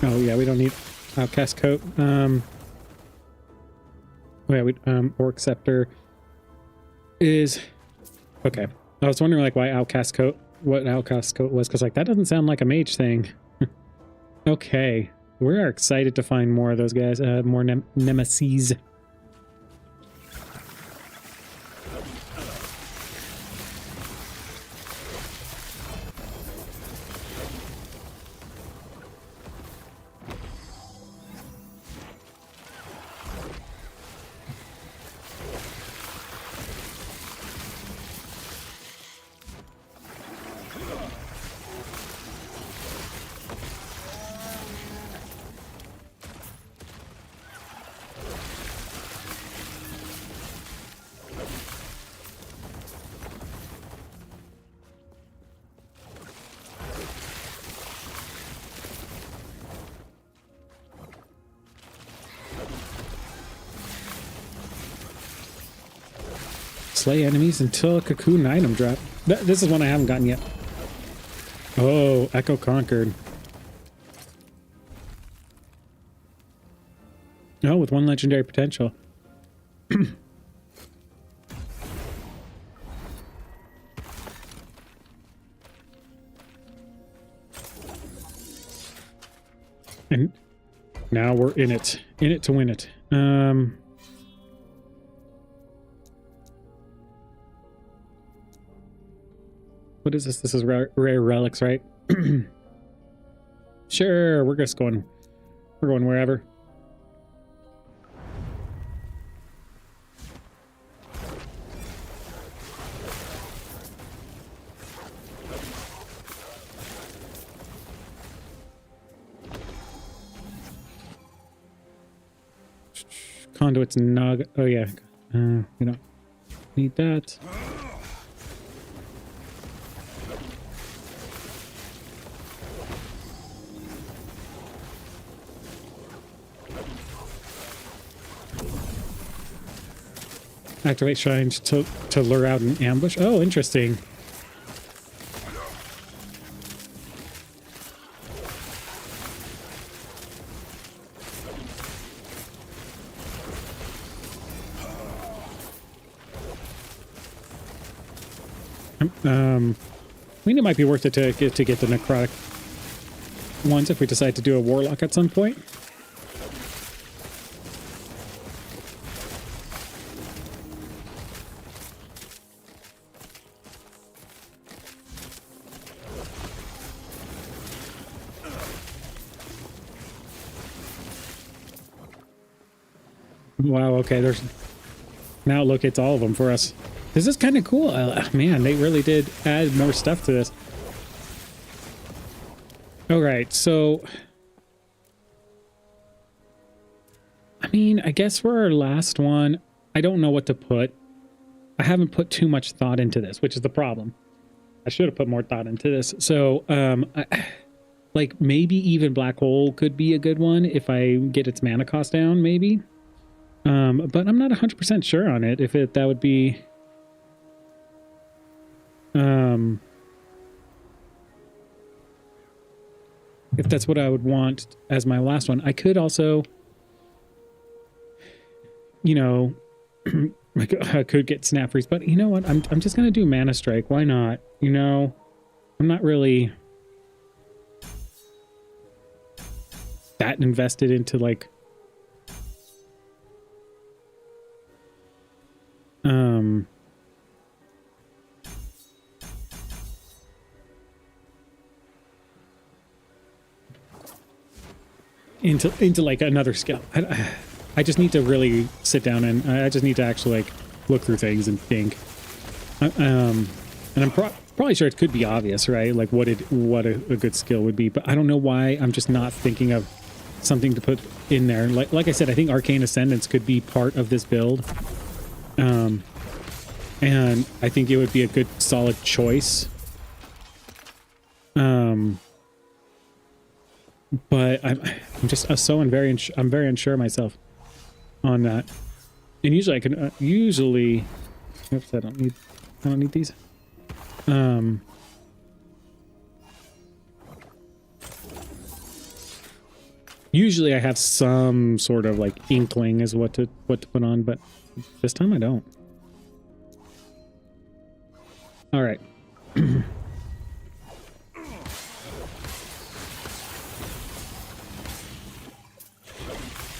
Oh yeah, we don't need Outcast Coat. Oh yeah, Orc Scepter is okay. I was wondering like why Outcast Coat, what Outcast Coat was, because like that doesn't sound like a mage thing. Okay, we are excited to find more of those guys, more nemesis. Slay enemies until a cocoon item drop. This is one I haven't gotten yet. Oh, Echo Conquered. Oh, with one legendary potential. And now we're in it. In it to win it. What is this? This is rare relics, right? Sure, we're going wherever. Conduit's Nog. Oh yeah, we don't need that. Activate shrines to lure out an ambush. Oh, interesting. I mean, it might be worth it to get the necrotic ones if we decide to do a warlock at some point. Wow, okay, there's... Now look, it's all of them for us. This is kind of cool. Man, they really did add more stuff to this. All right, so I mean, I guess for our last one, I don't know what to put. I haven't put too much thought into this, which is the problem. I should have put more thought into this. So, like maybe even Black Hole could be a good one if I get its mana cost down, maybe. But I'm not 100% sure on it. If that would be, if that's what I would want as my last one. I could also, you know, I could get Snap Freeze, but you know what? I'm just gonna do Mana Strike. Why not? You know, I'm not really that invested into like into like another skill. I just need to really sit down and I just need to actually like look through things and think. And I'm probably sure it could be obvious, right? Like what a good skill would be, but I don't know why I'm just not thinking of something to put in there. Like I said, I think Arcane Ascendance could be part of this build. And I think it would be a good solid choice. But I'm just I'm very unsure myself on that. And usually I can oops, I don't need these. Usually I have some sort of like inkling as what to put on, but this time I don't. All right.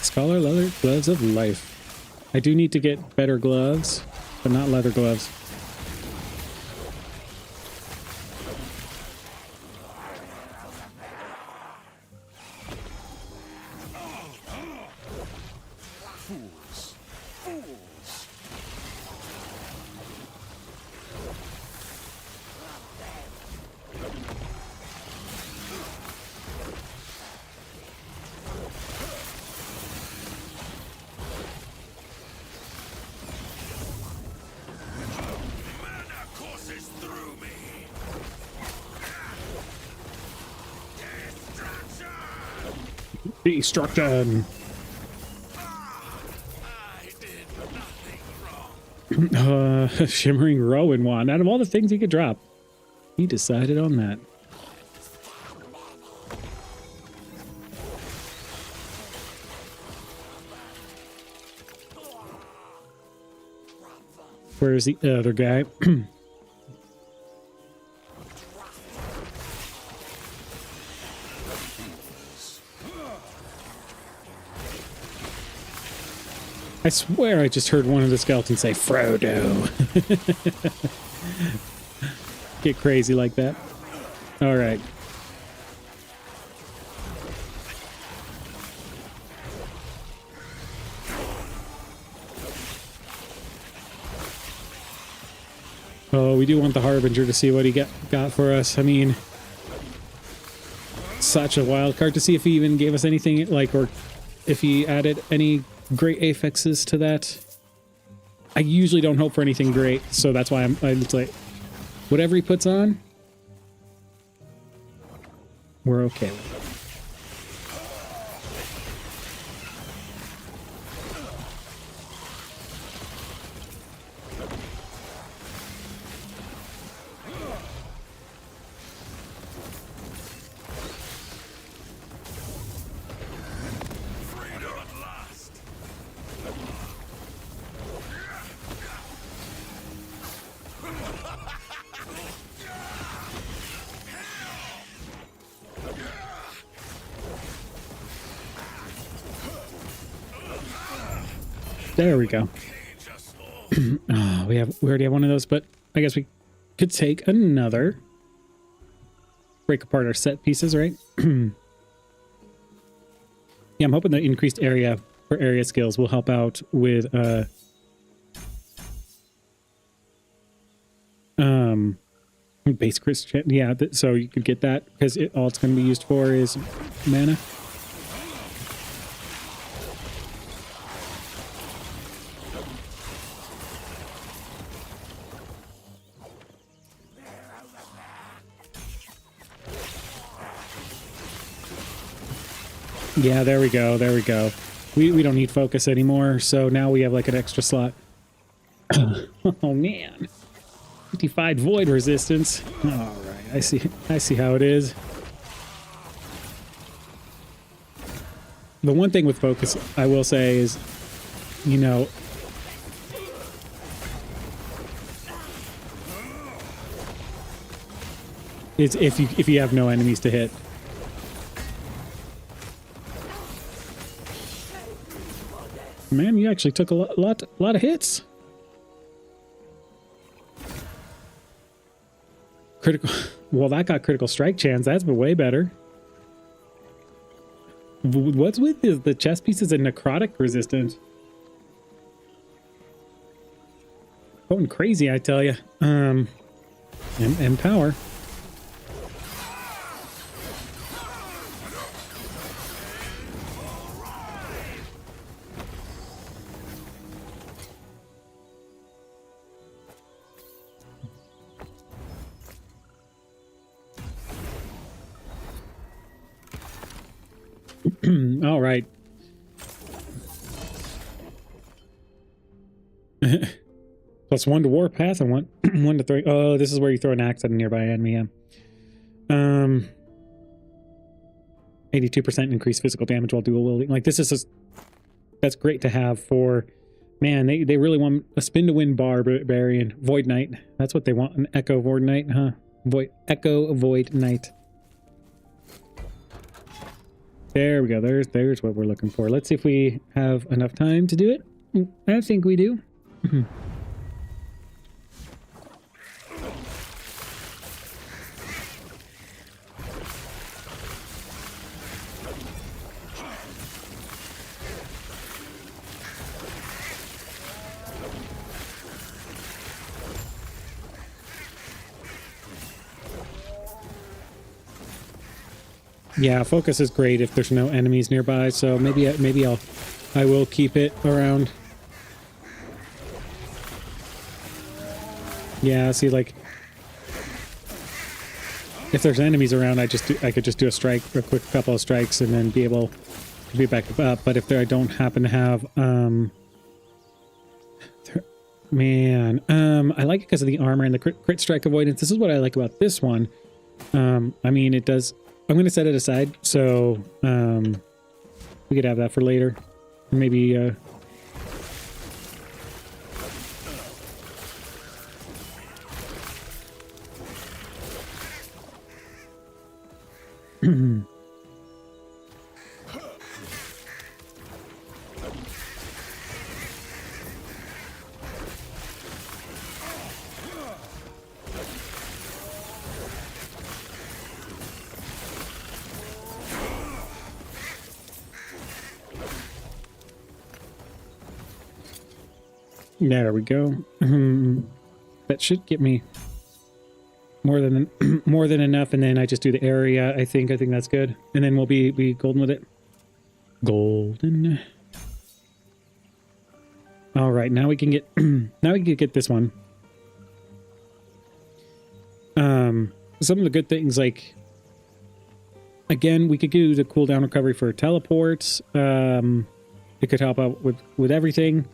Scholar leather gloves of life. I do need to get better gloves, but not leather gloves. Destruction. Shimmering Rowan wand. Out of all the things he could drop, he decided on that. Where's the other guy? I swear I just heard one of the skeletons say Frodo. Get crazy like that. All right. Oh, we do want the Harbinger to see what he got for us. I mean, such a wild card to see if he even gave us anything like, or if he added any great affixes to that. I usually don't hope for anything great, so that's why I'm like, whatever he puts on, we're okay with it. There we go. Oh, we already have one of those, but I guess we could take another. Break apart our set pieces, right? Yeah, I'm hoping the increased area for area skills will help out with Base Christian, yeah. So you could get that because all it's going to be used for is mana. Yeah, there we go. There we go. We don't need focus anymore, so now we have like an extra slot. Oh man. 55 void resistance. All right, I see how it is. The one thing with focus I will say is, you know, it's if you have no enemies to hit. Man, you actually took a lot of hits. Critical. Well, that got critical strike chance. That's been way better. What's with the chest pieces and necrotic resistance? Going crazy, I tell you. And power. All right. +1 to warpath and 1 to 3. Oh, this is where you throw an axe at a nearby enemy. Yeah. 82% increased physical damage while dual wielding. Like this is that's great to have for. Man, they really want a spin to win barbarian void knight. That's what they want. An echo void knight, huh? Echo void knight. There we go. There's what we're looking for. Let's see if we have enough time to do it. I think we do. Yeah, focus is great if there's no enemies nearby, so maybe I will keep it around. Yeah, see, like if there's enemies around, I could just do a quick couple of strikes and then be able to be back up. But if I don't happen to have man, I like it because of the armor and the crit strike avoidance. This is what I like about this one. I mean, it does. I'm going to set it aside, so we could have that for later. And maybe... There we go. That should get me more than enough, and then I just do the area. I think that's good, and then we'll be golden with it. Golden. All right, now we can get this one. Some of the good things, like again, we could do the cooldown recovery for teleports. It could help out with everything.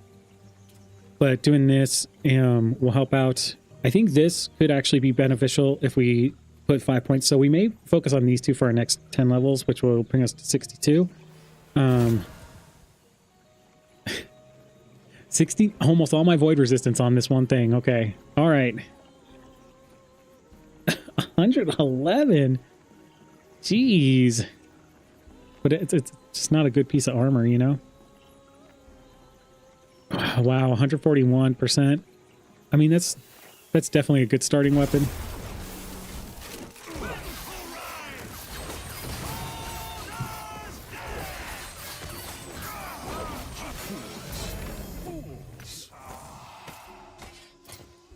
But doing this will help out. I think this could actually be beneficial if we put 5 points. So we may focus on these two for our next 10 levels, which will bring us to 62. 60, almost all my void resistance on this one thing. Okay. All right. 111. Jeez. But it's just not a good piece of armor, you know? Wow, 141%. I mean, that's definitely a good starting weapon.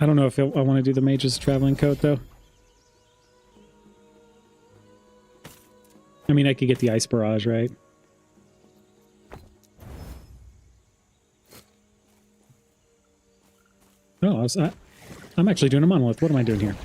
I don't know if I want to do the Mage's Traveling Coat, though. I mean, I could get the Ice Barrage, right? Oh, I'm actually doing a monolith. What am I doing here?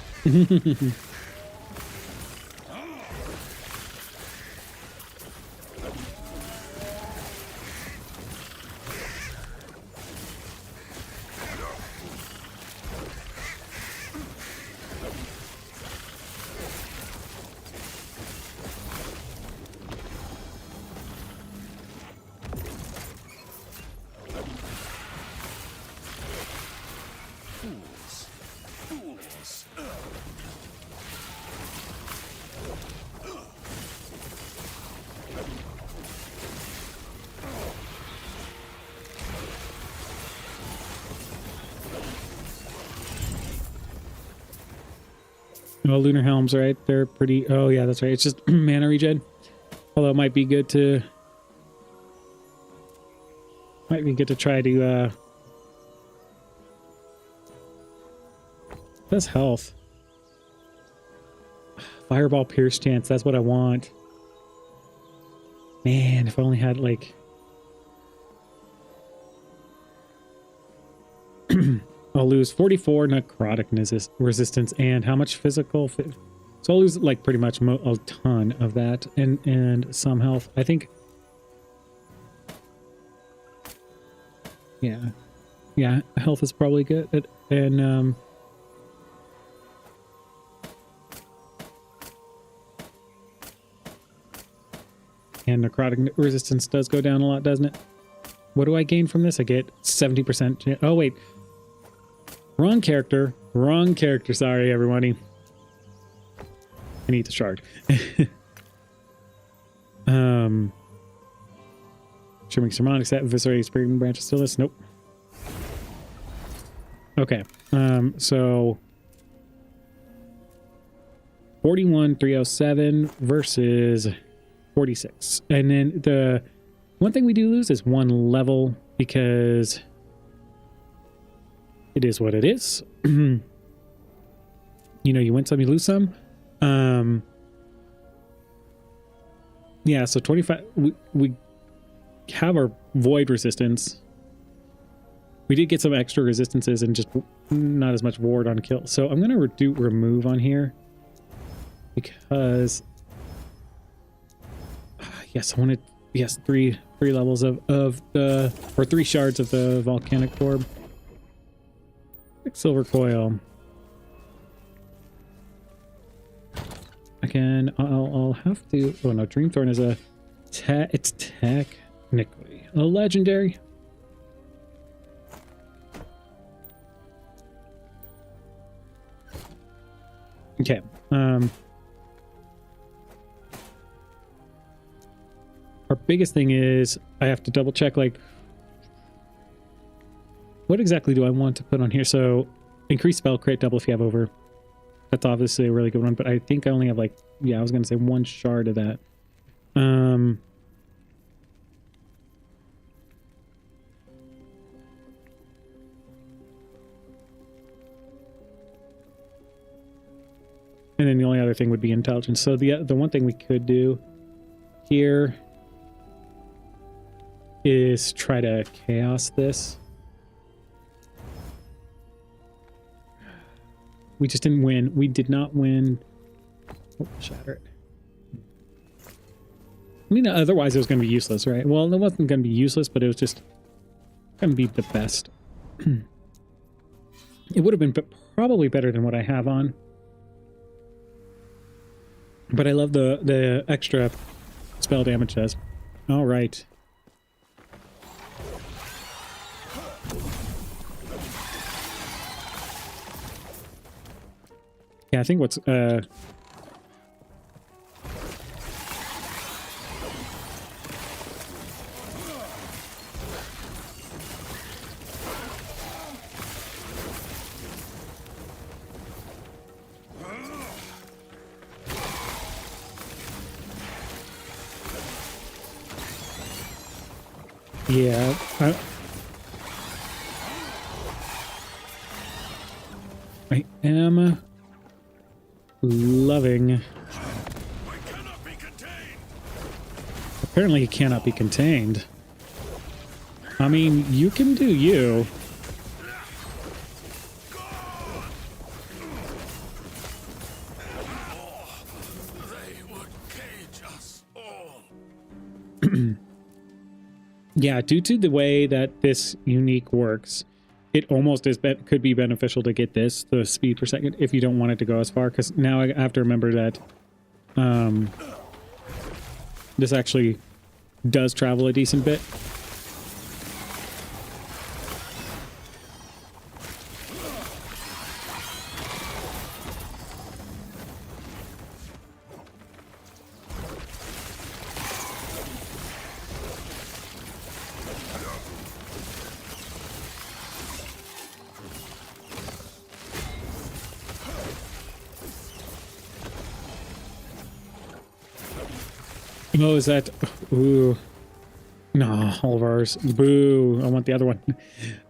Well, Lunar Helms, right? They're pretty... Oh, yeah, that's right. It's just mana regen. Although it might be good to... Might be good to try to... That's health. Fireball Pierce chance. That's what I want. Man, if I only had, like... I'll lose 44 necrotic resistance and how much physical? So I'll lose like pretty much a ton of that and some health. I think. Yeah, health is probably good. And necrotic resistance does go down a lot, doesn't it? What do I gain from this? I get 70%. Oh wait. Wrong character. Wrong character. Sorry, everybody. I need the shard. Trimming Sermonic set. Eviscerating Spring Branch of Stillness. Nope. Okay. So 41,307 versus 46. And then the one thing we do lose is one level because it is what it is. You know, you win some, you lose some. Yeah, so 25. We have our void resistance. We did get some extra resistances and just not as much ward on kill. So I'm gonna do remove on here because yes, I wanted three levels of the or 3 shards of the Volcanic Orb. Silver coil. Again, I'll have to. Oh no, Dreamthorn is it's technically a legendary. Okay. Our biggest thing is I have to double check like what exactly do I want to put on here? So increase spell crit double if you have over. That's obviously a really good one, but I think I only have like, yeah, I was going to say 1 shard of that. And then the only other thing would be intelligence. So the one thing we could do here is try to chaos this. We just didn't win. We did not win. Oh, shatter it. I mean, otherwise it was going to be useless, right? Well, it wasn't going to be useless, but it was just going to be the best. It would have been probably better than what I have on. But I love the extra spell damage does. All right. Yeah, I think what's am loving. We cannot be contained. Apparently, it cannot be contained. I mean, you can do you. They would cage us all. Yeah, due to the way that this unique works, it almost could be beneficial to get the speed per second, if you don't want it to go as far, because now I have to remember that this actually does travel a decent bit. Oh, is that... Ooh. No, all of ours. Boo. I want the other one.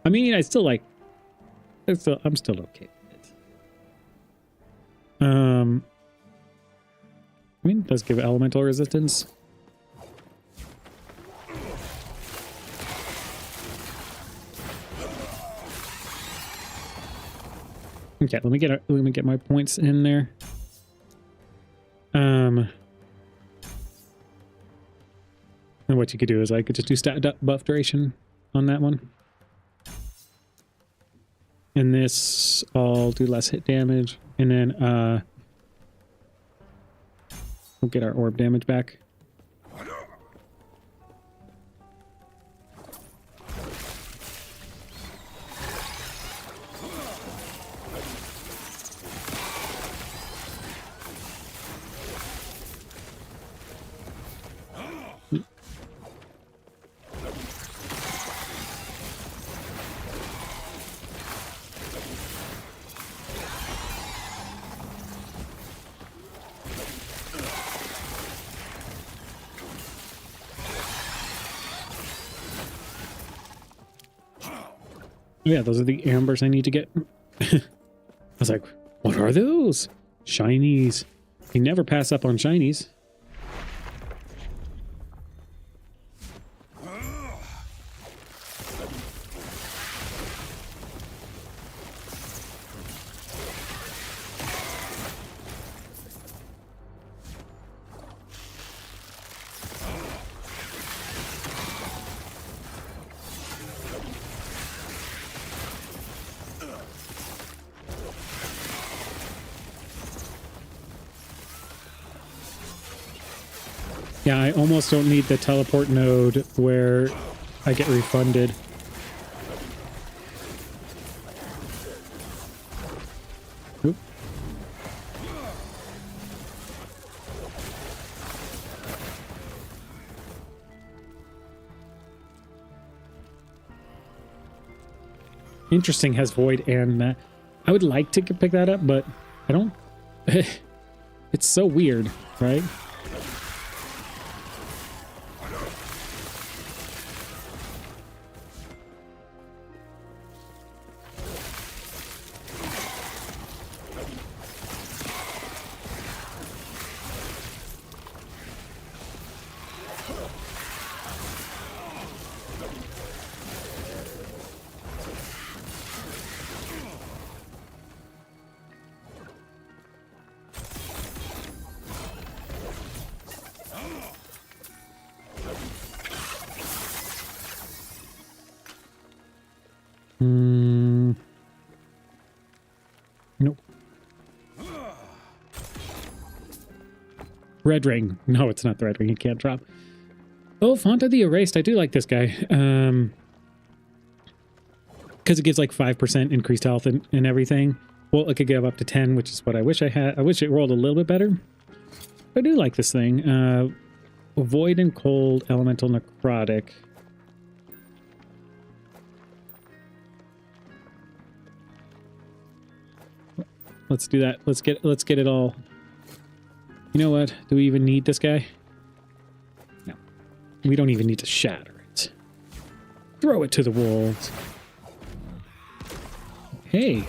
I mean, I still like... I'm still okay with it. I mean, it does give elemental resistance. Okay, let me get my points in there. And what you could do is I could just do stat buff duration on that one. And this, I'll do less hit damage. And then we'll get our orb damage back. Yeah, those are the ambers I need to get. I was like, what are those? Shinies. You never pass up on shinies. Yeah, I almost don't need the teleport node where I get refunded. Oop. Interesting, has void and that. I would like to pick that up, but I don't. It's so weird, right? Nope. Red ring. No, it's not the red ring. You can't drop. Oh, Font of the Erased. I do like this guy. Because it gives like 5% increased health and everything. Well, it could give up to 10, which is what I wish I had. I wish it rolled a little bit better. I do like this thing. Void and Cold, Elemental Necrotic. Let's do that. Let's get it all. You know what? Do we even need this guy? No. We don't even need to shatter it. Throw it to the wolves. Hey.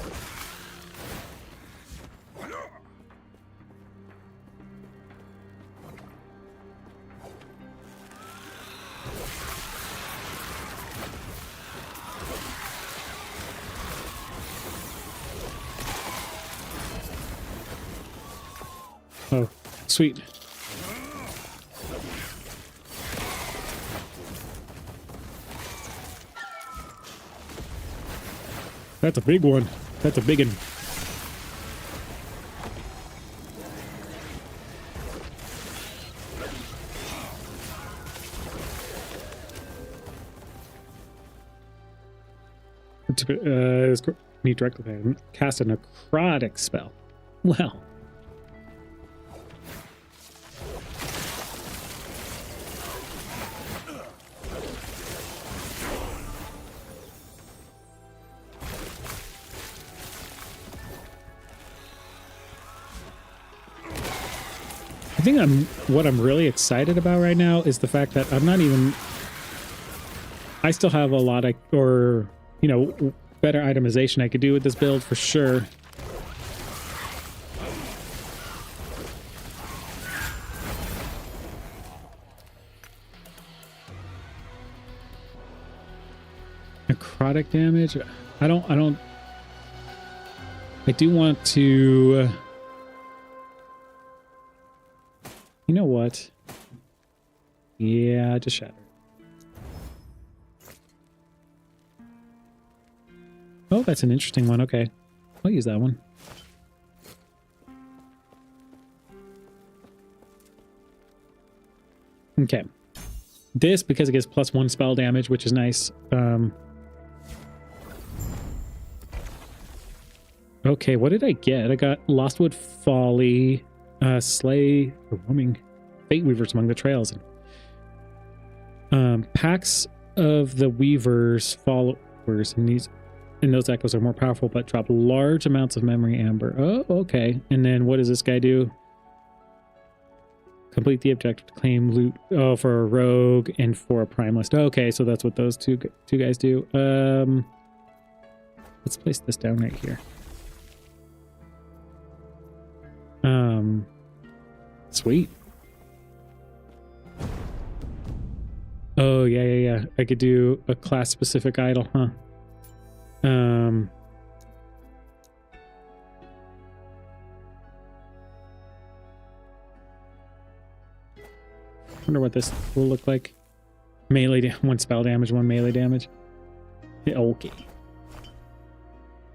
Oh, sweet. That's a big one. That's a big one. Me directly cast a necrotic spell. Well. I think what I'm really excited about right now is the fact that I still have a lot of, better itemization I could do with this build for sure. Necrotic damage. I do want to, you know what? Yeah, just shatter. Oh, that's an interesting one. Okay. I'll use that one. Okay. This, because it gives +1 spell damage, which is nice. Okay, what did I get? I got Lostwood Folly, Slay the Roaming Fate Weavers among the trails. Packs of the Weavers followers and those echoes are more powerful, but drop large amounts of memory amber. Oh, okay. And then what does this guy do? Complete the objective to claim loot. Oh, for a rogue and for a primalist. Okay, so that's what those two guys do. Let's place this down right here. Sweet. Oh, yeah. I could do a class-specific idol, huh? Wonder what this will look like. Melee, one spell damage, one melee damage. Yeah, okay.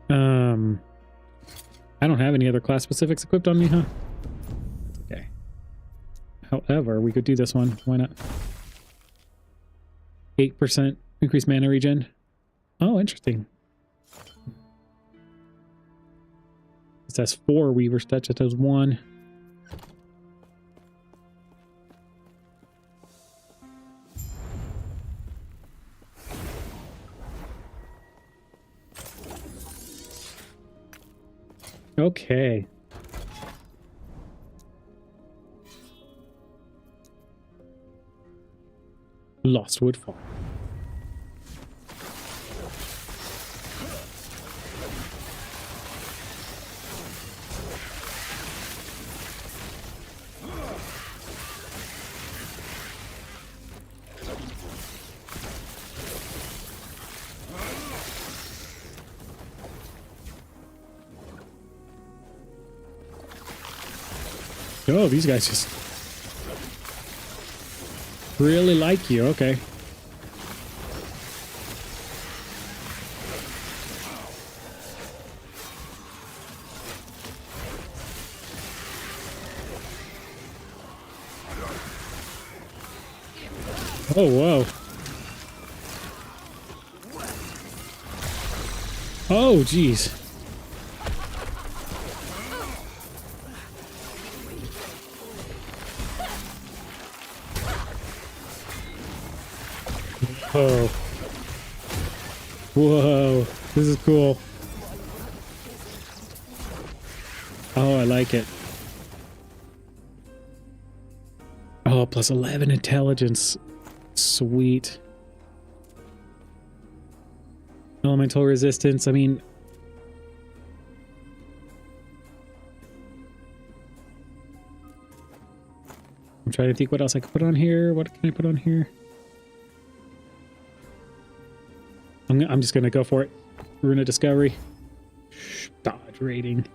I don't have any other class specifics equipped on me, huh? Okay. However, we could do this one. Why not? 8% increased mana regen. Oh, interesting. This has 4 Weaver stats. It has 1. Okay. Lost Woodfall. Oh, these guys just really like you. Okay. Oh, whoa. Oh, geez. Whoa. Whoa. This is cool. Oh, I like it. Oh, plus 11 intelligence. Sweet. Elemental resistance. I mean, I'm trying to think what else I could put on here. What can I put on here? I'm just gonna go for it. Rune of Discovery. Dodge rating.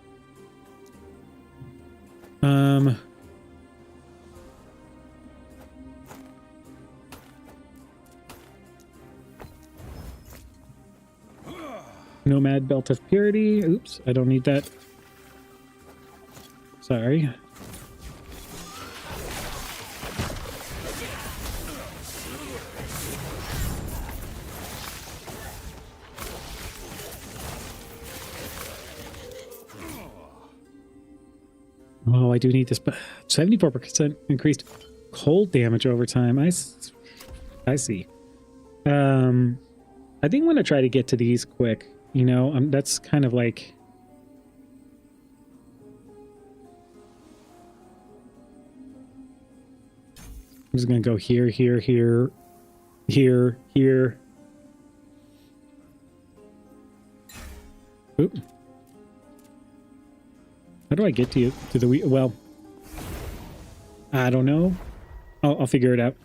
Nomad Belt of Purity. Oops, I don't need that. Sorry. Oh, I do need this, but 74% increased cold damage over time. I see. I think I'm going to try to get to these quick. You know, that's kind of like... I'm just going to go here, here, here, here, here. Oop. How do I get to you? To the... Well, I don't know. I'll figure it out.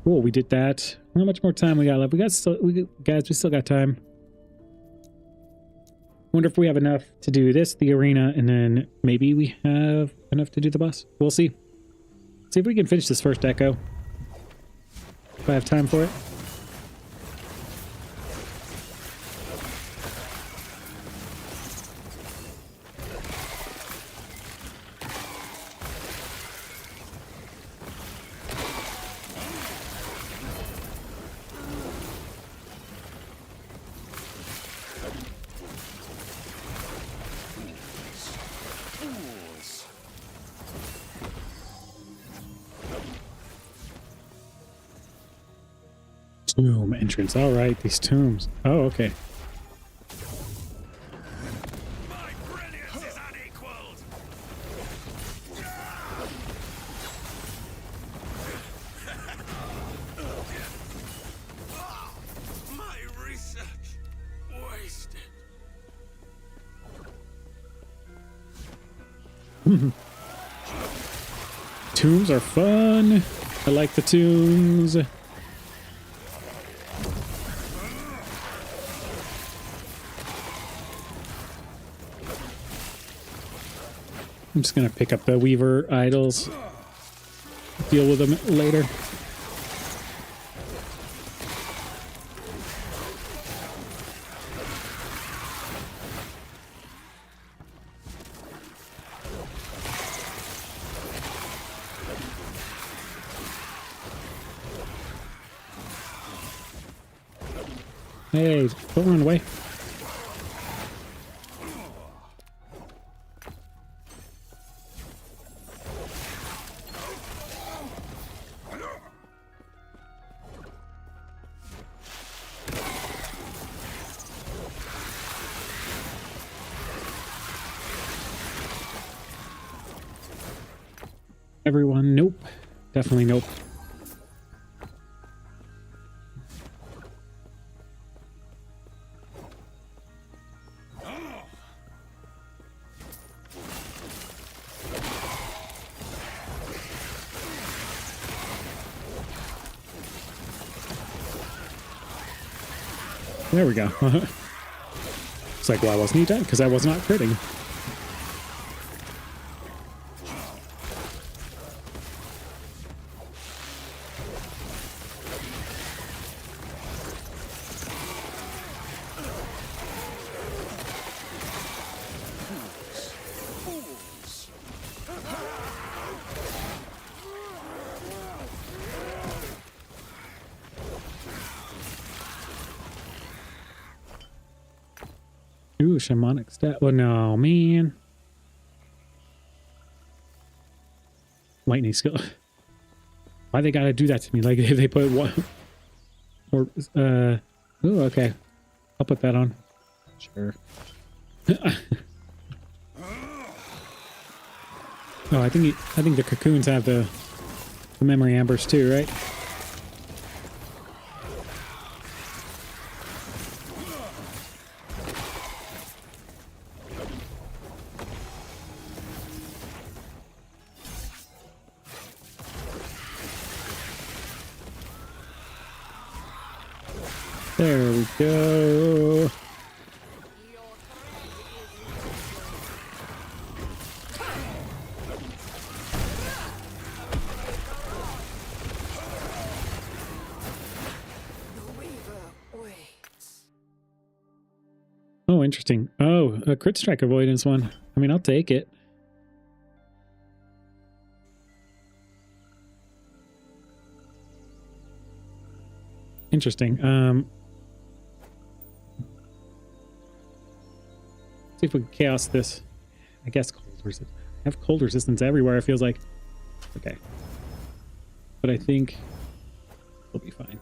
Cool, we did that. How much more time we got left? Guys, we still got time. Wonder if we have enough to do this, the arena, and then maybe we have enough to do the boss. We'll see. See if we can finish this first echo. If I have time for it. Tomb entrance. All right, these tombs. Oh, okay. My brilliance is unequaled. My research wasted. Tombs are fun. I like the tombs. I'm just gonna pick up the Weaver idols. Deal with them later. Hey, don't run away. Everyone, nope. Definitely nope. There we go. It's like, why wasn't he dead? Because I was not critting. Ooh, shamanic stat. Oh no, man. Lightning skill. Why they gotta do that to me? Like they put one or oh, okay. I'll put that on. Sure. Oh, I think the cocoons have the memory ambers too, right? There we go. interesting. Oh, a crit strike avoidance one. I mean, I'll take it. Interesting. See if we can chaos this. I guess cold resistance. I have cold resistance everywhere, it feels like. Okay. But I think we'll be fine.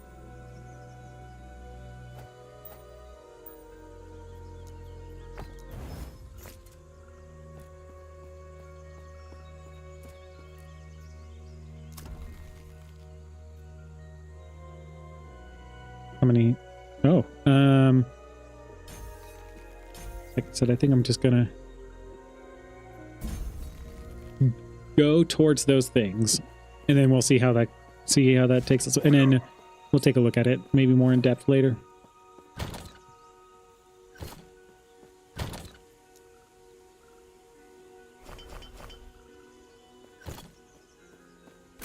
How many? Oh, like I said, I think I'm just gonna go towards those things, and then we'll see how that takes us, and then we'll take a look at it maybe more in depth later.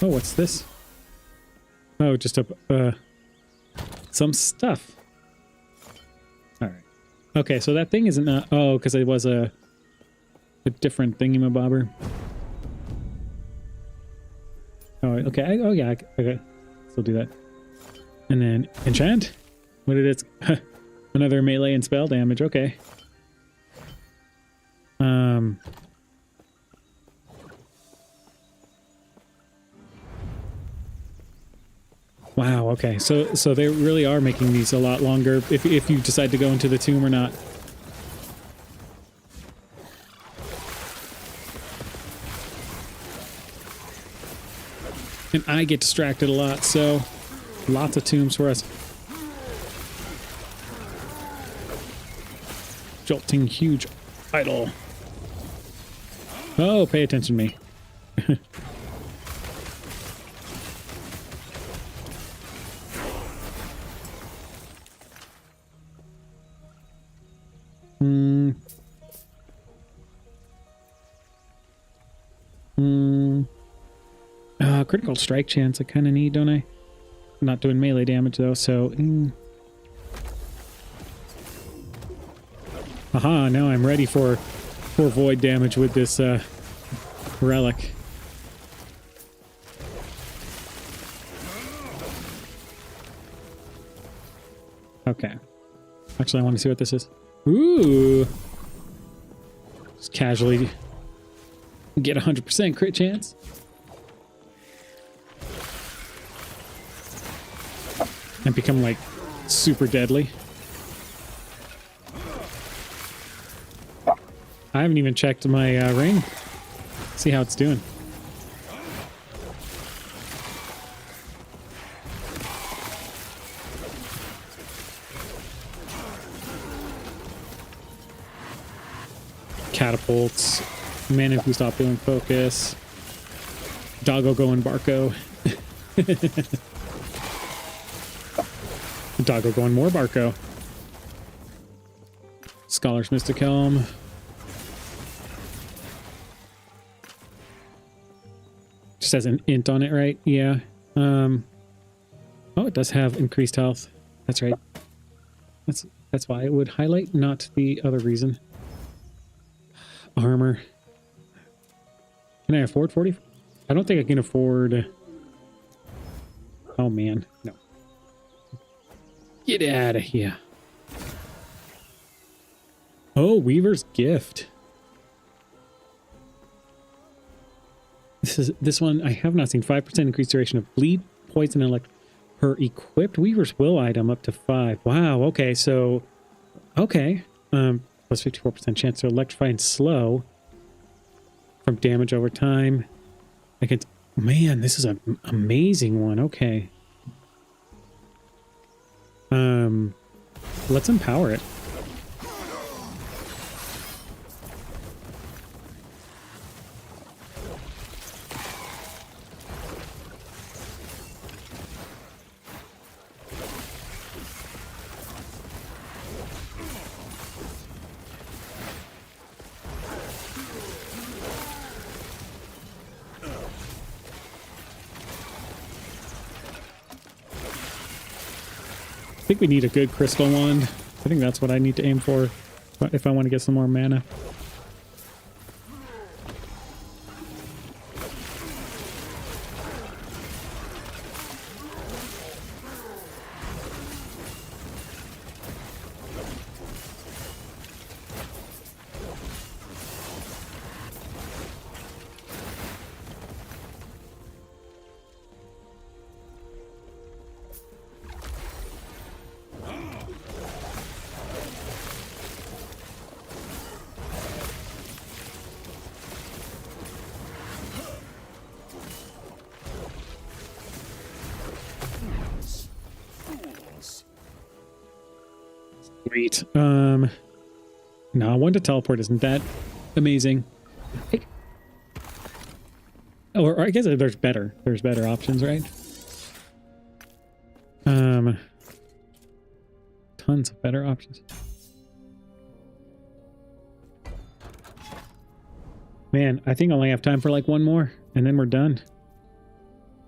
Oh, what's this? Oh, just a some stuff. All right. Okay, so that thing isn't. Oh, because it was a different thingamabobber. Oh, okay. Oh, yeah. Okay. Still do that. And then enchant. What did it? Another melee and spell damage. Okay. Wow, okay. So they really are making these a lot longer if you decide to go into the tomb or not. And I get distracted a lot, so lots of tombs for us. Jolting huge idol. Oh, pay attention to me. Critical strike chance I kind of need, don't I? I'm not doing melee damage though, so... Aha, now I'm ready for void damage with this relic. Okay. Actually, I want to see what this is. Ooh! Just casually get 100% crit chance. And become, like, super deadly. I haven't even checked my ring. See how it's doing. Catapults. Man, if we stop doing focus. Doggo going Barco. Doggo going more Barco. Scholar's Mystic Helm. Just has an int on it, right? Yeah. Oh, it does have increased health. That's right. That's why it would highlight, not the other reason. Armor. Can I afford 40? I don't think I can afford... Oh, man. No. Get out of here. Oh, Weaver's Gift. This one I have not seen. 5% increased duration of bleed, poison, and her equipped Weaver's Will item up to 5. Wow, okay, so okay. Plus 54% chance to electrify and slow from damage over time. Man, this is an amazing one. Okay. Let's empower it. I think we need a good crystal wand. I think that's what I need to aim for. if I want to get some more mana. Sweet. No, 1 to teleport isn't that amazing. Or I guess there's better options, right? Tons of better options. Man, I think I only have time for like one more, and then we're done.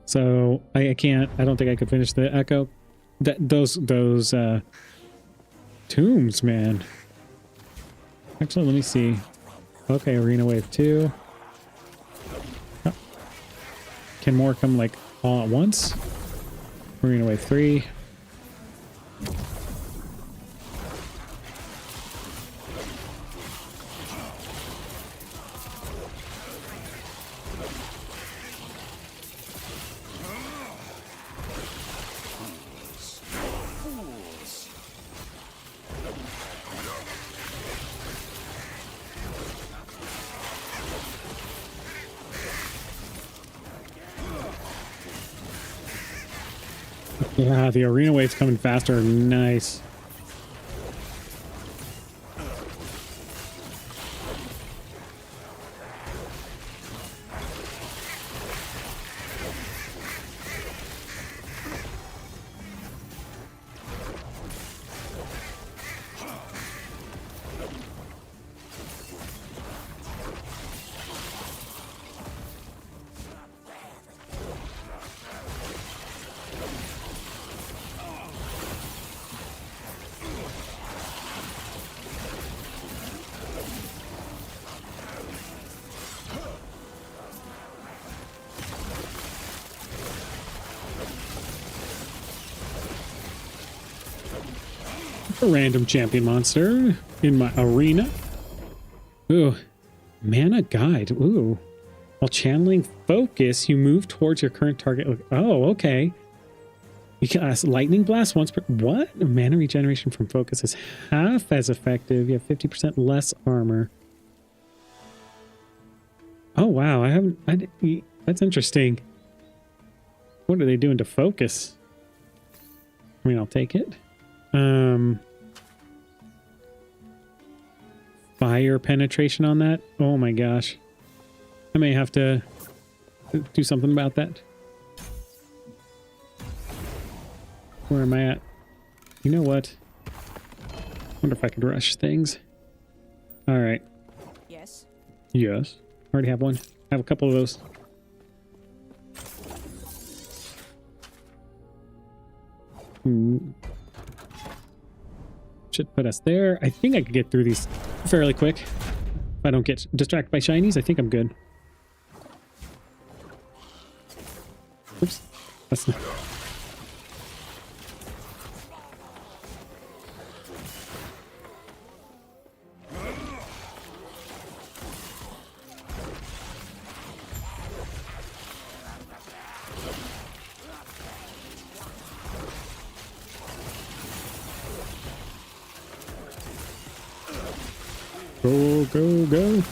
So I don't think I could finish the echo. Those tombs, man. Actually, let me see. Okay, Arena Wave 2. Oh. Can more come like all at once? Arena Wave 3. Yeah, the arena wave's coming faster. Nice. A random champion monster in my arena. Ooh, mana guide. Ooh, while channeling focus, you move towards your current target. Oh, okay. You cast lightning blast once per. What? Mana regeneration from focus is half as effective. You have 50% less armor. Oh wow, that's interesting. What are they doing to focus? I mean, I'll take it. Fire penetration on that? Oh my gosh. I may have to do something about that. Where am I at? You know what? Wonder if I could rush things. Alright. Yes. Yes. Already have one. I have a couple of those. Should put us there. I think I could get through these fairly quick. If I don't get distracted by shinies, I think I'm good. Oops. That's not... Go, go, go.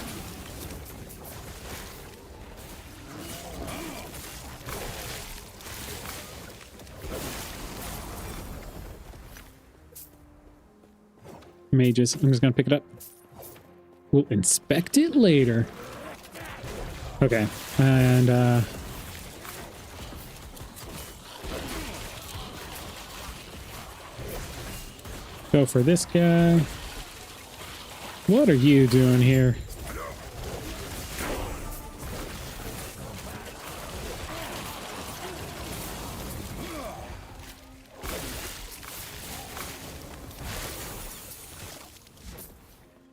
Mages. I'm just going to pick it up. We'll inspect it later. Okay. And, go for this guy. What are you doing here?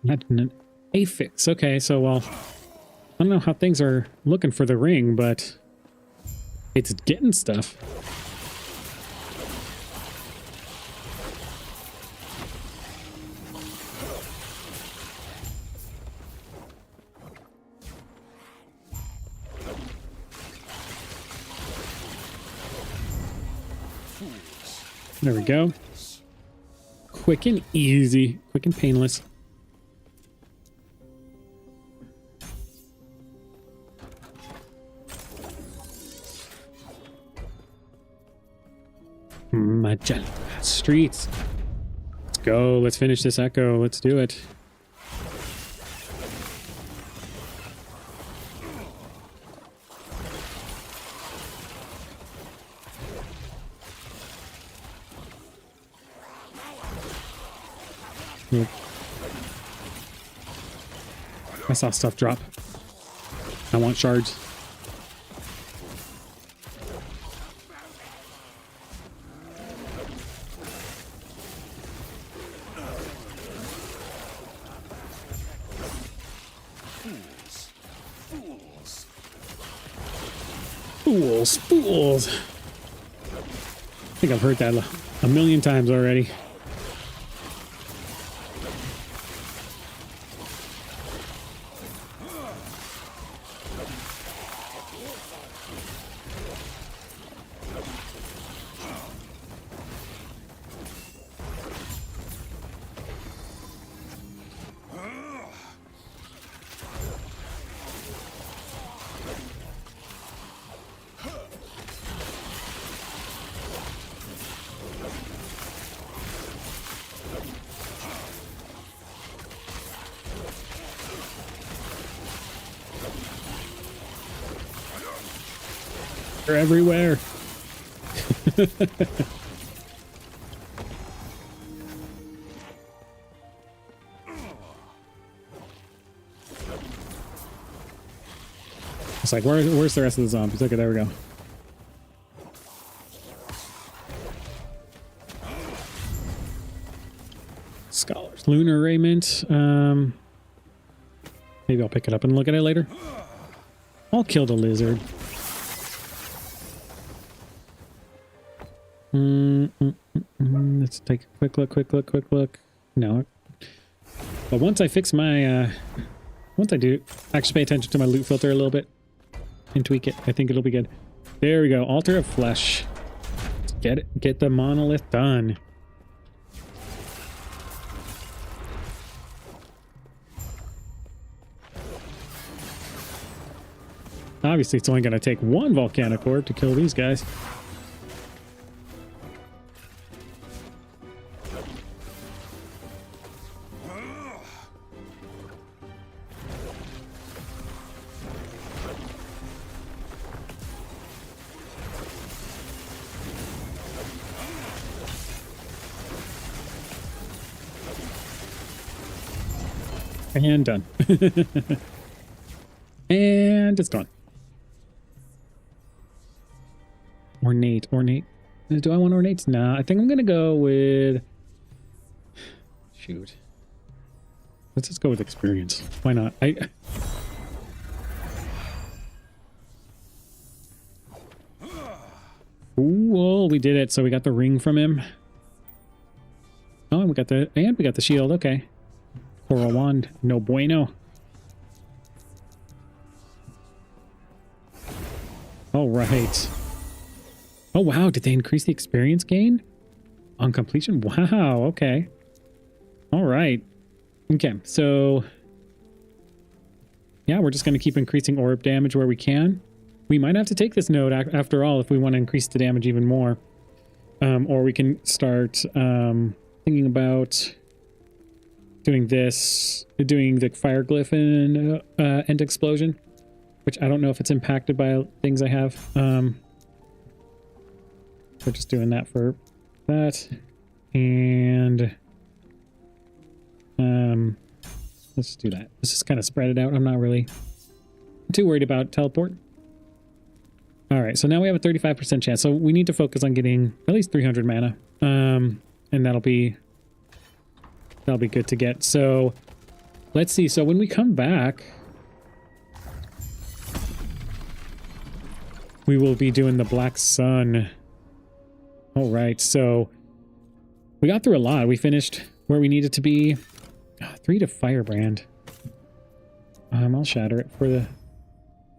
Not an affix. Okay, so well, I don't know how things are looking for the ring, but it's getting stuff. There we go. Quick and easy. Quick and painless. Magenta streets. Let's go. Let's finish this echo. Let's do it. Nope. I saw stuff drop. I want shards. Fools, fools. I think I've heard that a million times already. They're everywhere. It's like, where's the rest of the zombies? Okay, there we go. Scholars. Lunar raiment. Maybe I'll pick it up and look at it later. I'll kill the lizard. Let's take a quick look. No. But once I fix my, once I do actually pay attention to my loot filter a little bit and tweak it, I think it'll be good. There we go. Altar of Flesh. Let's get the monolith done. Obviously, it's only going to take one Volcanic Orb to kill these guys. And done. And it's gone. Ornate. Do I want ornates? Nah, I think I'm gonna go with... Shoot. Let's just go with experience. Why not? Ooh, we did it. So we got the ring from him. Oh, and we got the shield. Okay. Coral wand. No bueno. All right. Oh, wow. Did they increase the experience gain on completion? Wow. Okay. All right. Okay. So, yeah, we're just going to keep increasing orb damage where we can. We might have to take this node after all if we want to increase the damage even more. Or we can start thinking about doing the fire glyph and end explosion, which I don't know if it's impacted by things I have. We're just doing that for that. And let's do that. Let's just kind of spread it out. I'm not really too worried about teleport. All right, so now we have a 35% chance. So we need to focus on getting at least 300 mana. And that'll be good to get. So let's see. So when we come back, we will be doing the Black Sun. All right, so we got through a lot. We finished where we needed to be. 3 to Firebrand. I'll shatter it for the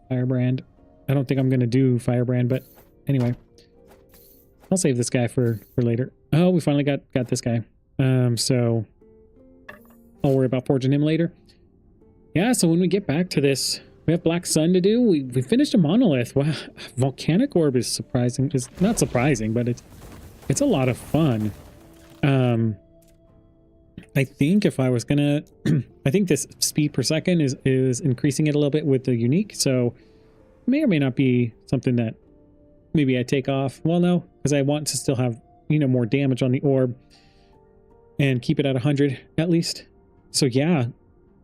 Firebrand. I don't think I'm going to do Firebrand, but anyway. I'll save this guy for later. Oh, we finally got this guy. So I'll worry about forging him later. Yeah, so when we get back to this, we have Black Sun to do. We finished a monolith. Wow, Volcanic Orb is surprising. It's not surprising, but it's a lot of fun. I think if I was gonna, I think this speed per second is increasing it a little bit with the unique. So may or may not be something that maybe I take off. Well, no, because I want to still have, you know, more damage on the orb and keep it at 100 at least. So yeah.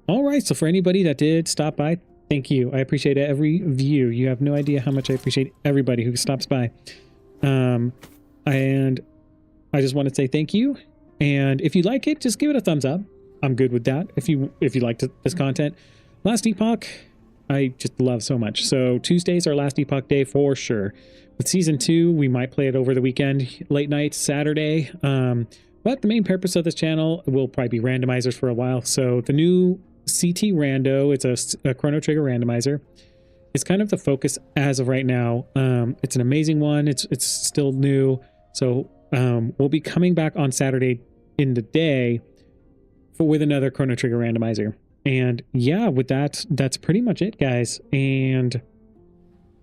All right. So for anybody that did stop by, thank you. I appreciate every view. You have no idea how much I appreciate everybody who stops by. And I just want to say thank you. And if you like it, just give it a thumbs up. I'm good with that. If you liked this content. Last Epoch, I just love so much. So Tuesday's our last Epoch day for sure. With season 2, we might play it over the weekend, late night, Saturday. But the main purpose of this channel will probably be randomizers for a while. So the new CT Rando, it's a Chrono Trigger randomizer. It's kind of the focus as of right now. It's an amazing one. It's still new. So we'll be coming back on Saturday in the day with another Chrono Trigger randomizer. And yeah, with that, that's pretty much it, guys. And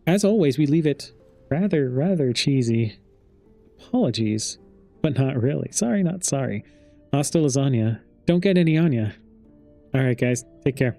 as always, we leave it rather cheesy. Apologies, but not really. Sorry, not sorry. Hasta lasagna. Don't get any on ya. All right, guys, take care.